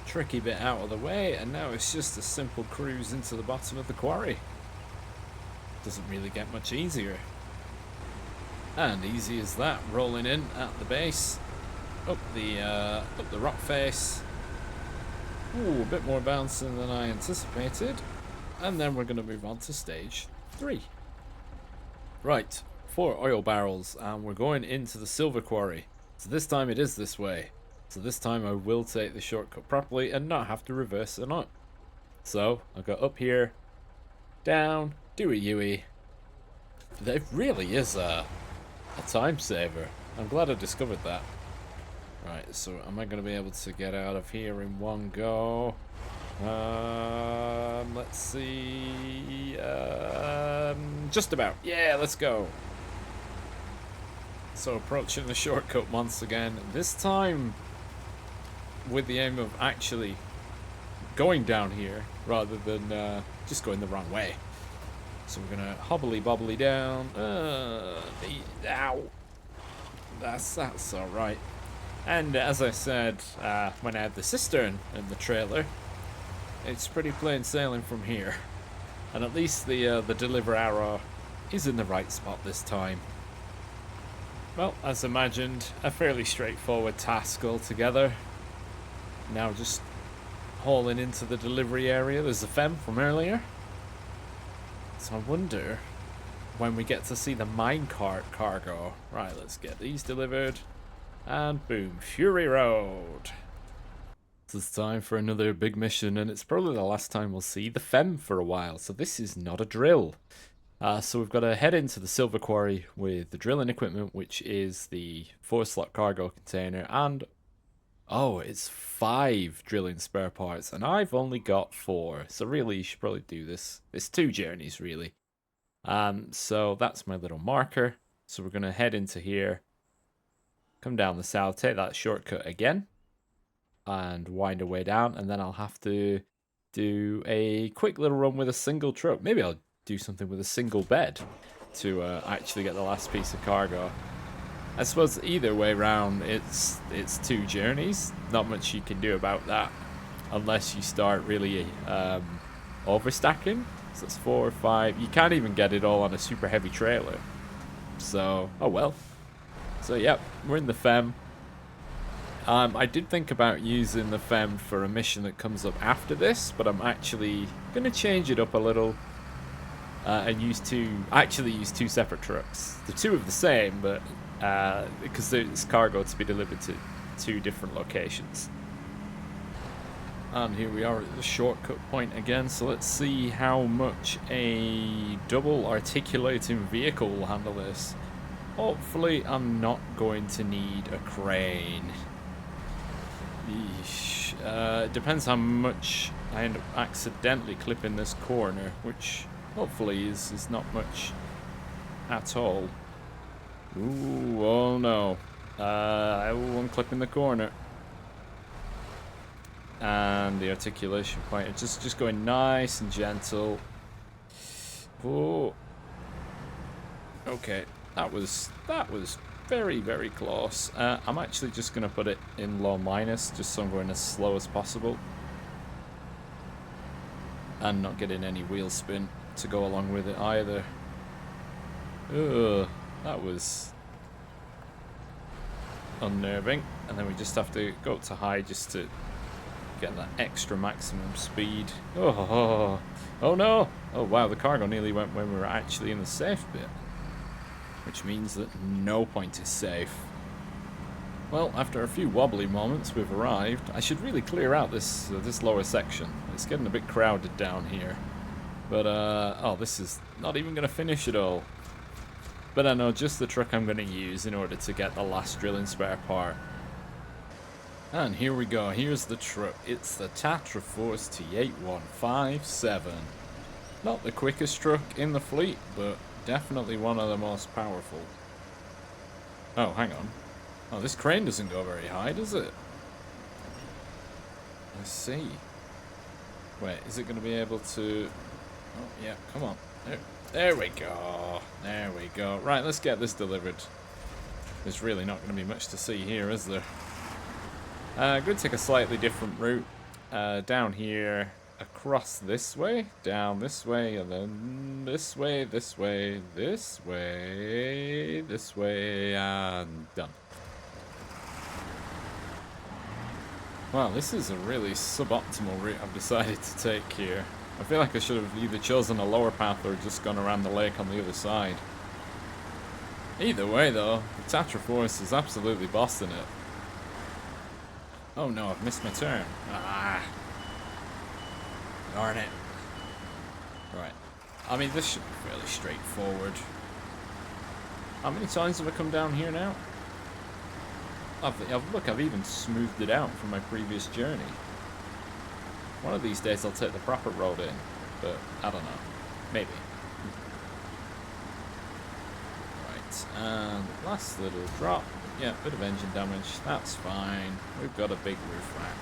Tricky bit out of the way, and now it's just a simple cruise into the bottom of the quarry. Doesn't really get much easier. And easy as that, rolling in at the base, up the rock face. Ooh, a bit more bouncing than I anticipated. And then we're going to move on to stage 3. Right, 4 oil barrels, and we're going into the silver quarry. So this time it is this way. So this time I will take the shortcut properly and not have to reverse it on. So I'll go up here, down, do a U-E. It really is a time saver. I'm glad I discovered that. Right, so am I going to be able to get out of here in one go? Let's see. Just about. Yeah, let's go. So approaching the shortcut once again. This time with the aim of actually going down here rather than just going the wrong way. So we're going to hobbly bobbly down. Ow. That's alright. And as I said, when I had the cistern in the trailer, it's pretty plain sailing from here. And at least the deliver arrow is in the right spot this time. Well, as imagined, a fairly straightforward task altogether. Now just hauling into the delivery area. There's the fem from earlier. So I wonder when we get to see the minecart cargo. Right, let's get these delivered. And boom, Fury Road. It's time for another big mission, and it's probably the last time we'll see the Fem for a while, so this is not a drill. So we've got to head into the silver quarry with the drilling equipment, which is the 4-slot cargo container, and oh, it's 5 drilling spare parts, and I've only got 4, so really you should probably do this. It's 2 journeys, really. So that's my little marker. So we're going to head into here. Come down the south, take that shortcut again, and wind our way down, and then I'll have to do a quick little run with a single truck. Maybe I'll do something with a single bed to actually get the last piece of cargo. I suppose either way round, it's 2 journeys. Not much you can do about that, unless you start really overstacking. So that's 4, 5. You can't even get it all on a super heavy trailer. So, oh well. So, yep, we're in the FEM. I did think about using the FEM for a mission that comes up after this, but I'm actually going to change it up a little and use two separate trucks. The two of the same, but because there's cargo to be delivered to 2 different locations. And here we are at the shortcut point again, so let's see how much a double articulating vehicle will handle this. Hopefully I'm not going to need a crane. Yeesh. Depends how much I end up accidentally clipping this corner, which hopefully is not much at all. Ooh, oh no. I'm clipping the corner. And the articulation point, it's just going nice and gentle. Oh. Okay, that was very, very close. I'm actually just going to put it in low minus, just so I'm going as slow as possible. And not getting any wheel spin to go along with it either. Ugh, that was unnerving. And then we just have to go up to high just to get that extra maximum speed. Oh no! Oh wow, the cargo nearly went when we were actually in the safe bit. Which means that no point is safe. Well, after a few wobbly moments, we've arrived. I should really clear out this lower section. It's getting a bit crowded down here. But, oh, this is not even going to finish at all. But I know just the truck I'm going to use in order to get the last drilling spare part. And here we go. Here's the truck. It's the Tatra Force T8157. Not the quickest truck in the fleet, but definitely one of the most powerful. Oh, hang on. Oh, this crane doesn't go very high, does it? I see. Wait, is it going to be able to... Oh, yeah, come on. There we go. There we go. Right, let's get this delivered. There's really not going to be much to see here, is there? I'm going to take a slightly different route. Down here, across this way, down this way, and then this way, this way, this way, this way, and done. Wow, this is a really suboptimal route I've decided to take here. I feel like I should have either chosen a lower path or just gone around the lake on the other side. Either way though, the Tatra Force is absolutely bossing it. Oh no, I've missed my turn. Ah. Darn it. Right. I mean, this should be fairly straightforward. How many times have I come down here now? Look, I've even smoothed it out from my previous journey. One of these days I'll take the proper road in, but I don't know. Maybe. Right, and last little drop. Yeah, bit of engine damage. That's fine. We've got a big roof rack.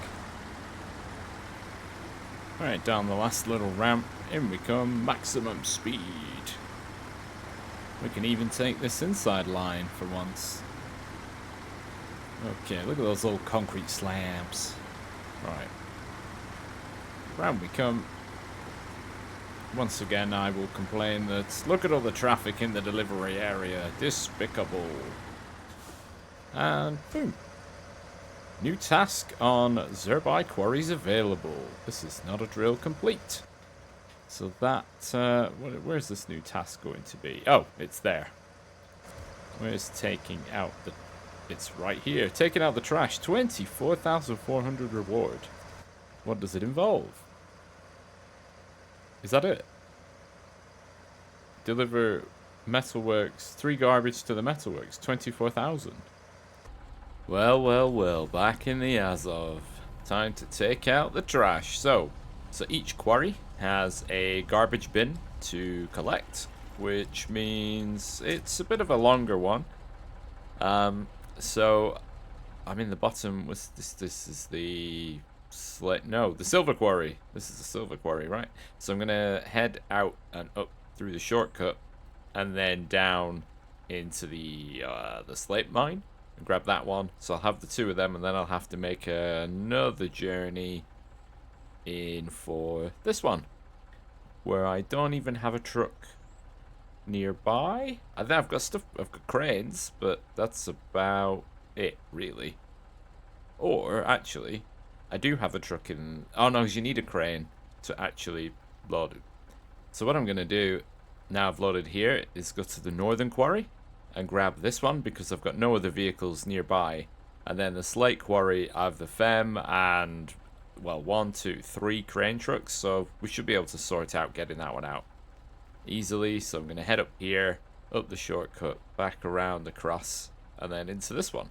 Alright, down the last little ramp. In we come. Maximum speed. We can even take this inside line for once. Okay, look at those little concrete slabs. Right. Round we come. Once again, I will complain that look at all the traffic in the delivery area. Despicable. And boom. New task on Zerbai quarries available. This is not a drill complete. So that, where's this new task going to be? Oh, it's there. Where's taking out the... It's right here. Taking out the trash. 24,400 reward. What does it involve? Is that it? Deliver metalworks. 3 garbage to the metalworks. 24,000. Well, well, well. Back in the Azov. Time to take out the trash. So each quarry has a garbage bin to collect, which means it's a bit of a longer one. So I'm in the bottom. Was this is the the silver quarry. This is the silver quarry, right? So I'm gonna head out and up through the shortcut, and then down into the slate mine and grab that one. So I'll have the 2 of them, and then I'll have to make another journey in for this one. where I don't even have a truck nearby. I think I've got stuff, I've got cranes, but that's about it, really. Or, actually, I do have a truck in... Oh, no, 'cause you need a crane to actually load it. So what I'm going to do, now I've loaded here, is go to the northern quarry and grab this one, because I've got no other vehicles nearby. And then the slate quarry, I have the FEM and, well, 1, 2, 3 crane trucks, so we should be able to sort out getting that one out easily. So I'm going to head up here, up the shortcut, back around across, and then into this one.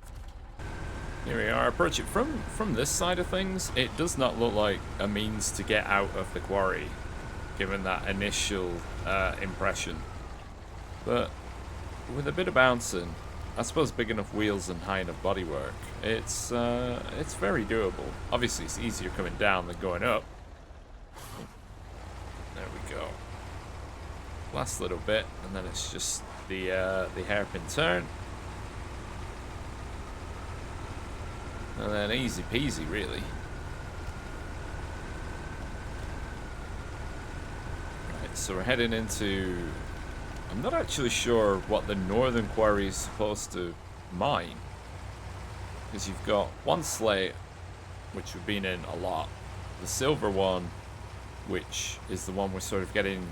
Here we are, approach it from this side of things. It does not look like a means to get out of the quarry, given that initial impression. But with a bit of bouncing, I suppose big enough wheels and high enough bodywork, it's very doable. Obviously, it's easier coming down than going up. There we go. Last little bit, and then it's just the hairpin turn. And then easy peasy, really. Right, so we're heading into... I'm not actually sure what the northern quarry is supposed to mine. Because you've got one slate, which we've been in a lot. The silver one, which is the one we're sort of getting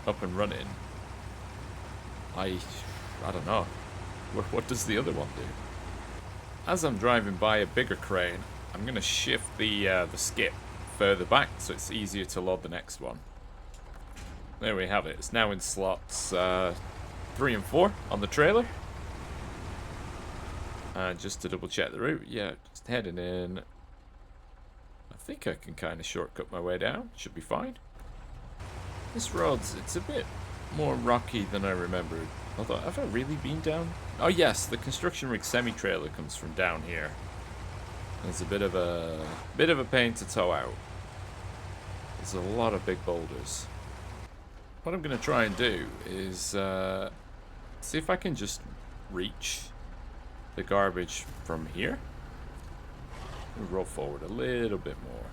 up and running. I don't know. What does the other one do? As I'm driving by a bigger crane, I'm going to shift the skip further back so it's easier to load the next one. There we have it. It's now in slots 3 and 4 on the trailer. Just to double check the route, yeah, just heading in. I think I can kind of shortcut my way down. Should be fine. This road's, it's a bit more rocky than I remembered. Although, have I really been down? Oh yes, the construction rig semi-trailer comes from down here. It's a bit of a pain to tow out. There's a lot of big boulders. What I'm going to try and do is see if I can just reach the garbage from here. Roll forward a little bit more.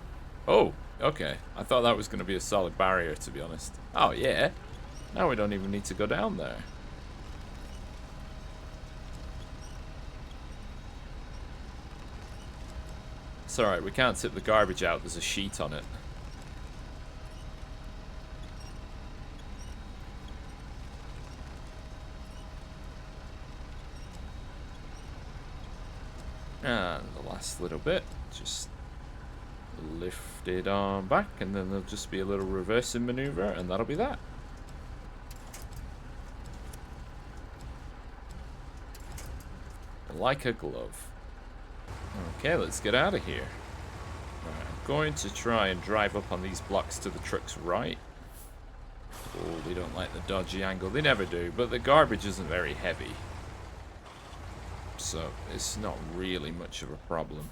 Oh, okay. I thought that was going to be a solid barrier, to be honest. Oh yeah. Now we don't even need to go down there. It's alright, we can't tip the garbage out, there's a sheet on it. And the last little bit, just lift it on back, and then there'll just be a little reversing maneuver, and that'll be that. Like a glove. Okay, let's get out of here. Right, I'm going to try and drive up on these blocks to the truck's right. Oh, they don't like the dodgy angle. They never do, but the garbage isn't very heavy. So, it's not really much of a problem.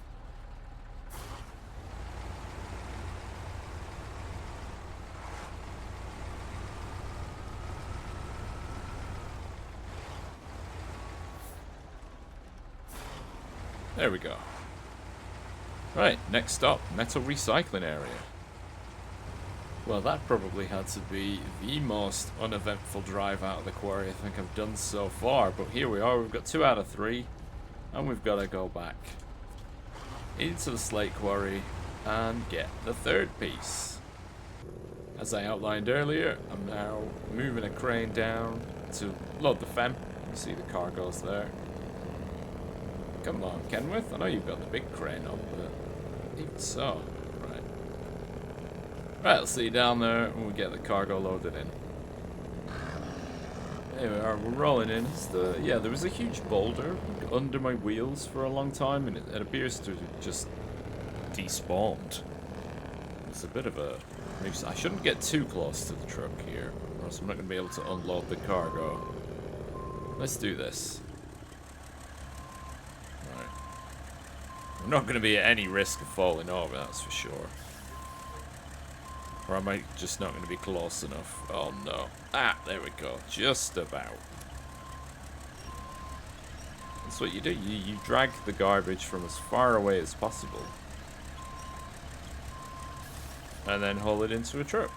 There we go. Right, next stop, metal recycling area. Well, that probably had to be the most uneventful drive out of the quarry I think I've done so far, but here we are, we've got 2 out of 3, and we've got to go back into the slate quarry and get the 3rd piece. As I outlined earlier, I'm now moving a crane down to load the FEM. You see the cargo's there. Come on, Kenworth, I know you've got the big crane up, but even so. Right. Right, I'll see you down there when we get the cargo loaded in. There we are, we're rolling in. Yeah, there was a huge boulder under my wheels for a long time, and it appears to have just despawned. It's a bit of a... I shouldn't get too close to the truck here, or else I'm not going to be able to unload the cargo. Let's do this. I'm not going to be at any risk of falling over, that's for sure. Or am I just not going to be close enough? Oh no. Ah, there we go. Just about. That's what you do. You drag the garbage from as far away as possible. And then haul it into a truck.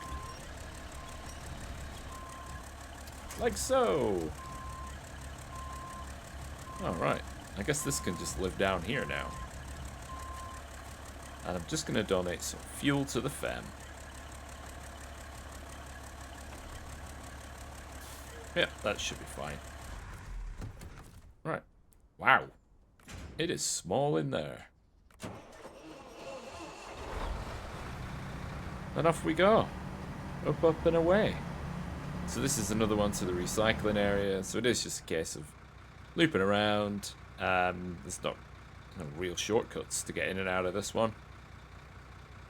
Like so. Alright, I guess this can just live down here now. And I'm just going to donate some fuel to the fem. Yeah, that should be fine. Right. Wow. It is small in there. And off we go. Up, up, and away. So this is another one to the recycling area. So it is just a case of looping around. There's no real shortcuts to get in and out of this one.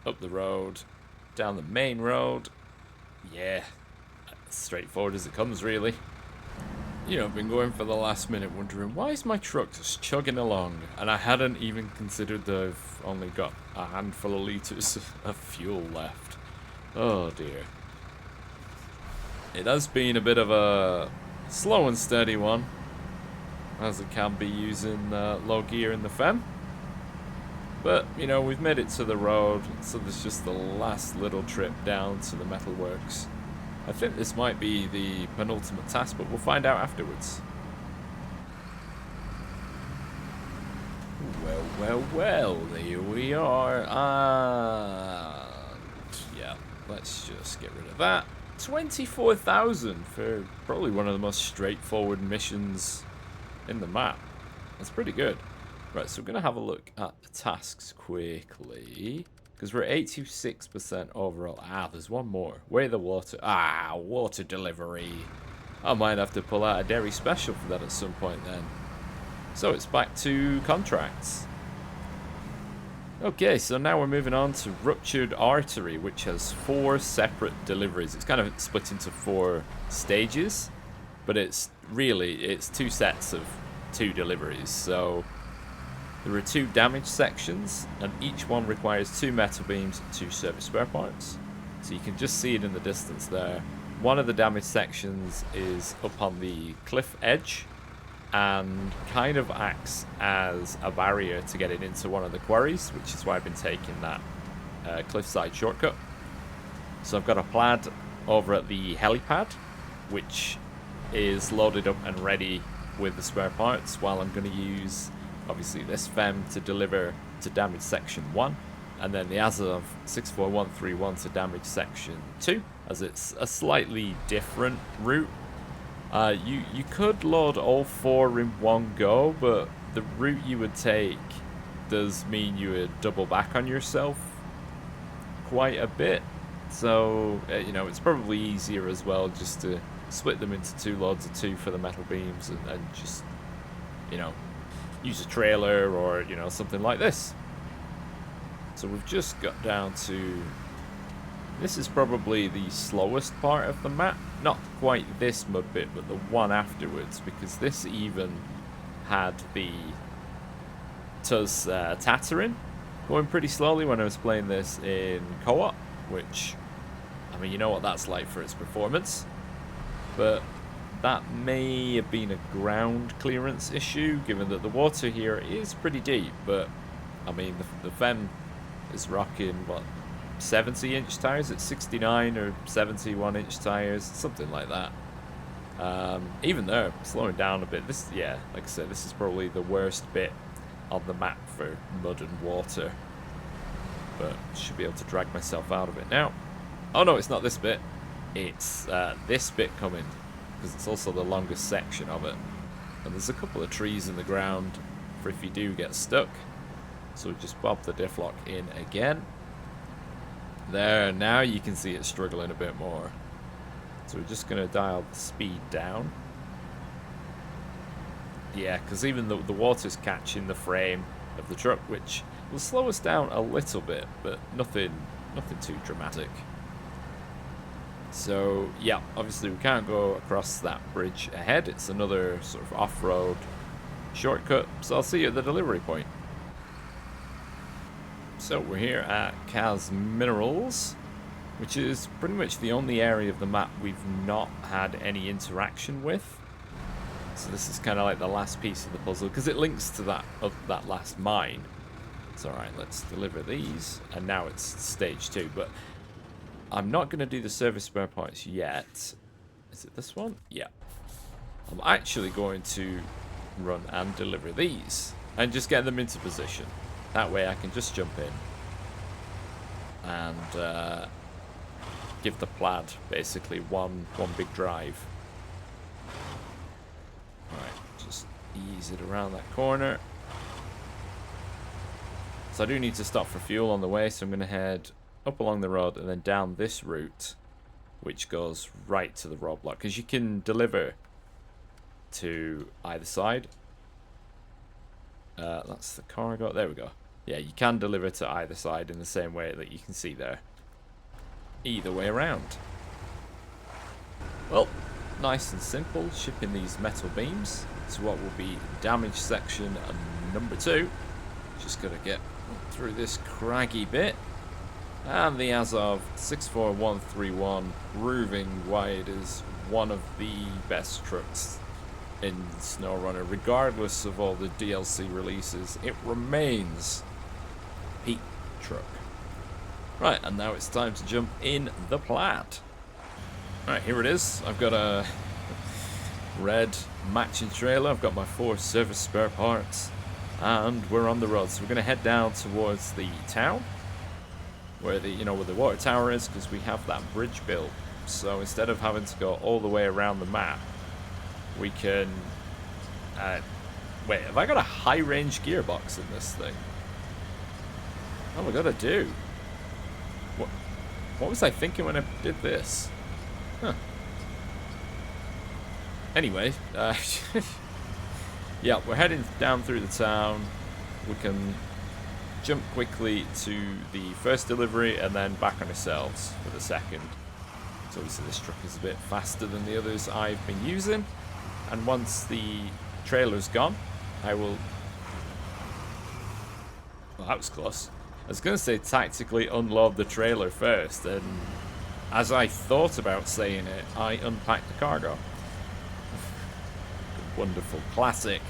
Up the road. Down the main road. Yeah. As straightforward as it comes, really. You know, I've been going for the last minute wondering, why is my truck just chugging along? And I hadn't even considered that I've only got a handful of litres of fuel left. Oh dear. It has been a bit of a slow and steady one, as it can be using low gear in the fem. But, you know, we've made it to the road, so there's just the last little trip down to the metalworks. I think this might be the penultimate task, but we'll find out afterwards. Well, well, well, here we are. And yeah, let's just get rid of that. 24,000 for probably one of the most straightforward missions in the map. That's pretty good. Right, so we're going to have a look at the tasks quickly. Because we're 86% overall. Ah, there's one more. Weigh the water. Ah, water delivery. I might have to pull out a dairy special for that at some point then. So it's back to contracts. Okay, so now we're moving on to Ruptured Artery, which has 4 separate deliveries. It's kind of split into 4 stages, but it's 2 sets of 2 deliveries. So there are 2 damage sections, and each one requires 2 metal beams and 2 service spare parts. So you can just see it in the distance there. One of the damage sections is up on the cliff edge, and kind of acts as a barrier to get it into one of the quarries, which is why I've been taking that cliffside shortcut. So I've got a Plaid over at the helipad, which is loaded up and ready with the spare parts, while I'm going to use obviously this fem to deliver to damage section 1, and then the Azov 64131 to damage section 2, as it's a slightly different route. You could load all 4 in one go, but the route you would take does mean you would double back on yourself quite a bit. So, you know, it's probably easier as well just to split them into 2 loads of 2 for the metal beams, and just, you know, use a trailer or, you know, something like this. So we've just got down to... This is probably the slowest part of the map. Not quite this mud bit, but the one afterwards, because this even had the Tuz Tatarin going pretty slowly when I was playing this in co-op, which, I mean, you know what that's like for its performance. But that may have been a ground clearance issue, given that the water here is pretty deep. But, I mean, the Fem is rocking, what, 70-inch tires? It's 69 or 71-inch tires, something like that. Even though slowing down a bit, this, yeah, like I said, this is probably the worst bit on the map for mud and water. But should be able to drag myself out of it now. Oh no, it's not this bit. It's this bit coming, because it's also the longest section of it. And there's a couple of trees in the ground for if you do get stuck. So just bob the Diff Lock in again. There, now you can see it struggling a bit more. So we're just going to dial the speed down. Yeah, because even the water's catching the frame of the truck, which will slow us down a little bit, but nothing too dramatic. So, yeah, obviously we can't go across that bridge ahead. It's another sort of off-road shortcut, so I'll see you at the delivery point. So we're here at Kaz Minerals, which is pretty much the only area of the map we've not had any interaction with. So this is kind of like the last piece of the puzzle, because it links to that last mine. It's alright, let's deliver these, and now it's stage 2, but I'm not going to do the service spare parts yet. Is it this one? Yeah. I'm actually going to run and deliver these and just get them into position. That way I can just jump in and give the Plaid basically one big drive. Alright, just ease it around that corner. So I do need to stop for fuel on the way, so I'm going to head up along the road and then down this route, which goes right to the roadblock, because you can deliver to either side. That's the cargo. There we go. Yeah, you can deliver to either side in the same way that you can see there. Either way around. Well, nice and simple, shipping these metal beams to what will be damage section number 2. Just gotta get through this craggy bit. And the Azov 64131 proving why it is one of the best trucks in Snowrunner. Regardless of all the DLC releases, it remains peak truck. Right, and now it's time to jump in the Plaid. Right, here it is. I've got a red matching trailer. I've got my 4 service spare parts. And we're on the road. So we're going to head down towards the town. Where the, where the water tower is, because we have that bridge built. So instead of having to go all the way around the map, we can... wait, have I got a high-range gearbox in this thing? What have I got to do? What was I thinking when I did this? Huh. Anyway, yeah, we're heading down through the town. We can jump quickly to the first delivery and then back on ourselves for the second. So obviously this truck is a bit faster than the others I've been using. And once the trailer's gone, I will... Well, that was close. I was going to say tactically unload the trailer first, and as I thought about saying it, I unpacked the cargo. Wonderful. Classic.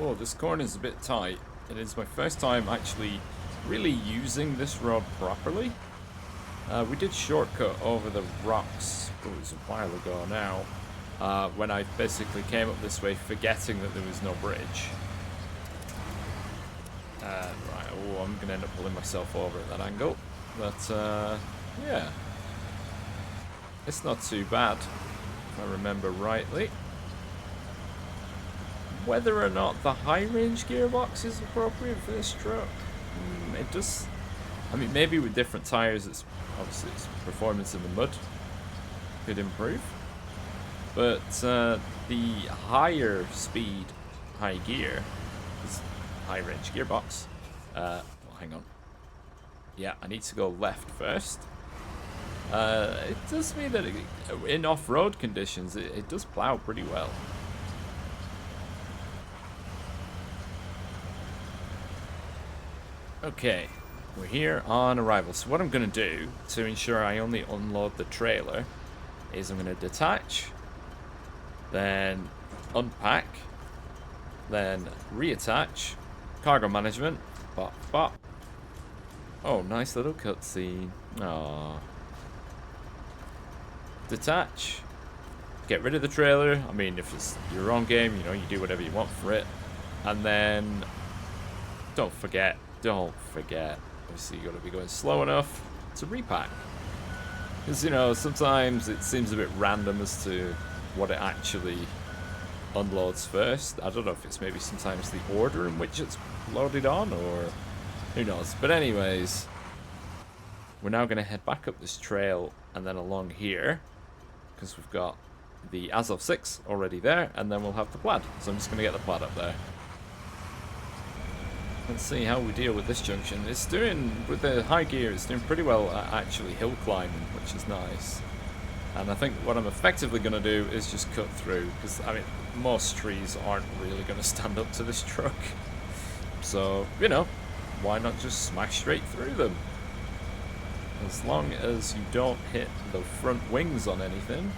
Oh, this corner's a bit tight. It is my first time actually really using this road properly. We did shortcut over the rocks, it was a while ago now, when I basically came up this way forgetting that there was no bridge. Right, oh, I'm going to end up pulling myself over at that angle. But, yeah. It's not too bad, if I remember rightly. Whether or not the high-range gearbox is appropriate for this truck, it does... I mean, maybe with different tyres, it's obviously its performance in the mud could improve. But the higher speed, high gear, is high-range gearbox. Well, hang on. Yeah, I need to go left first. It does mean that in off-road conditions, it does plow pretty well. Okay, we're here on arrival. So what I'm going to do to ensure I only unload the trailer is I'm going to detach, then unpack, then reattach, cargo management, bop, bop. Oh, nice little cutscene. Aww. Detach, get rid of the trailer. I mean, if it's your own game, you do whatever you want for it. And then, don't forget, obviously you got to be going slow enough to repack. Because, sometimes it seems a bit random as to what it actually unloads first. I don't know if it's maybe sometimes the order in which it's loaded on, or who knows. But anyways, we're now going to head back up this trail and then along here, because we've got the Azov 6 already there, and then we'll have the Plaid. So I'm just going to get the Plaid up there. Let's see how we deal with this junction. It's doing, with the high gear, it's doing pretty well at actually hill climbing, which is nice. And I think what I'm effectively going to do is just cut through, because, I mean, most trees aren't really going to stand up to this truck. So, why not just smash straight through them? As long as you don't hit the front wings on anything,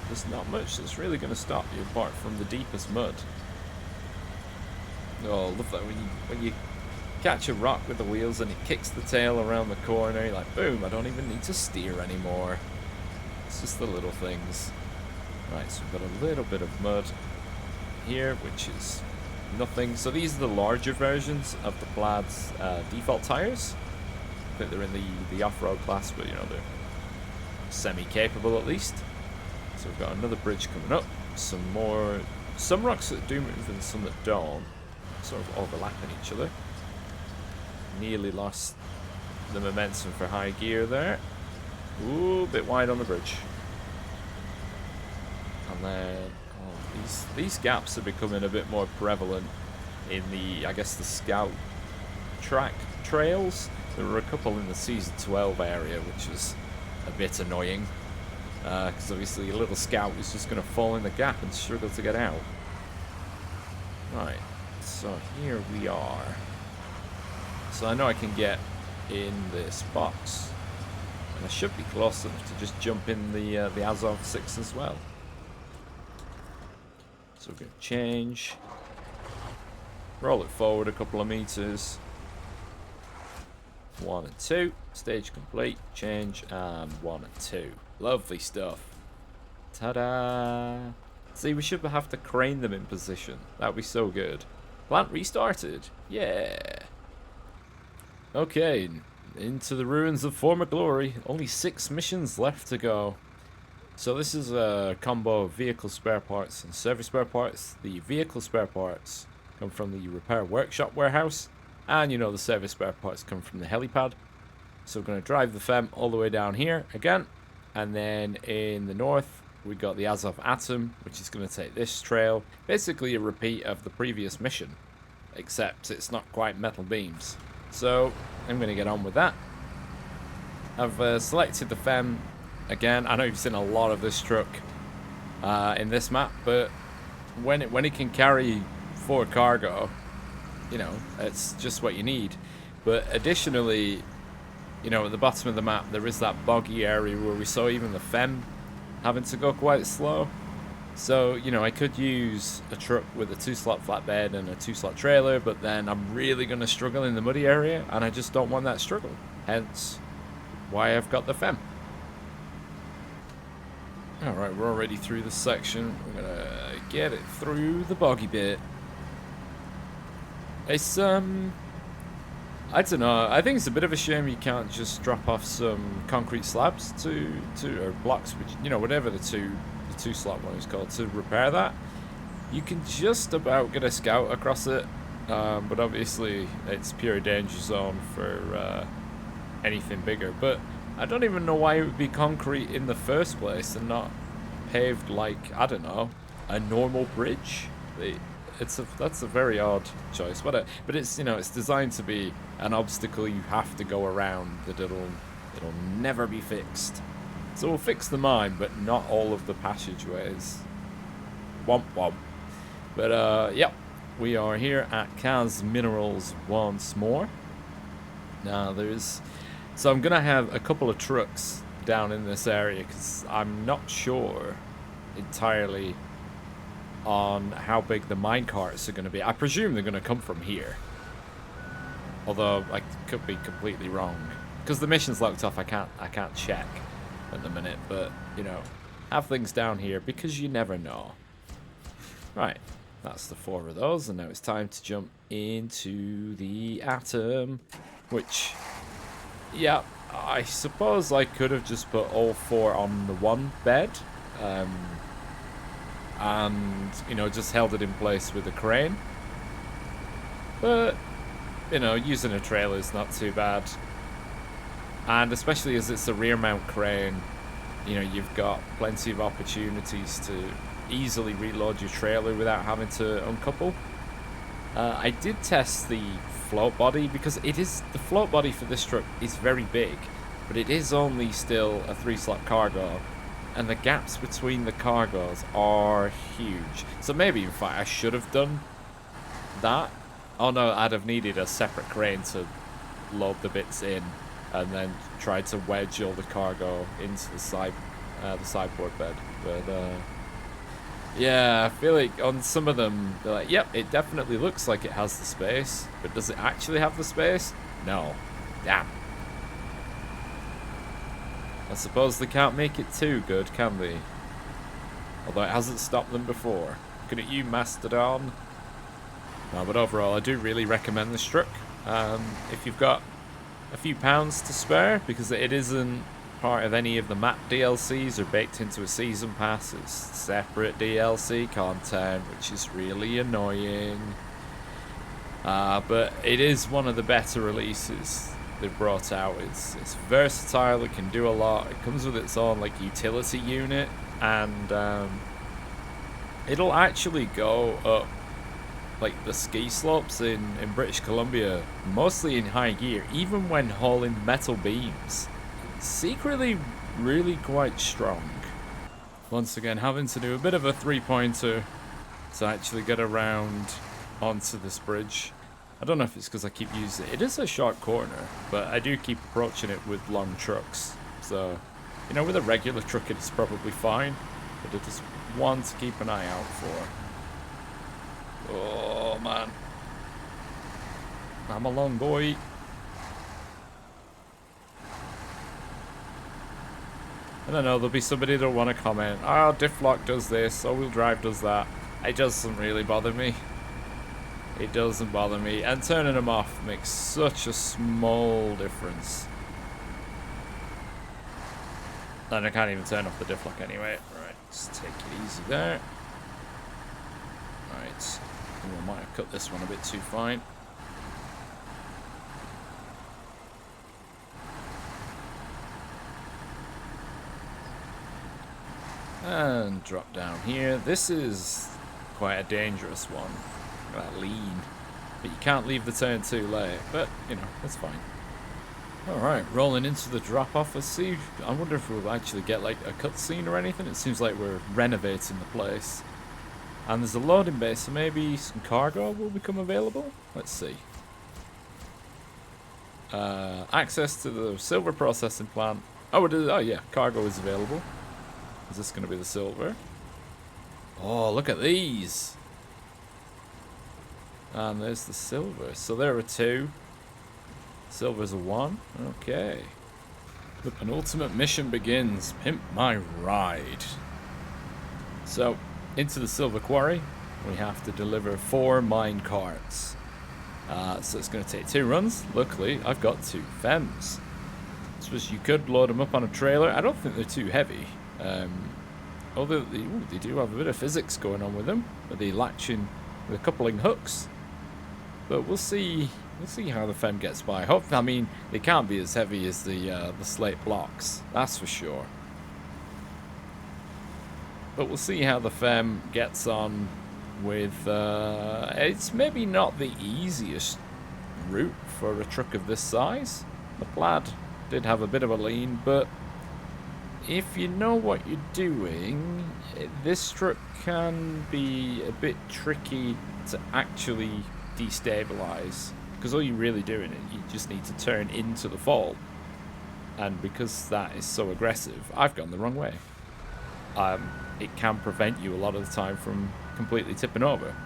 there's not much that's really going to stop you apart from the deepest mud. Oh, I love that when you catch a rock with the wheels and it kicks the tail around the corner, you're like, boom, I don't even need to steer anymore. It's just the little things. Right, so we've got a little bit of mud here, which is nothing. So these are the larger versions of the Plaid's default tires. I think they're in the off-road class, but you know, they're semi-capable at least. So we've got another bridge coming up. Some rocks that do move and some that don't, sort of overlapping each other. Nearly lost the momentum for high gear there. Ooh, a bit wide on the bridge. And then these gaps are becoming a bit more prevalent in the, I guess, the scout track trails. There were a couple in the season 12 area, which was a bit annoying. Because obviously a little scout is just going to fall in the gap and struggle to get out. Right, so here we are. So I know I can get in this box. And I should be close enough to just jump in the Azov 6 as well. So we're going to change. Roll it forward a couple of meters. 1 and 2. Stage complete. Change and 1 and 2. Lovely stuff. Ta-da! See, we should have to crane them in position. That would be so good. Plant restarted. Yeah. Okay, into the ruins of former glory. Only 6 missions left to go. So this is a combo of vehicle spare parts and service spare parts. The vehicle spare parts come from the repair workshop warehouse. And you know, the service spare parts come from the helipad. So we're going to drive the FEM all the way down here again. And then in the north, we got the Azov Atom, which is going to take this trail. Basically a repeat of the previous mission, except it's not quite metal beams. So I'm going to get on with that. I've selected the FEM again. I know you've seen a lot of this truck in this map, but when it can carry 4 cargo, you know, it's just what you need. But additionally, you know, at the bottom of the map, there is that boggy area where we saw even the FEM having to go quite slow. So, you know, I could use a truck with a 2-slot flatbed and a 2-slot trailer, but then I'm really going to struggle in the muddy area, and I just don't want that struggle. Hence, why I've got the FEM. Alright, we're already through this section. We're going to get it through the boggy bit. It's, I don't know. I think it's a bit of a shame you can't just drop off some concrete slabs or blocks, which, you know, whatever the two-slot one is called, to repair that. You can just about get a scout across it, but obviously it's pure danger zone for anything bigger. But I don't even know why it would be concrete in the first place and not paved like, I don't know, a normal bridge. That's a very odd choice, but it's, you know, it's designed to be an obstacle you have to go around that it'll never be fixed. So we'll fix the mine, but not all of the passageways. Womp womp. But yep, we are here at Kaz Minerals once more. Now so I'm gonna have a couple of trucks down in this area because I'm not sure entirely on how big the mine carts are going to be. I presume they're going to come from here, although I could be completely wrong because the mission's locked off. I can't check at the minute, but you know, have things down here because you never know. Right, that's the 4 of those, and now it's time to jump into the Atom, which, yeah, I suppose I could have just put all 4 on the one bed. And, you know, just held it in place with a crane. But, you know, using a trailer is not too bad. And especially as it's a rear mount crane, you know, you've got plenty of opportunities to easily reload your trailer without having to uncouple. I did test the float body because the float body for this truck is very big, but it is only still a 3-slot cargo. And the gaps between the cargoes are huge. So maybe, in fact, I should have done that. Oh no, I'd have needed a separate crane to load the bits in, and then try to wedge all the cargo into the sideboard bed. But yeah, I feel like on some of them, they're like, yep, it definitely looks like it has the space, but does it actually have the space? No. Damn. I suppose they can't make it too good, can they? Although it hasn't stopped them before. Looking at you, Mastodon. No, but overall, I do really recommend this truck. If you've got a few pounds to spare, because it isn't part of any of the map DLCs or baked into a season pass, it's separate DLC content, which is really annoying. But it is one of the better releases they've brought out. It's versatile, it can do a lot, it comes with its own like utility unit, and it'll actually go up like the ski slopes in British Columbia, mostly in high gear, even when hauling metal beams. It's secretly really quite strong. Once again, having to do a bit of a three-pointer to actually get around onto this bridge. I don't know if it's because I keep using it. It is a short corner, but I do keep approaching it with long trucks. So, you know, with a regular truck it's probably fine, but it is one to keep an eye out for. Oh man, I'm a long boy. I don't know, there'll be somebody that'll want to comment, oh, Diff Lock does this, all-wheel drive does that. It doesn't really bother me. It doesn't bother me, and turning them off makes such a small difference. And I can't even turn off the Diff Lock anyway. Right, just take it easy there. Right. I might have cut this one a bit too fine. And drop down here. This is quite a dangerous one. Look at that lean. But you can't leave the turn too late. But, you know, it's fine. Alright, rolling into the drop-off. Let's see. I wonder if we'll actually get like a cutscene or anything. It seems like we're renovating the place. And there's a loading bay, so maybe some cargo will become available? Let's see. Access to the silver processing plant. Oh, it is. Oh, yeah, cargo is available. Is this going to be the silver? Oh, look at these. And there's the silver. So there are two. Silver's a one. Okay. The penultimate mission begins. Pimp my ride. So, into the silver quarry, we have to deliver 4 mine carts. So it's going to take 2 runs. Luckily, I've got 2 FEMs. I suppose you could load them up on a trailer. I don't think they're too heavy. Although they do have a bit of physics going on with them. But they latch in with coupling hooks. But we'll see. We'll see how the FEM gets by. I mean, they can't be as heavy as the slate blocks. That's for sure. But we'll see how the FEM gets on with... it's maybe not the easiest route for a truck of this size. The Plaid did have a bit of a lean, but if you know what you're doing, this truck can be a bit tricky to actually destabilize. Because all you're really doing is you just need to turn into the fall. And because that is so aggressive, I've gone the wrong way. It can prevent you a lot of the time from completely tipping over.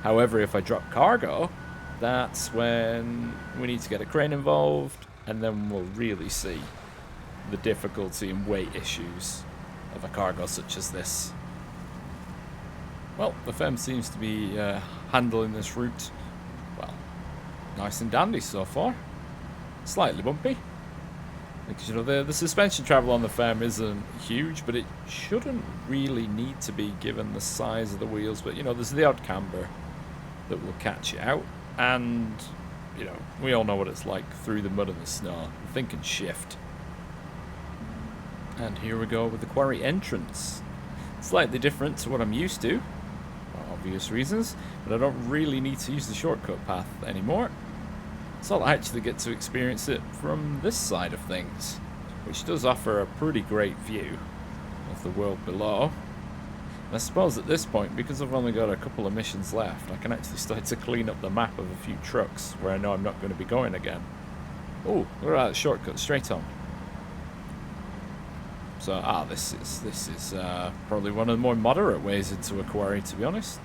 However, if I drop cargo, that's when we need to get a crane involved, and then we'll really see the difficulty and weight issues of a cargo such as this. Well, the FEM seems to be handling this route, well, nice and dandy so far. Slightly bumpy. Because, you know, the suspension travel on the FEM isn't huge, but it shouldn't really need to be given the size of the wheels. But, you know, there's the odd camber that will catch you out. And, you know, we all know what it's like through the mud and the snow. Think and shift. And here we go with the quarry entrance. Slightly different to what I'm used to, for obvious reasons. But I don't really need to use the shortcut path anymore. So I'll actually get to experience it from this side of things, which does offer a pretty great view of the world below. And I suppose at this point, because I've only got a couple of missions left, I can actually start to clean up the map of a few trucks where I know I'm not going to be going again. Oh, look at that shortcut straight on. So, this is probably one of the more moderate ways into a quarry, to be honest.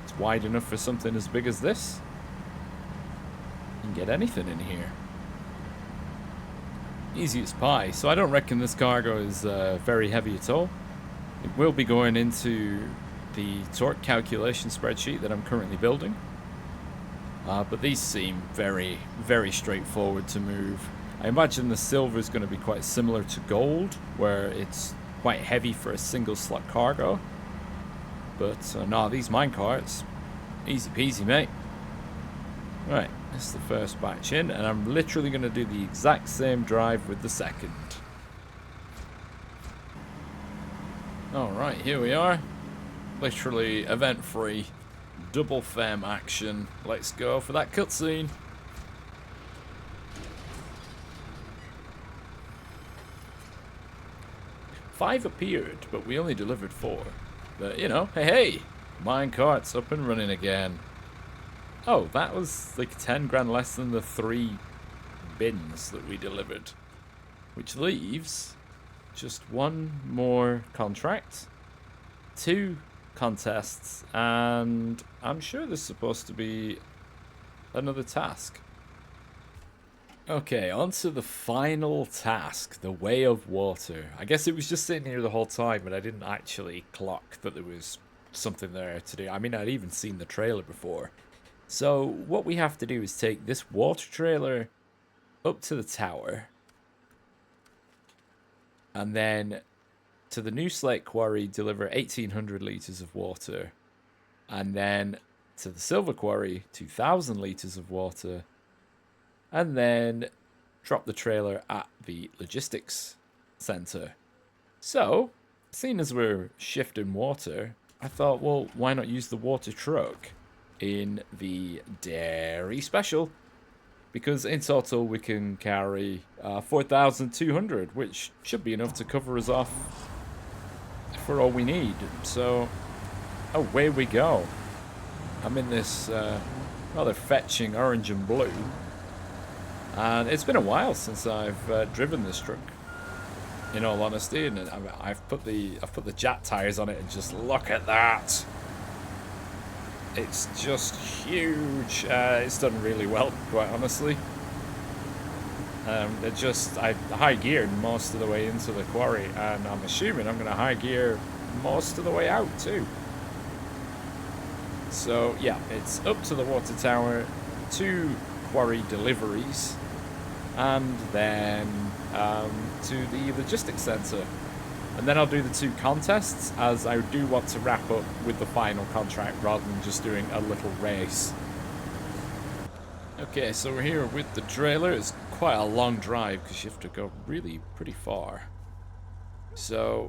It's wide enough for something as big as this. You can get anything in here. easy as pie. So I don't reckon this cargo is very heavy at all. It will be going into the torque calculation spreadsheet that I'm currently building. But these seem very, very straightforward to move. I imagine the silver is going to be quite similar to gold, where it's quite heavy for a single slot cargo. But no, these minecarts, easy peasy, mate. Right, this is the first batch in, and I'm literally going to do the exact same drive with the second. Alright, here we are. Literally event-free, double fem action. Let's go for that cutscene. Five appeared, but we only delivered 4. But, you know, hey, minecart's up and running again. Oh, that was like 10 grand less than the 3 bins that we delivered. Which leaves just 1 more contract, 2 contests, and I'm sure there's supposed to be another task. Okay, on to the final task, the Way of Water. I guess it was just sitting here the whole time, but I didn't actually clock that there was something there to do. I mean, I'd even seen the trailer before. So what we have to do is take this water trailer up to the tower, and then to the new slate quarry deliver 1,800 litres of water, and then to the silver quarry 2,000 litres of water, and then drop the trailer at the logistics centre. So, seeing as we're shifting water, I thought, well, why not use the water truck in the dairy special? Because in total we can carry 4,200, which should be enough to cover us off for all we need. So, away we go. I'm in this rather fetching orange and blue. And it's been a while since I've driven this truck, in all honesty, and I've put the Jet tires on it, and just look at that. It's just huge. It's done really well, quite honestly. I high geared most of the way into the quarry, and I'm assuming I'm going to high gear most of the way out too. So yeah, it's up to the water tower, 2 quarry deliveries, and then to the logistics centre. And then I'll do the 2 contests, as I do want to wrap up with the final contract rather than just doing a little race. Okay, so we're here with the trailer. It's quite a long drive because you have to go really pretty far. So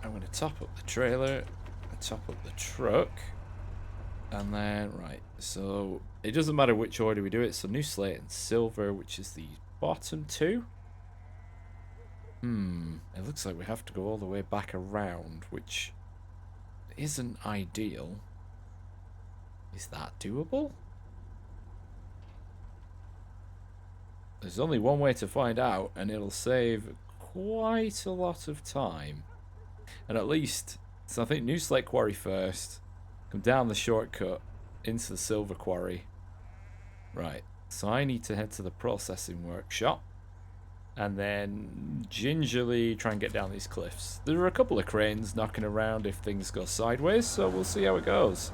I'm going to top up the trailer, top up the truck, and then, right, so it doesn't matter which order we do it. So new slate and silver, which is the bottom 2. It looks like we have to go all the way back around, which isn't ideal. Is that doable? There's only one way to find out, and it'll save quite a lot of time. And at least, so I think new slate quarry first, come down the shortcut into the silver quarry. Right, so I need to head to the processing workshop, and then gingerly try and get down these cliffs. There are a couple of cranes knocking around if things go sideways, so we'll see how it goes.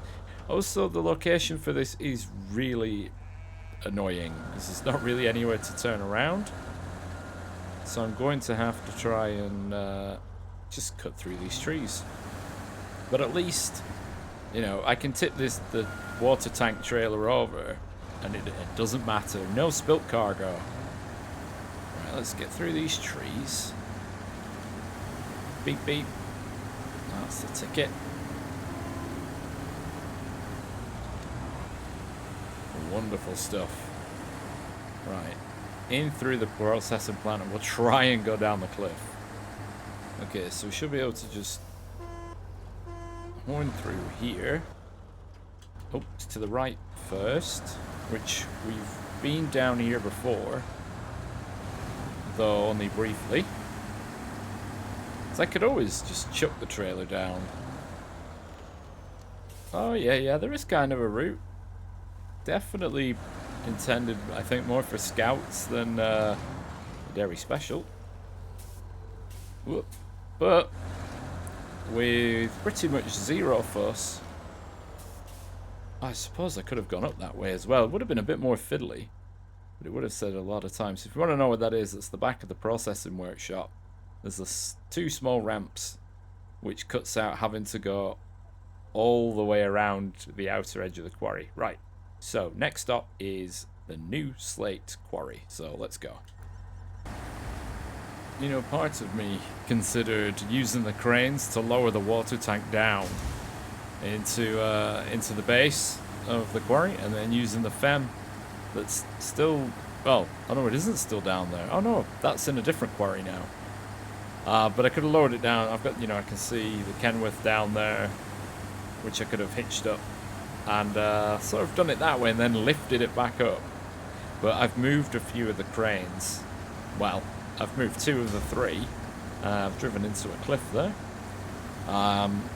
Also, the location for this is really annoying, because there's not really anywhere to turn around. So I'm going to have to try and just cut through these trees. But at least, you know, I can tip the water tank trailer over, and it doesn't matter. No spilt cargo. Right, let's get through these trees. Beep beep. That's the ticket. Wonderful stuff. Right, in through the processing plant, and we'll try and go down the cliff. Okay, so we should be able to just horn through here. Oh, to the right first, which we've been down here before, though only briefly. So I could always just chuck the trailer down. Oh yeah, there is kind of a route. Definitely intended, I think, more for scouts than dairy special. Whoop. But with pretty much zero fuss, I suppose I could have gone up that way as well. It would have been a bit more fiddly, but it would have saved a lot of time. So if you want to know what that is, it's the back of the processing workshop. There's two small ramps which cuts out having to go all the way around the outer edge of the quarry. Right, so next stop is the new slate quarry, so let's go. You know, part of me considered using the cranes to lower the water tank down into the base of the quarry, and then using the FEM that's still, well, oh no, it isn't still down there. Oh no, that's in a different quarry now. But I could have lowered it down. I've got, you know, I can see the Kenworth down there, which I could have hitched up and sort of done it that way and then lifted it back up. But I've moved a few of the cranes. Well, I've moved 2 of the 3. I've driven into a cliff there.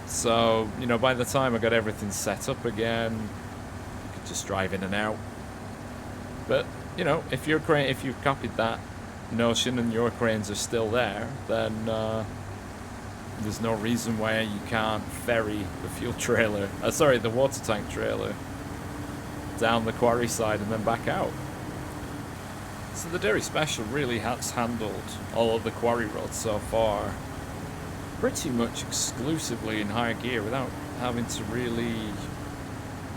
So, you know, by the time I got everything set up again, I could just drive in and out. But, you know, if you've copied that notion and your cranes are still there, then there's no reason why you can't ferry the fuel trailer, the water tank trailer down the quarry side and then back out. So the Dairy Special really has handled all of the quarry roads so far pretty much exclusively in high gear without having to really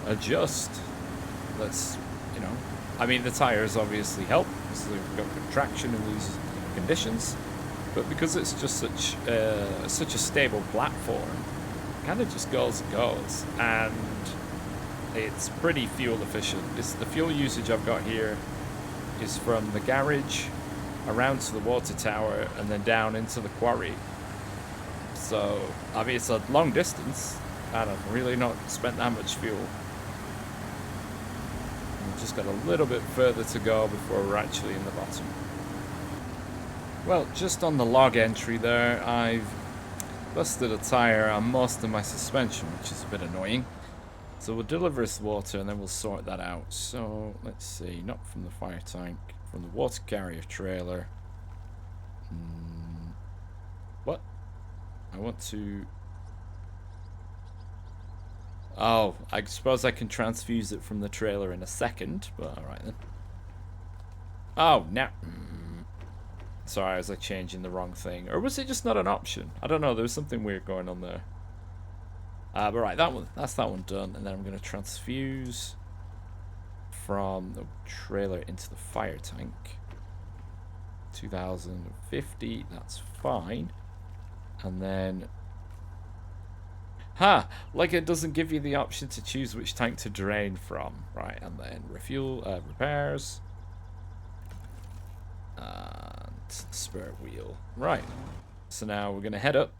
adjust. That's, you know, I mean, the tires obviously help because they've got good traction in these conditions, but because it's just such a stable platform, it kind of just goes and goes, and it's pretty fuel efficient. The fuel usage I've got here is from the garage around to the water tower and then down into the quarry. So, I mean, it's a long distance, and I've really not spent that much fuel. We've just got a little bit further to go before we're actually in the bottom. Well, just on the log entry there, I've busted a tire on most of my suspension, which is a bit annoying. So we'll deliver this water and then we'll sort that out. So, let's see, not from the fire tank, from the water carrier trailer. What? I want to... Oh, I suppose I can transfuse it from the trailer in a second, but alright then. Oh, now... Sorry, was I changing the wrong thing? Or was it just not an option? I don't know, there was something weird going on there. But right, that's that one done, and then I'm going to transfuse from the trailer into the fire tank. 2050, that's fine. And then... like it doesn't give you the option to choose which tank to drain from. Right, and then refuel, repairs. And spare wheel. Right, so now we're going to head up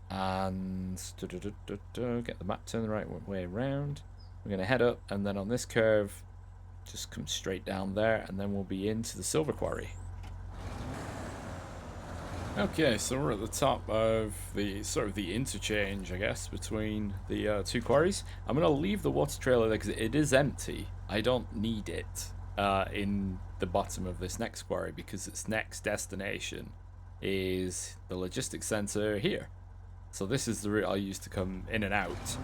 and get the map turned the right way around. We're going to head up, and then on this curve, just come straight down there, and then we'll be into the silver quarry. Okay, so we're at the top of the sort of the interchange, I guess, between the 2 quarries. I'm going to leave the water trailer there because it is empty. I don't need it in the bottom of this next quarry because its next destination is the logistics center here. So this is the route I'll use to come in and out.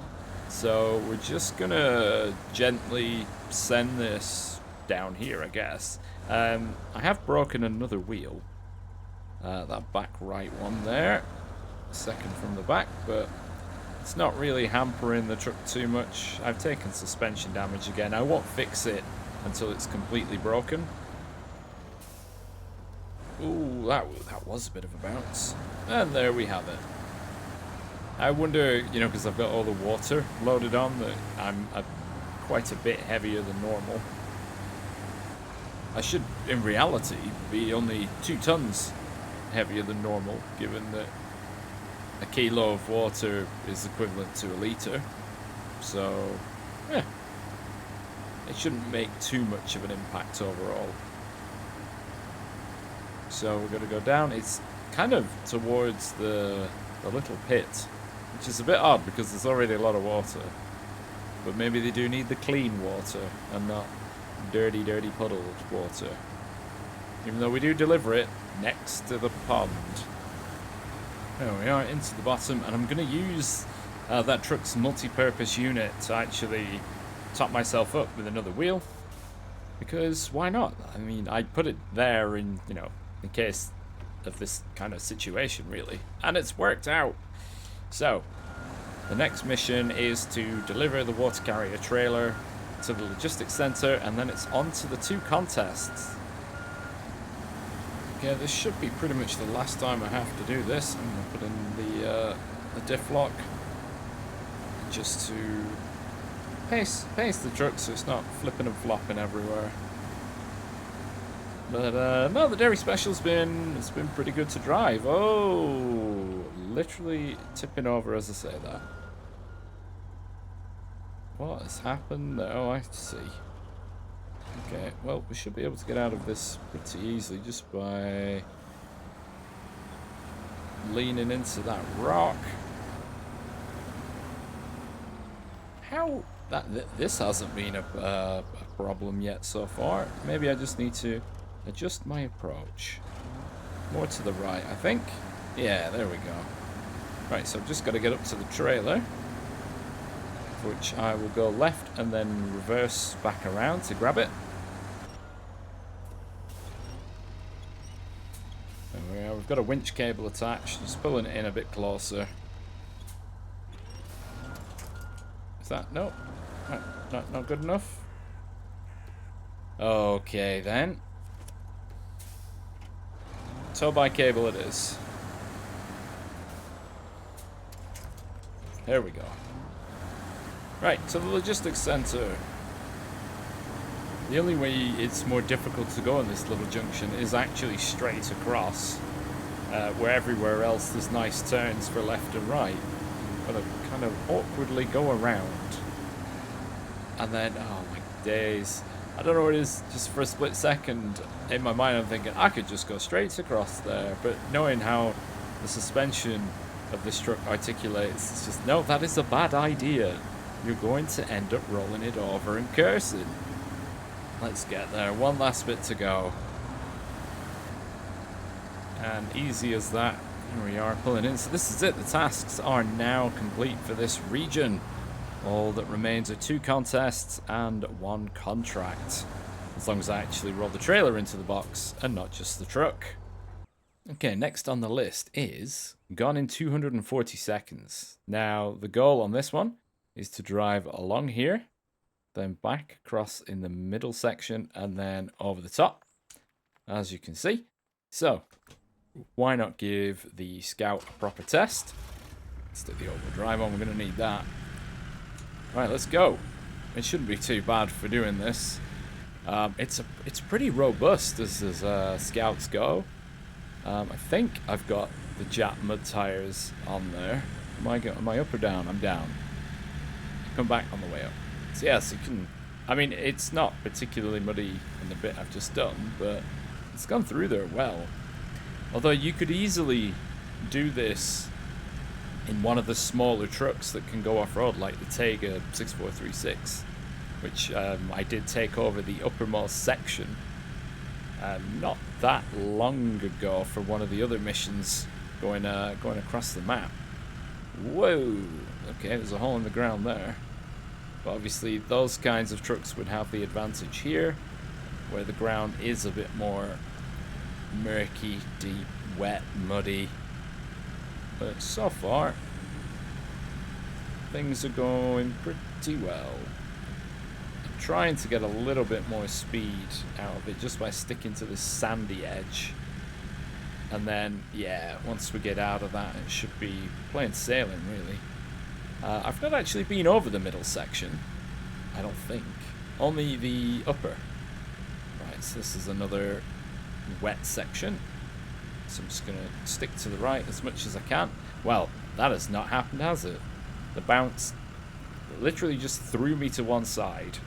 So we're just going to gently send this down here, I guess. I have broken another wheel. That back right one there, second from the back, but it's not really hampering the truck too much. I've taken suspension damage again. I won't fix it until it's completely broken. Ooh, that was a bit of a bounce. And there we have it. I wonder, you know, because I've got all the water loaded on, that I'm quite a bit heavier than normal. I should, in reality, be only 2 tons heavier than normal, given that a kilo of water is equivalent to a litre. So, yeah, it shouldn't make too much of an impact overall. So we're going to go down. It's kind of towards the little pit, which is a bit odd because there's already a lot of water. But maybe they do need the clean water and not dirty, puddled water. even though we do deliver it next to the pond. There we are, into the bottom, and I'm going to use that truck's multi-purpose unit to actually top myself up with another wheel, because why not? I mean, I put it there in, you know, in case of this kind of situation, really, and it's worked out. So the next mission is to deliver the water carrier trailer to the logistics center, and then it's on to the 2 contests. Okay, this should be pretty much the last time I have to do this. I'm going to put in the diff lock just to pace the truck so it's not flipping and flopping everywhere. But no, the dairy special's it's been pretty good to drive. Oh, literally tipping over as I say that. What has happened? Oh, I see. Okay, well, we should be able to get out of this pretty easily just by leaning into that rock. How this hasn't been a problem yet so far. Maybe I just need to adjust my approach more to the right, I think. Yeah, there we go. Right, so I've just got to get up to the trailer, which I will go left and then reverse back around to grab it. There we are. We've got a winch cable attached, just pulling it in a bit closer. Is that no? Not good enough. Okay then. Tow by cable it is. There we go. Right, to the logistics center. The only way it's more difficult to go in this little junction is actually straight across, where everywhere else there's nice turns for left and right. But I kind of awkwardly go around. And then, oh my days. I don't know what it is, just for a split second, in my mind I'm thinking, I could just go straight across there. But knowing how the suspension of this truck articulates, it's just, no, that is a bad idea. You're going to end up rolling it over and cursing. Let's get there. One last bit to go. And easy as that. Here we are, pulling in. So this is it. The tasks are now complete for this region. All that remains are 2 contests and 1 contract. As long as I actually roll the trailer into the box and not just the truck. Okay, next on the list is gone in 240 seconds. Now, the goal on this one is to drive along here, then back across in the middle section, and then over the top, as you can see. So, why not give the Scout a proper test? Let's do the all-wheel drive on, we're going to need that. Right, let's go. It shouldn't be too bad for doing this. It's pretty robust as Scouts go. I think I've got the Jap mud tires on there. Am I up or down? I'm down. Come back on the way up. So yes, you can. I mean, it's not particularly muddy in the bit I've just done, but it's gone through there well. Although you could easily do this in one of the smaller trucks that can go off-road, like the Tega 6436, which I did take over the uppermost section not that long ago for one of the other missions going across the map. Whoa! Okay, there's a hole in the ground there. But obviously those kinds of trucks would have the advantage here, where the ground is a bit more murky, deep, wet, muddy. But so far, things are going pretty well. I'm trying to get a little bit more speed out of it just by sticking to this sandy edge. And then, yeah, once we get out of that, it should be plain sailing, really. I've not actually been over the middle section, I don't think. Only the upper. Right, so this is another wet section. So I'm just going to stick to the right as much as I can. Well, that has not happened, has it? The bounce literally just threw me to one side.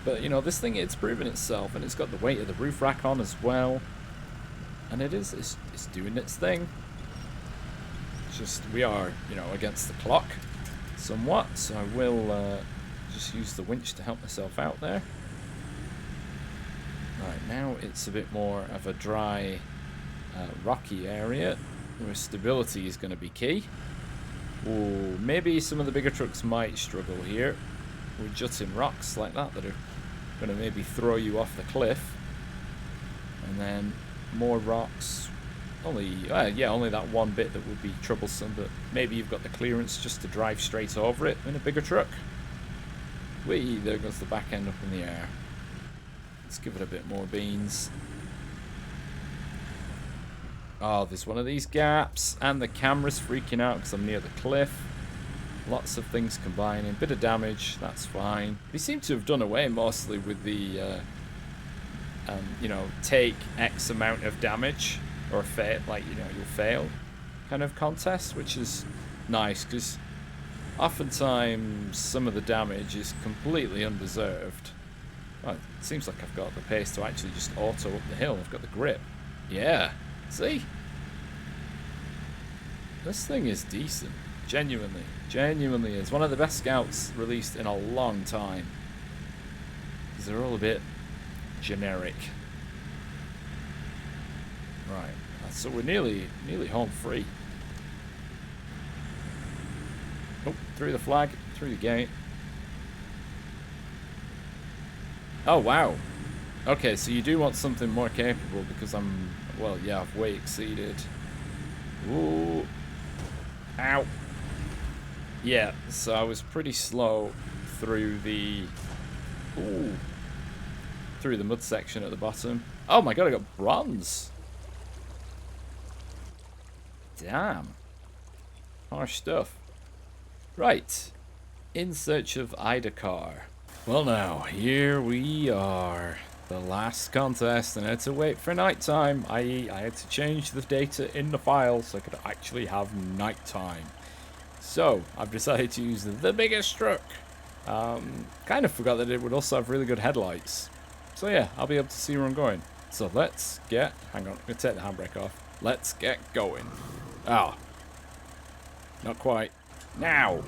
But, you know, this thing, it's proven itself, and it's got the weight of the roof rack on as well. And it's doing its thing. It's just, we are, you know, against the clock somewhat, so I will just use the winch to help myself out there. Right, now it's a bit more of a dry, rocky area where stability is going to be key. Ooh, maybe some of the bigger trucks might struggle here with jutting rocks like that are going to maybe throw you off the cliff. And then more rocks. Only that one bit that would be troublesome, but maybe you've got the clearance just to drive straight over it in a bigger truck. Whee, there goes the back end up in the air. Let's give it a bit more beans. Oh, there's one of these gaps, and the camera's freaking out because I'm near the cliff. Lots of things combining. Bit of damage, that's fine. They seem to have done away mostly with the, you know, take X amount of damage, or fail, like, you know, you'll fail kind of contest, which is nice because oftentimes some of the damage is completely undeserved. Well, it seems like I've got the pace to actually just auto up the hill. I've got the grip. Yeah. See? This thing is decent. Genuinely is. One of the best scouts released in a long time. Because they're all a bit generic. Right. So we're nearly home free. Oh, through the flag, through the gate. Oh, wow. Okay, so you do want something more capable because well, yeah, I've way exceeded. Ooh. Ow. Yeah, so I was pretty slow through the... Ooh. Through the mud section at the bottom. Oh my god, I got bronze. Damn. Harsh stuff. Right. In search of Ida car. Well now, here we are. The last contest, and I had to wait for nighttime, i.e. I had to change the data in the file so I could actually have nighttime. So, I've decided to use the biggest truck. Kind of forgot that it would also have really good headlights. So yeah, I'll be able to see where I'm going. So let's get... Hang on, I'm going to take the handbrake off. Let's get going. Ah. Not quite. Now.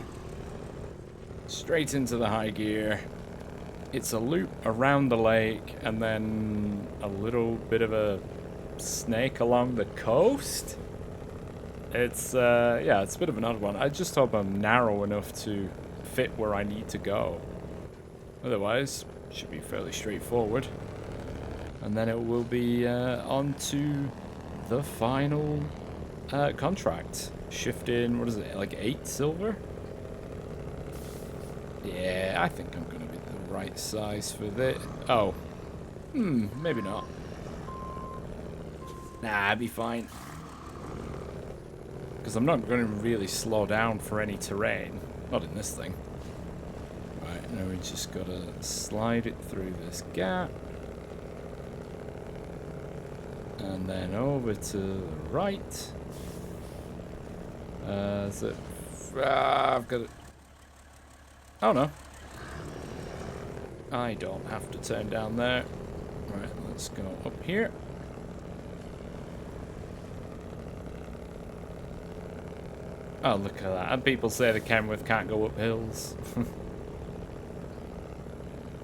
Straight into the high gear. It's a loop around the lake and then a little bit of a snake along the coast. It's, yeah, it's a bit of an odd one. I just hope I'm narrow enough to fit where I need to go. Otherwise, it should be fairly straightforward. And then it will be on to the final contract. Shifting, what is it, like 8 silver? Yeah, I think I'm going to be the right size for this. Oh. Maybe not. Nah, I'd be fine. Because I'm not going to really slow down for any terrain. Not in this thing. Right, now we just got to slide it through this gap. And then over to the right. Is it... I've got it. Oh no. I don't have to turn down there. Right, let's go up here. Oh, look at that. And people say the Kenworth can't go up hills.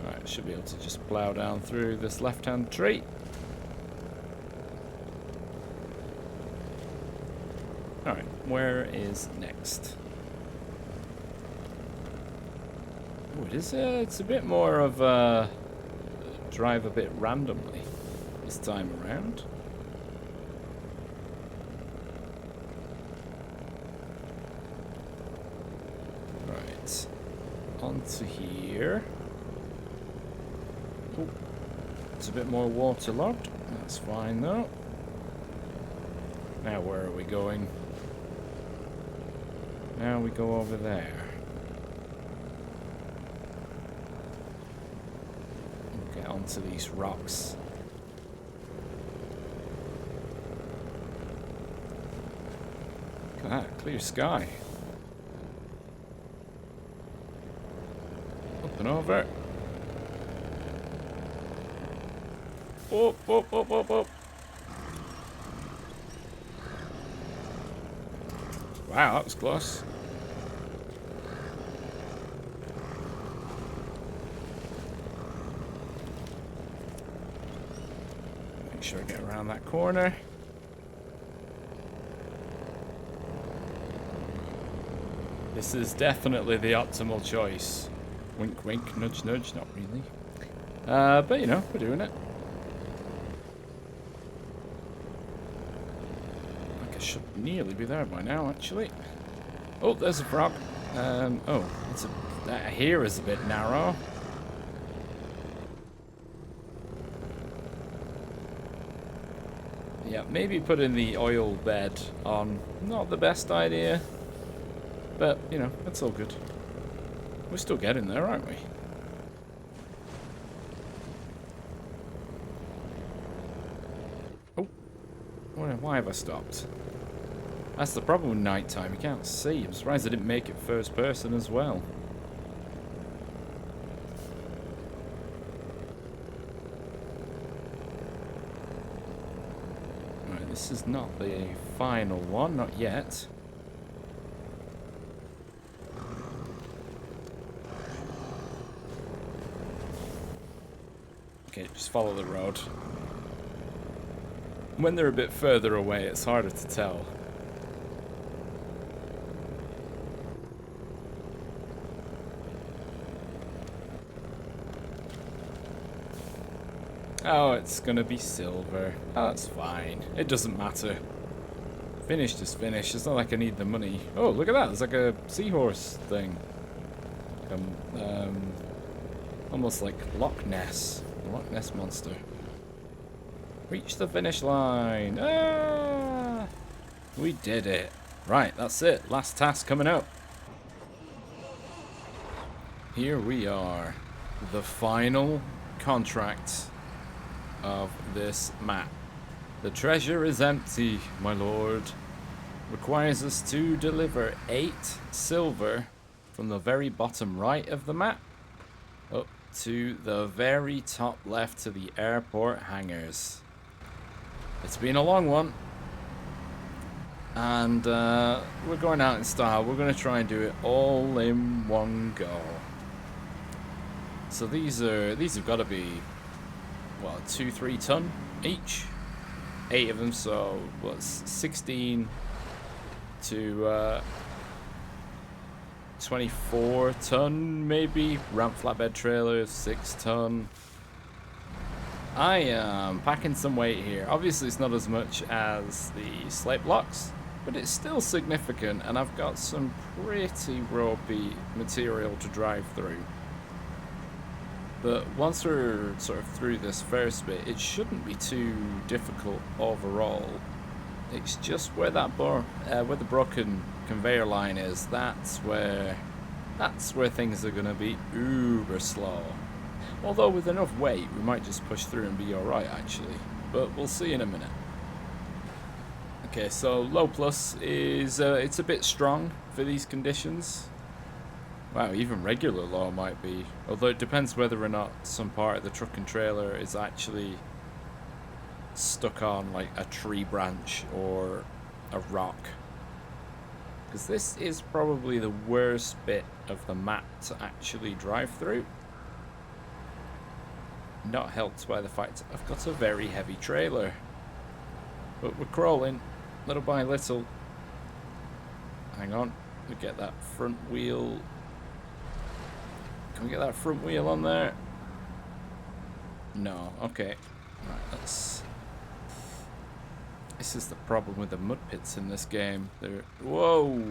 Right, should be able to just plow down through this left-hand tree. Alright, where is next? Oh, it is it's a bit more of a drive a bit randomly this time around. Right, onto here. Oh, it's a bit more waterlogged. That's fine though. Now where are we going? Now we go over there. We'll get onto these rocks. Look at that, clear sky. Up and over. Up, up, up, up, up. Wow, that was close. sure I get around that corner. This is definitely the optimal choice. Wink, wink, nudge, nudge. Not really. But you know, we're doing it. Like I should nearly be there by now, actually. Oh, there's a frog. Oh, that here is a bit narrow. Yeah, maybe putting the oil bed on. Not the best idea. But, you know, it's all good. We're still getting there, aren't we? Oh. Why have I stopped? That's the problem with nighttime. You can't see. I'm surprised I didn't make it first person as well. Right, this is not the final one. Not yet. Okay, just follow the road. When they're a bit further away, it's harder to tell. Oh, it's gonna be silver. Oh, that's fine. It doesn't matter. Finished is finished. It's not like I need the money. Oh, look at that. There's like a seahorse thing. Almost like Loch Ness. The Loch Ness monster. Reach the finish line. Ah! We did it. Right, that's it. Last task coming up. Here we are. The final contract of this map. The treasure is empty, my lord. Requires us to deliver 8 silver from the very bottom right of the map up to the very top left to the airport hangars. It's been a long one, and we're going out in style. We're going to try and do it all in one go. So these have got to be, what, 2-3 ton each? 8 of them, so what's 16 to 24 ton maybe. Ramp flatbed trailers, 6 ton. I am packing some weight here. Obviously it's not as much as the slate blocks, but it's still significant, and I've got some pretty ropey material to drive through. But once we're sort of through this first bit, it shouldn't be too difficult overall. It's just where that where the broken conveyor line is. That's where things are gonna be uber slow. Although with enough weight, we might just push through and be all right actually. But we'll see in a minute. Okay, so low plus is it's a bit strong for these conditions. Wow, even regular low might be. Although it depends whether or not some part of the truck and trailer is actually stuck on like a tree branch or a rock. Because this is probably the worst bit of the map to actually drive through. Not helped by the fact I've got a very heavy trailer. But we're crawling, little by little. Hang on, we get that front wheel. Can we get that front wheel on there? No, okay. Right, let's... This is the problem with the mud pits in this game. They're... Whoa!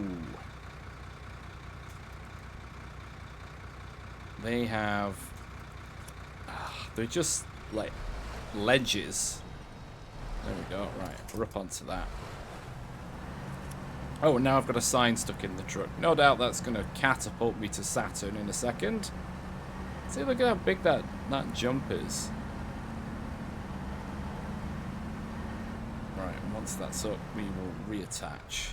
They have... they're just, like, ledges. There we go. Right, we're up onto that. Oh, now I've got a sign stuck in the truck. No doubt that's going to catapult me to Saturn in a second. See, look at how big that jump is. Right, and once that's up, we will reattach.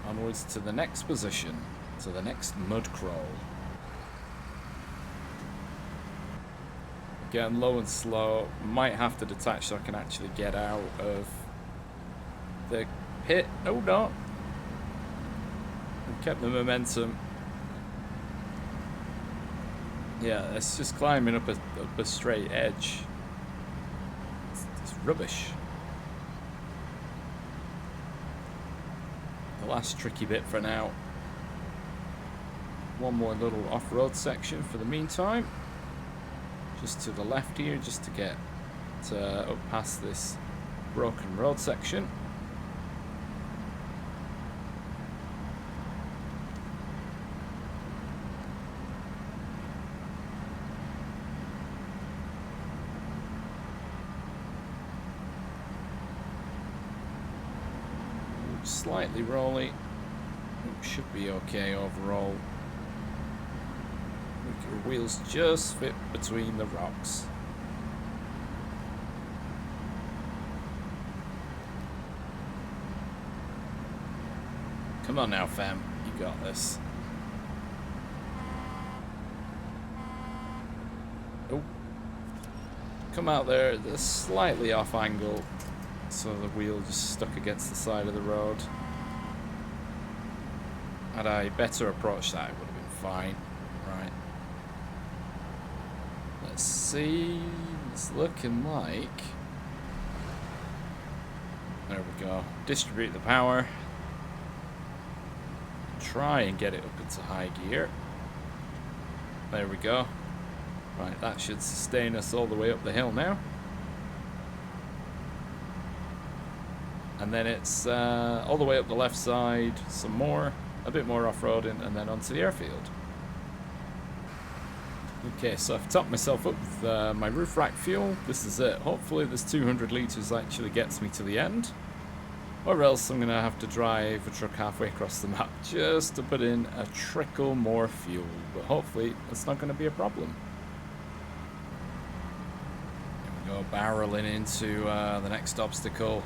Onwards to the next position, to the next mud crawl. Getting low and slow. Might have to detach so I can actually get out of the pit. Oh no. Kept the momentum. Yeah, it's just climbing up a straight edge. It's rubbish. The last tricky bit for now. One more little off-road section for the meantime. Just to the left here, just to get up past this broken road section. Slightly rolly. Should be okay overall. Your wheels just fit between the rocks. Come on now, fam. You got this. Oh. Come out there at a slightly off angle, so the wheel just stuck against the side of the road. Had I better approached that, it would have been fine. Right. Let's see. It's looking like... There we go. Distribute the power. Try and get it up into high gear. There we go. Right, that should sustain us all the way up the hill now. And then it's all the way up the left side, some more, a bit more off-roading, and then onto the airfield. Okay, so I've topped myself up with my roof rack fuel. This is it. Hopefully this 200 litres actually gets me to the end. Or else I'm going to have to drive a truck halfway across the map just to put in a trickle more fuel. But hopefully that's not going to be a problem. Here we go, barreling into the next obstacle.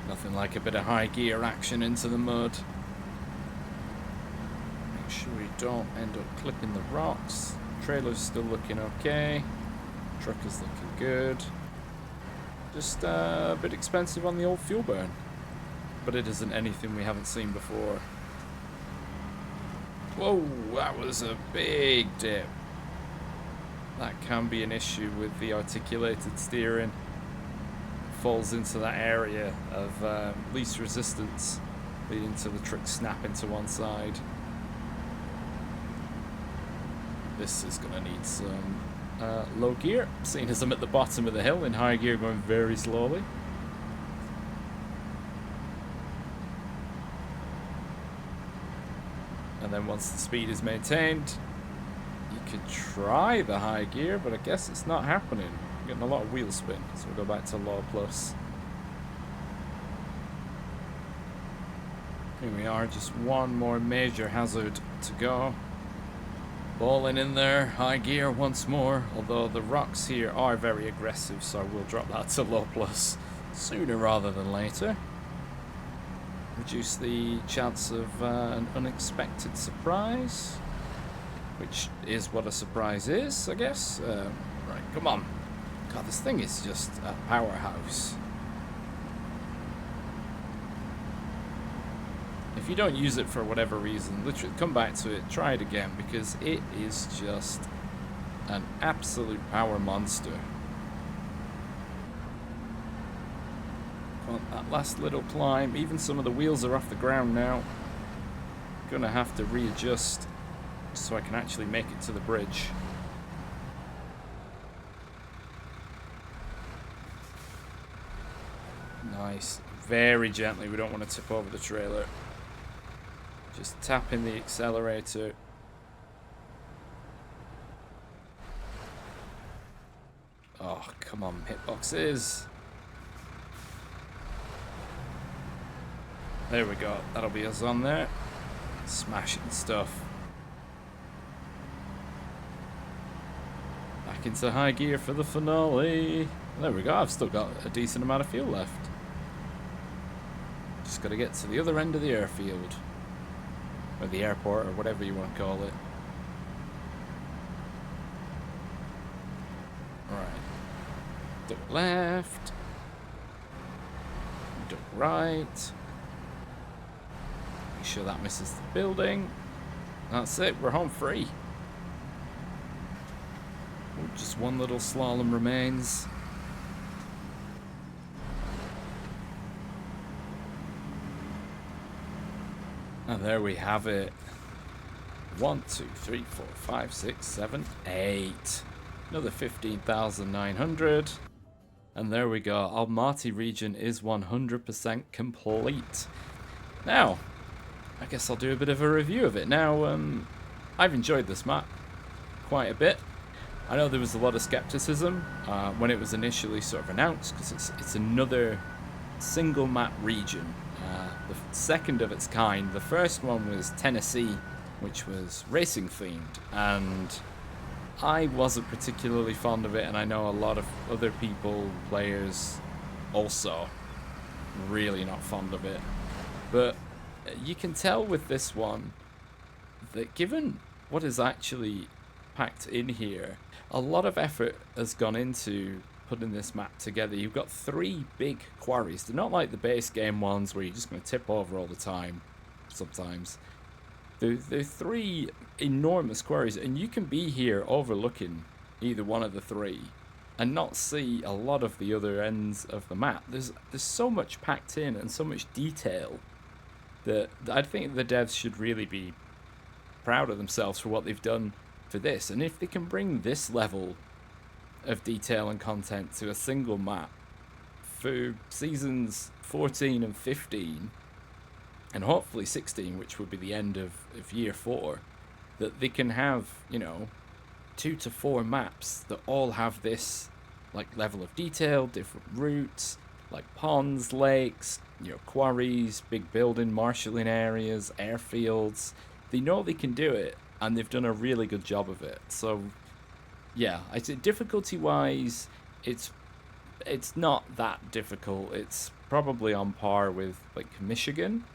Nothing like a bit of high gear action into the mud. Make sure we don't end up clipping the rocks. Trailer's still looking okay. Truck is looking good. Just a bit expensive on the old fuel burn. But it isn't anything we haven't seen before. Whoa, that was a big dip. That can be an issue with the articulated steering. Falls into that area of least resistance, leading to the truck snapping to one side. This is going to need some low gear, seeing as I'm at the bottom of the hill, in high gear going very slowly. And then once the speed is maintained, you could try the high gear, but I guess it's not happening. Getting a lot of wheel spin, so we'll go back to low plus. Here we are, just one more major hazard to go. Balling in there, high gear once more, although the rocks here are very aggressive, so I will drop that to low plus sooner rather than later. Reduce the chance of an unexpected surprise, which is what a surprise is, I guess. Right, come on. God, this thing is just a powerhouse. If you don't use it for whatever reason, literally come back to it, try it again, because it is just an absolute power monster. On that last little climb, even some of the wheels are off the ground now. Gonna have to readjust so I can actually make it to the bridge. Nice. Very gently, we don't want to tip over the trailer. Just tapping the accelerator. Oh, come on, hitboxes. There we go. That'll be us on there. Smashing stuff. Back into high gear for the finale. There we go. I've still got a decent amount of fuel left. Just got to get to the other end of the airfield. Or the airport, or whatever you want to call it. Alright. Duck left. Duck right. Make sure that misses the building. That's it, we're home free. just one little slalom remains. And there we have it. 1, 2, 3, 4, 5, 6, 7, 8. Another 15,900. And there we go. Almaty region is 100% complete. Now, I guess I'll do a bit of a review of it. Now, I've enjoyed this map quite a bit. I know there was a lot of skepticism when it was initially sort of announced, because it's another single map region. The second of its kind. The first one was Tennessee, which was racing themed, and I wasn't particularly fond of it, and I know a lot of other people, players, also really not fond of it. But you can tell with this one that given what is actually packed in here, a lot of effort has gone into putting this map together. You've got 3 big quarries. They're not like the base game ones where you're just going to tip over all the time sometimes. They're 3 enormous quarries, and you can be here overlooking either one of the 3 and not see a lot of the other ends of the map. There's so much packed in and so much detail that I think the devs should really be proud of themselves for what they've done for this. And if they can bring this level of detail and content to a single map for seasons 14 and 15, and hopefully 16, which would be the end of year 4, that they can have, you know, 2 to 4 maps that all have this like level of detail, different routes, like ponds, lakes, you know, quarries, big building, marshalling areas, airfields. They know they can do it, and they've done a really good job of it. So yeah, I say difficulty-wise, it's not that difficult. It's probably on par with like Michigan.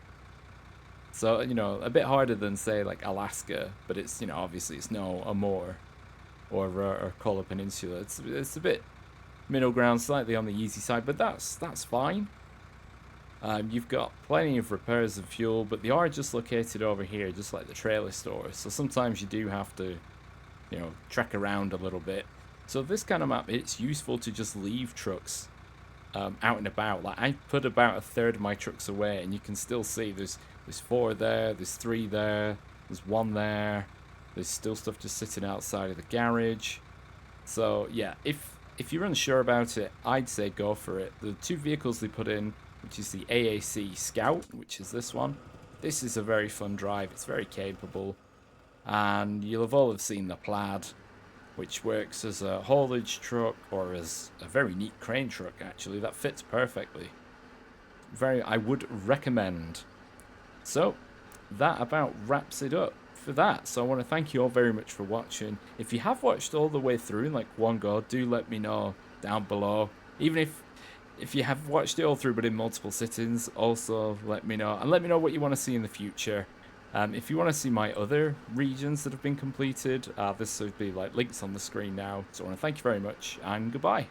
So, you know, a bit harder than say like Alaska, but it's, you know, obviously it's no Amur or Kola Peninsula. It's a bit middle ground, slightly on the easy side, but that's fine. You've got plenty of repairs and fuel, but they are just located over here, just like the trailer stores. So sometimes you do have to, you know, trek around a little bit. So this kind of map, it's useful to just leave trucks out and about. Like I put about a third of my trucks away, and you can still see there's 4 there, there's 3 there, there's 1 there. There's still stuff just sitting outside of the garage. So yeah, if you're unsure about it, I'd say go for it. The 2 vehicles they put in, which is the AAC Scout, which is this one. This is a very fun drive. It's very capable. And you'll have all seen the Plaid, which works as a haulage truck or as a very neat crane truck, actually. That fits perfectly. I would recommend. So, that about wraps it up for that. So I want to thank you all very much for watching. If you have watched all the way through in like one go, do let me know down below. Even if you have watched it all through but in multiple sittings, also let me know. And let me know what you want to see in the future. If you want to see my other regions that have been completed, this would be like links on the screen now. So I want to thank you very much, and goodbye.